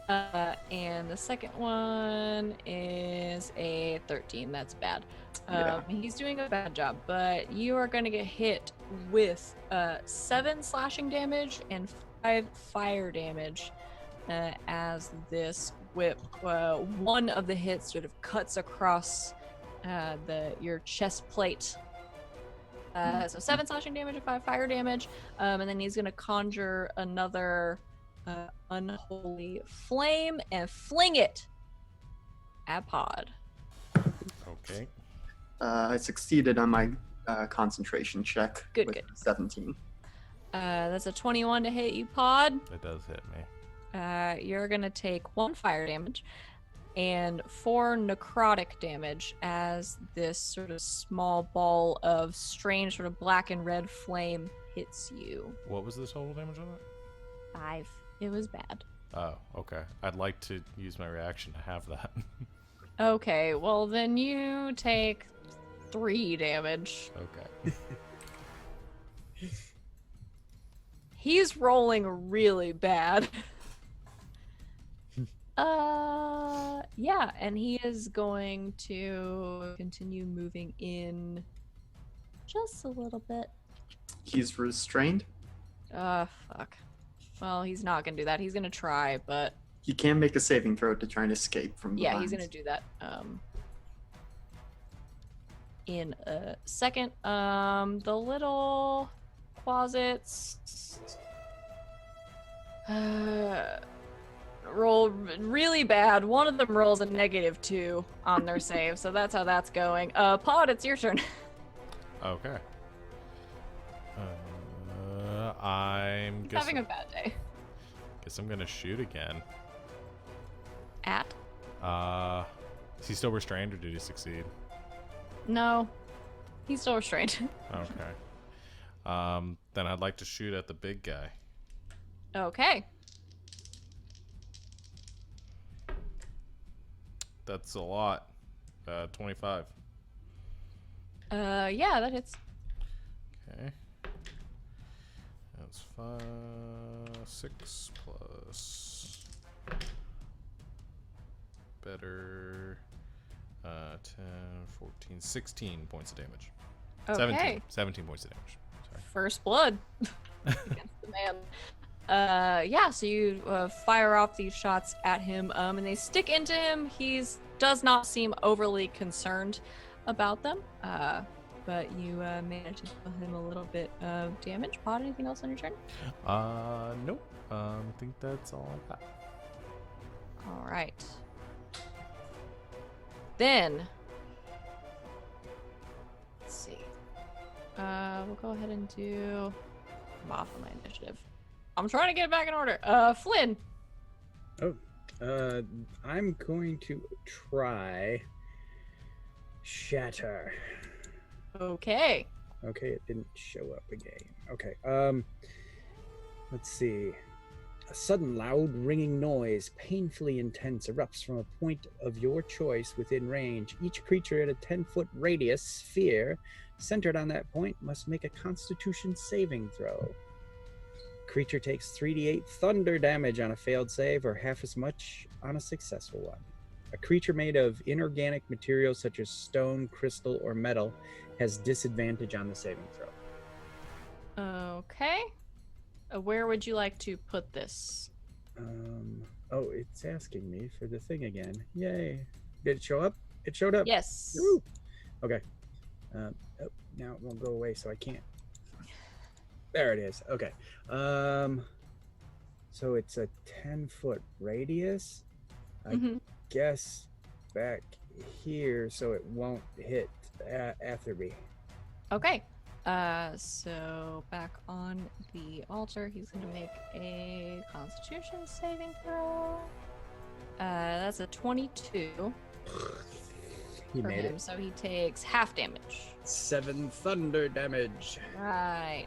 And the second one is a 13. That's bad. Yeah. He's doing a bad job, but you are going to get hit with 7 slashing damage and 5 fire damage as this whip. One of the hits sort of cuts across your chest plate. So 7 slashing damage and 5 fire damage. And then he's going to conjure another unholy flame and fling it at Pod. Okay. I succeeded on my concentration check. Good, with good. 17. That's a 21 to hit you, Pod. It does hit me. You're going to take 1 fire damage and 4 necrotic damage as this sort of small ball of strange sort of black and red flame hits you. What was the total damage on it? 5. It was bad. Oh, okay. I'd like to use my reaction to have that. Okay, well then you take 3 damage. Okay. He's rolling really bad. Yeah, and he is going to continue moving in just a little bit. He's restrained. Fuck. Well, he's not gonna do that. He's gonna try, but He can make a saving throw to try and escape from the yeah, he's vines. gonna do that. In a second. The little closets roll really bad. One of them rolls a -2 on their save, so that's how that's going. Pod, it's your turn. Okay. I'm He's having a bad day. Guess I'm gonna shoot again. At? Is he still restrained or did he succeed? No. He's still restrained. Okay. Then I'd like to shoot at the big guy. Okay. That's a lot. 25. Yeah, that hits. Okay. That's 6 plus better 10, 14, 16 points of damage. Okay. 17 points of damage. Sorry. First blood against the man. Yeah, so you fire off these shots at him, and they stick into him. He does not seem overly concerned about them, but you manage to deal him a little bit of damage. Pod, anything else on your turn? Nope. I think that's all I got. All right. Then, let's see. We'll go ahead and do. I'm off on my initiative. I'm trying to get it back in order. Flynn. Oh, I'm going to try Shatter. Okay. Okay, it didn't show up again. Okay, let's see. A sudden loud ringing noise, painfully intense, erupts from a point of your choice within range. Each creature at a 10-foot radius sphere centered on that point must make a Constitution saving throw. Creature takes 3d8 thunder damage on a failed save, or half as much on a successful one. A creature made of inorganic materials such as stone, crystal, or metal has disadvantage on the saving throw. Okay. Where would you like to put this? Oh, it's asking me for the thing again. Yay. Did it show up? It showed up. Yes. Woo! Okay. Oh, now it won't go away, so I can't. There it is. Okay. So it's a 10-foot radius. I guess back here, so it won't hit Atherby. Okay. So back on the altar, he's gonna make a Constitution saving throw. That's a 22. He for made him, it. so he takes half damage. 7 thunder damage. Right.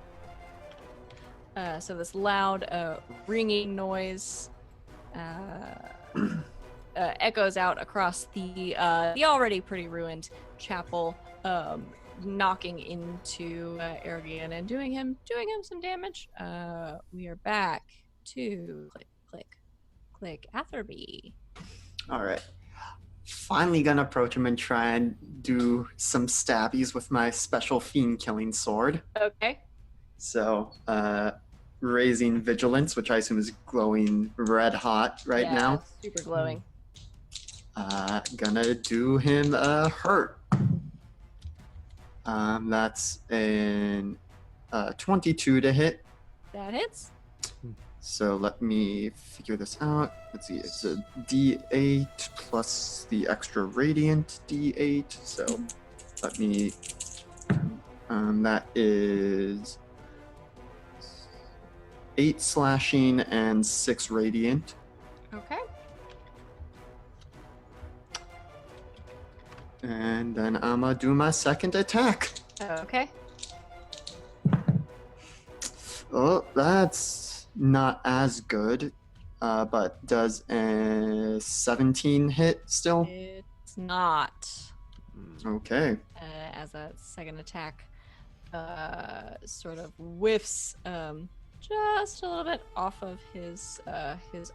So this loud, ringing noise echoes out across the already pretty ruined chapel, knocking into Aragon and doing him some damage. We are back to click Atherby. All right. Finally gonna approach him and try and do some stabbies with my special fiend killing sword. Okay. So, raising vigilance, which I assume is glowing red hot right now. Super glowing. Gonna do him a hurt. That's an 22 to hit. That hits. So let me figure this out. Let's see, it's a D8 plus the extra radiant D8. So let me, that is 8 slashing and 6 radiant. Okay. And then I'm gonna do my second attack. Okay. Oh, that's not as good, but does a 17 hit still? It's not. Okay. As a second attack, sort of whiffs just a little bit off of his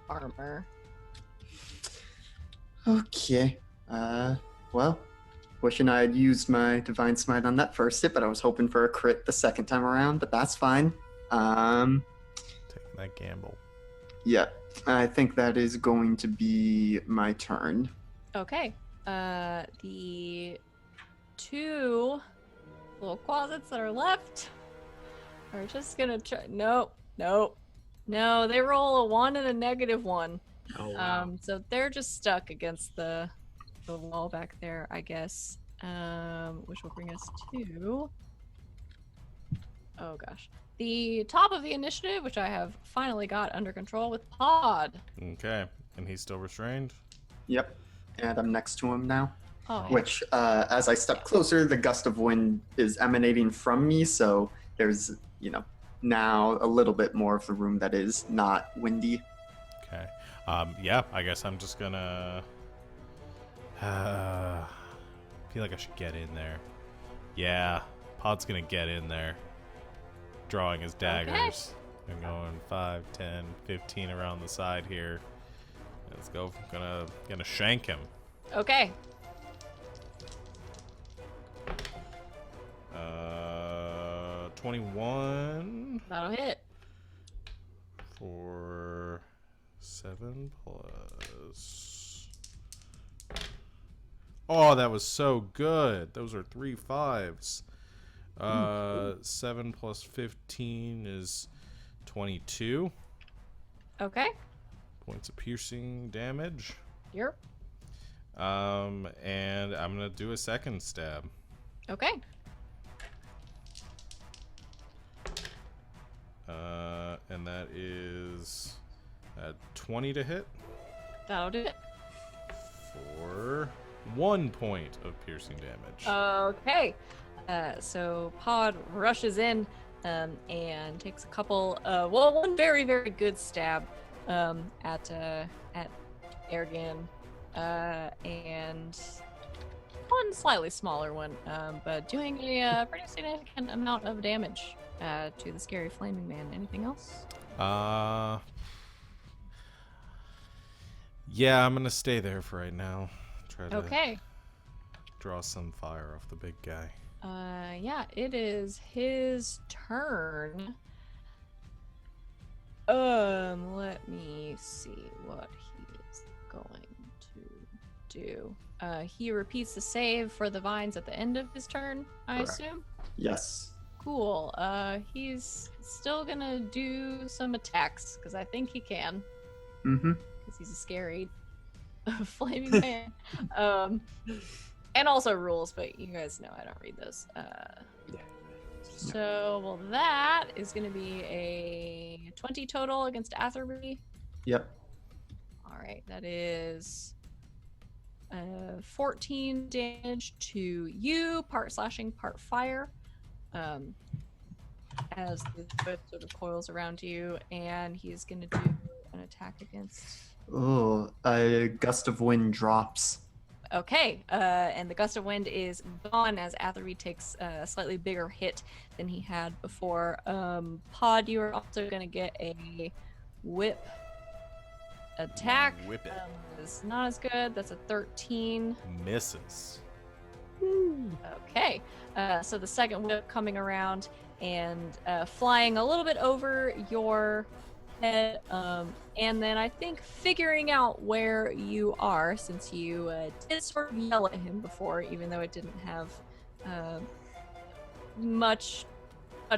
armor. Okay. Well, wishing I had used my Divine Smite on that first hit, but I was hoping for a crit the second time around, but that's fine. Taking that gamble. Yeah, I think that is going to be my turn. Okay. The 2 little closets that are left are just gonna try. No, they roll a 1 and a -1. Oh, wow. So they're just stuck against the wall back there, I guess. Which will bring us to, oh gosh, the top of the initiative, which I have finally got under control with Pod. Okay, and he's still restrained? Yep, and I'm next to him now. Oh, yeah. Which, as I step closer, the gust of wind is emanating from me, so there's, now a little bit more of the room that is not windy. Okay. Yeah, I guess I'm just gonna... feel like I should get in there. Yeah, Pod's gonna get in there. Drawing his daggers. And going 5, 10, 15 around the side here. Let's go. Gonna shank him. Okay. 21 That'll hit. for 7 plus. Oh, that was so good. Those are 3 5s. 7 plus 15 is 22. Okay. points of piercing damage. Yep. And I'm gonna do a second stab. Okay. And that is 20 to hit That'll do it. for 1 point of piercing damage. Okay. So Pod rushes in and takes a couple, one very, very good stab at Ergen, and one slightly smaller one, but doing a pretty significant amount of damage to the scary flaming man. Anything else? Yeah, I'm gonna stay there for right now. Try to Okay. draw some fire off the big guy. Yeah, it is his turn. Let me see what he's going to do. He repeats the save for the vines at the end of his turn, I Correct. assume. Yes. Cool. He's still gonna do some attacks because I think he can. Mm-hmm. Because he's a scary flaming man. And also rules, but you guys know I don't read those. So, well, that is going to be a 20 total against Atherby. Yep. All right, that is 14 damage to you, part slashing, part fire. As the whip sort of coils around you, and he's going to do an attack against. Oh, a gust of wind drops. Okay, and the gust of wind is gone as Atherby takes a slightly bigger hit than he had before. Pod, you are also going to get a whip attack. Whip it. It's not as good. That's a 13. Misses. Okay, so the second whip coming around and flying a little bit over your head, and then I think figuring out where you are, since you did sort of yell at him before, even though it didn't have much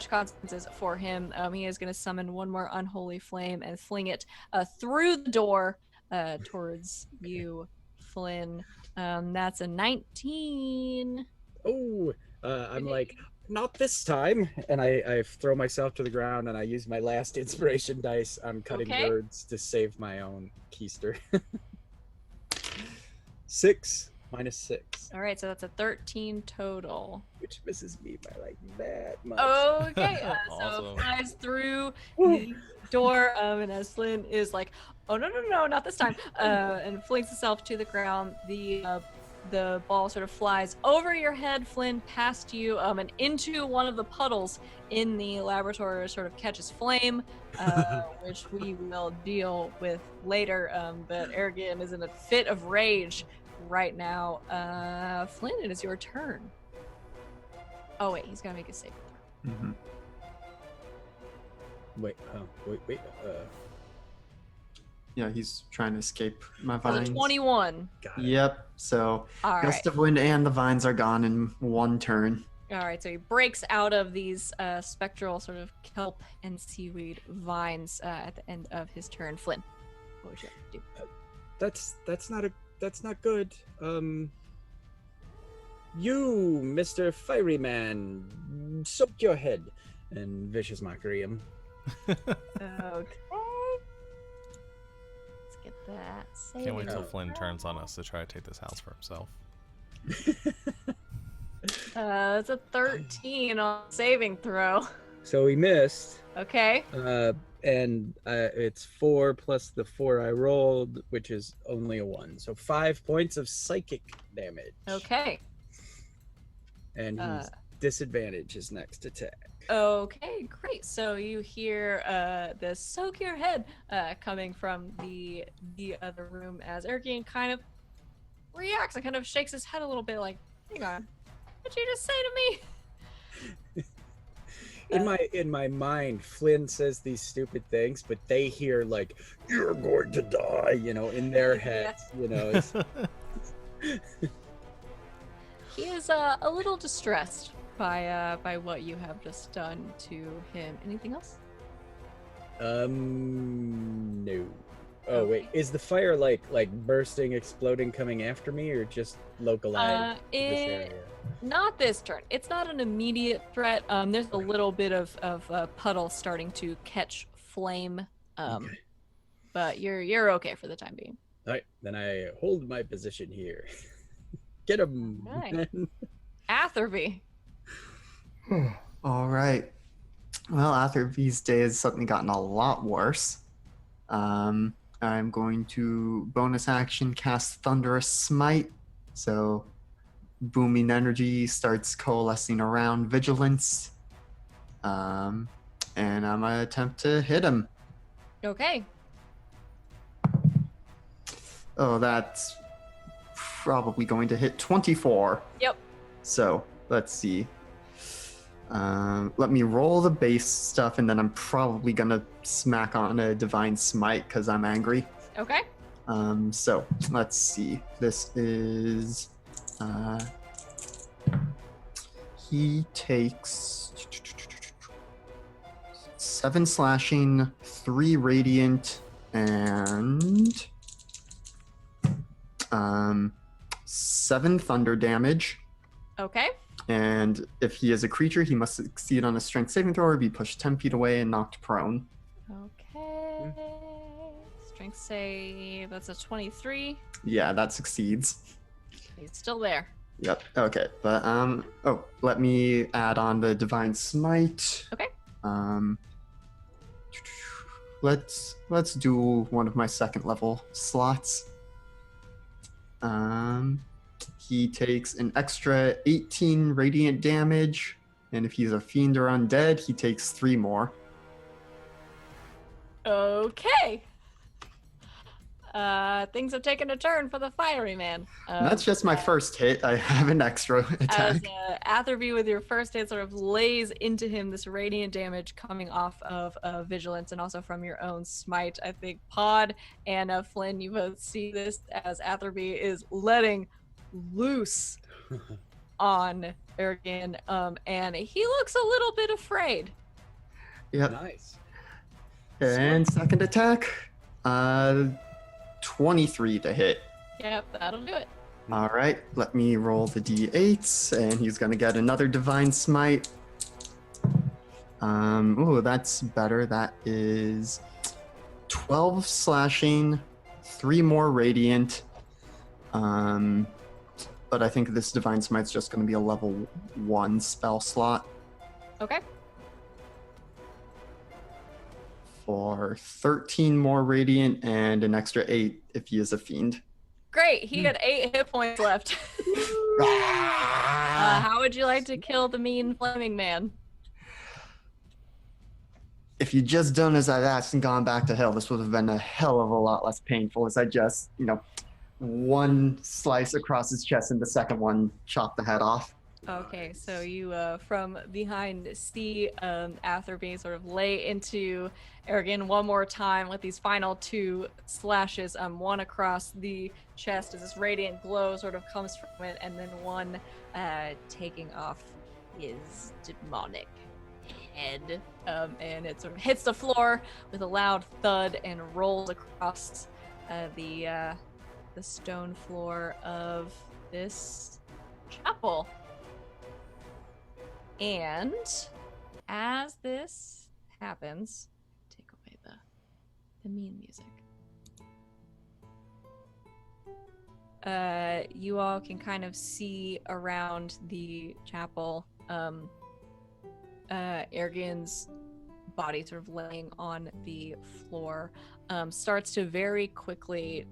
consequences for him. He is going to summon one more unholy flame and fling it through the door towards you, Flynn. That's a 19. Oh, I'm like, not this time. And I throw myself to the ground and I use my last inspiration dice on cutting Okay. words to save my own keister. 6 minus 6, All right, so that's a 13 total. which misses me by like that much. Okay, so Awesome. it flies through the door, and as Flynn is like, "Oh no, not this time," and flings itself to the ground. The ball sort of flies over your head, Flynn, past you, and into one of the puddles in the laboratory. Sort of catches flame, which we will deal with later. But Ergen is in a fit of rage right now. Flynn, it is your turn. Oh wait, he's gotta make a save. Mm-hmm. Wait. Yeah, he's trying to escape my For the vines. 21. Got it. Yep. So All right. gust of wind and the vines are gone in one turn. All right, so he breaks out of these spectral sort of kelp and seaweed vines at the end of his turn. Flynn, what would you like to do? That's not good. You, Mr. Fiery Man, soak your head. And vicious mockery him. Okay. Let's get that. Can't wait till saving Flynn throw. turns on us to try to take this house for himself. It's a 13 on saving throw. So he missed. Okay. And it's 4 plus the 4 I rolled, which is only a 1. So 5 points of psychic damage. Okay. And he's disadvantage his next attack. Okay, great. So you hear the soak your head coming from the other room as Ergen kind of reacts and kind of shakes his head a little bit like, hang on, what did you just say to me? In my mind, Flynn says these stupid things, but they hear like, "You're going to die," in their heads. It's, He is a little distressed by what you have just done to him. Anything else? no. Oh wait, is the fire like bursting, exploding, coming after me, or just localized to this area? Not this turn. It's not an immediate threat. There's a little bit of puddle starting to catch flame. Okay. But you're okay for the time being. All right, then I hold my position here. Get him. Right. Atherby. All right. Well, Atherby's day has suddenly gotten a lot worse. I'm going to bonus action cast Thunderous Smite. So booming energy starts coalescing around Vigilance. And I'm going to attempt to hit him. Okay. Oh, that's probably going to hit 24. Yep. So let's see. Let me roll the base stuff, and then I'm probably gonna smack on a Divine Smite because I'm angry. Okay. So let's see. This is he takes 7 slashing, 3 radiant, and 7 thunder damage. Okay. And if he is a creature, he must succeed on a strength saving throw or be pushed 10 feet away and knocked prone. Okay. Strength save. That's a 23. Yeah, that succeeds. He's still there. Yep. Okay. But let me add on the Divine Smite. Okay. Let's do one of my second level slots. He takes an extra 18 radiant damage, and if he's a fiend or undead, he takes 3 more. Okay. Things have taken a turn for the fiery man. That's just my first hit. I have an extra attack. As Atherby, with your first hit, sort of lays into him this radiant damage coming off of Vigilance and also from your own smite. I think Pod and Flynn, you both see this as Atherby is letting loose on Ergen, and he looks a little bit afraid. Yep. Nice. And second attack, 23 to hit. Yep, that'll do it. All right, let me roll the d8s, and he's gonna get another Divine Smite. Oh, that's better. That is 12 slashing, 3 more radiant. But I think this Divine Smite's just gonna be a level 1 spell slot. Okay. For 13 more radiant and an extra 8 if he is a fiend. Great. He had 8 hit points left. How would you like to kill the mean flaming man? If you'd just done as I've asked and gone back to hell, this would have been a hell of a lot less painful as I just, one slice across his chest and the second one chopped the head off. Okay, so you from behind see Atherby sort of lay into Ergen one more time with these final 2 slashes, one across the chest as this radiant glow sort of comes from it, and then one taking off his demonic head, and it sort of hits the floor with a loud thud and rolls across the stone floor of this chapel. And as this happens, take away the mean music. You all can kind of see around the chapel, Ergen's body sort of laying on the floor, starts to very quickly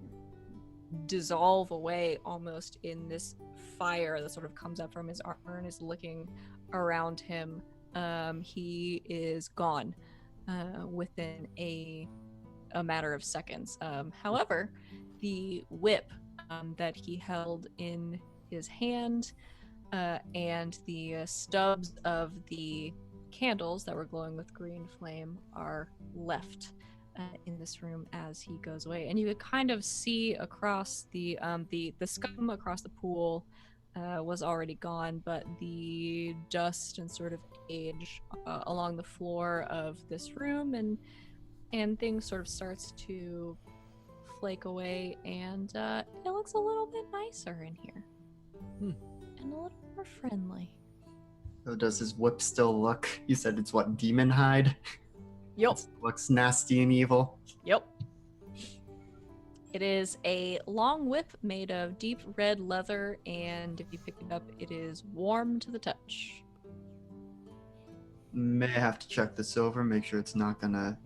dissolve away almost in this fire that sort of comes up from his armor and is licking around him. He is gone within a matter of seconds. However, the whip that he held in his hand and the stubs of the candles that were glowing with green flame are left in this room as he goes away, and you could kind of see across the scum across the pool was already gone, but the dust and sort of age along the floor of this room and things sort of starts to flake away, and it looks a little bit nicer in here. Hmm. And a little more friendly. So does his whip still look? You said it's what, demon hide? Yep. It looks nasty and evil. Yep. It is a long whip made of deep red leather, and if you pick it up, it is warm to the touch. May have to check this over, make sure it's not gonna,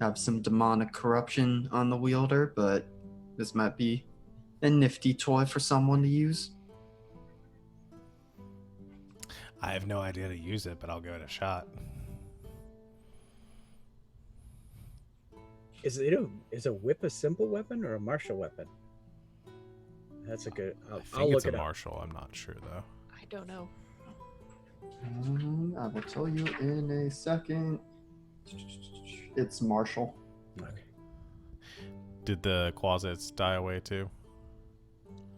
have some demonic corruption on the wielder, but this might be a nifty toy for someone to use. I have no idea to use it, but I'll give it a shot. Is a whip a simple weapon or a martial weapon? That's a good. I I'll think look it's a it up. martial. I'm not sure though. I don't know. I will tell you in a second. It's martial. Okay. Did the closets die away too?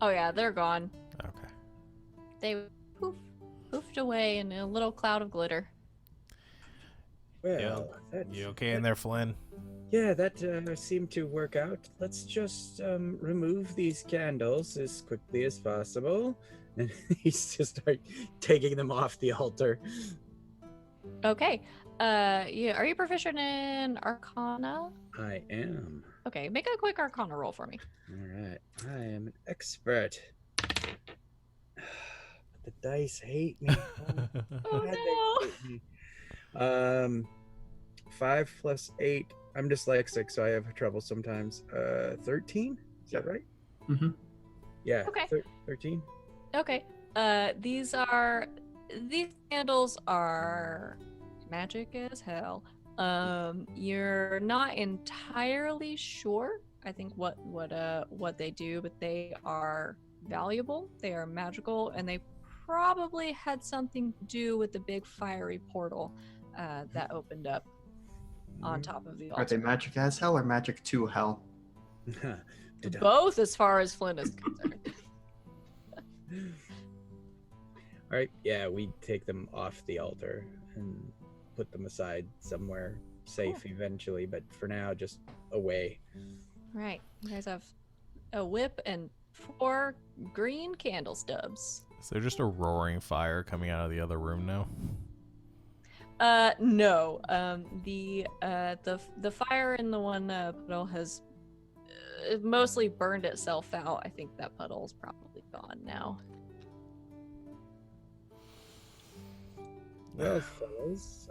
Oh yeah, they're gone. Okay. They poofed away in a little cloud of glitter. Well, that's, You okay in there, Flynn? yeah, that seemed to work out. Let's just remove these candles as quickly as possible. And he's just start taking them off the altar. Okay. Yeah. Are you proficient in Arcana? I am. Okay, make a quick Arcana roll for me. All right. I am an expert. But the dice hate me. Oh God, no! they hate me. 5 plus 8. I'm dyslexic, so I have trouble sometimes. 13? Is that right? Mm-hmm. Yeah. Okay. 13. Okay. These candles are magic as hell. You're not entirely sure, I think, what they do, but they are valuable. They are magical, and they probably had something to do with the big fiery portal that opened up on top of the Are they altar. magic as hell or magic to hell? Both, as far as Flynn is concerned. All right. Yeah, we take them off the altar and put them aside somewhere safe eventually, but for now, just away. Right. You guys have a whip and 4 green candle stubs. Is there just a roaring fire coming out of the other room now? No. The fire in the one puddle has mostly burned itself out. I think that puddle's probably gone now. Well, fellas,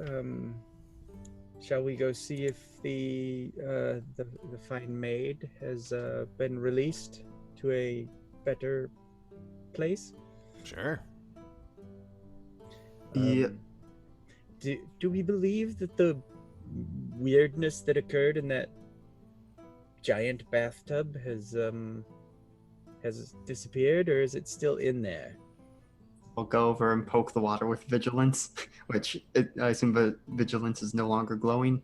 shall we go see if the fine maid has been released to a better place? Sure. Yeah. Do we believe that the weirdness that occurred in that giant bathtub has disappeared, or is it still in there? I'll go over and poke the water with vigilance, which I assume vigilance is no longer glowing.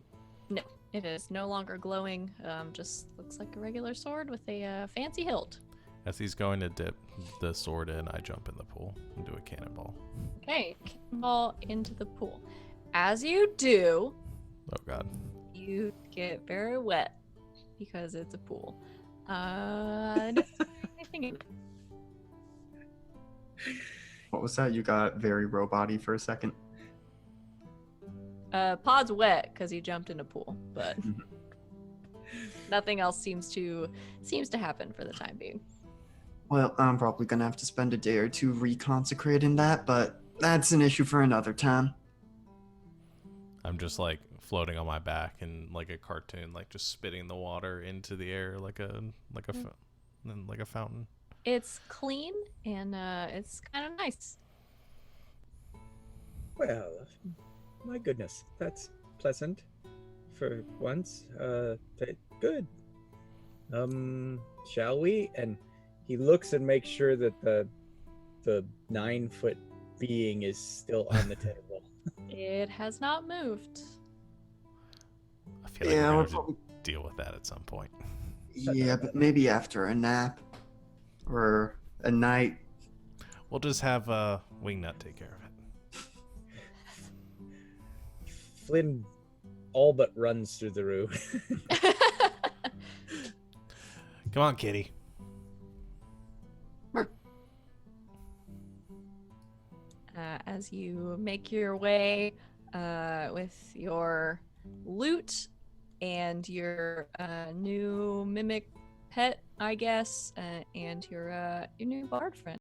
No, it is no longer glowing. Just looks like a regular sword with a fancy hilt. As he's going to dip the sword in, I jump in the pool and do a cannonball. Okay, cannonball into the pool. As you do, Oh god. you get very wet because it's a pool. I don't see anything in it. What was that? You got very robot-y for a second. Pod's wet because he jumped in a pool, but nothing else seems to happen for the time being. Well, I'm probably gonna have to spend a day or two reconsecrating that, but that's an issue for another time. I'm just like floating on my back in like a cartoon, like just spitting the water into the air like a fountain. It's clean and it's kind of nice. Well, my goodness, that's pleasant for once. Good. Shall we? And he looks and makes sure that the 9-foot being is still on the table. It has not moved. I feel like Yeah, we're we'll going to probably... deal with that at some point. Yeah, but maybe after a nap or a night. We'll just have Wingnut take care of it. Flynn all but runs through the room. Come on, kitty. As you make your way with your loot and your new mimic pet, I guess, and your new bard friend.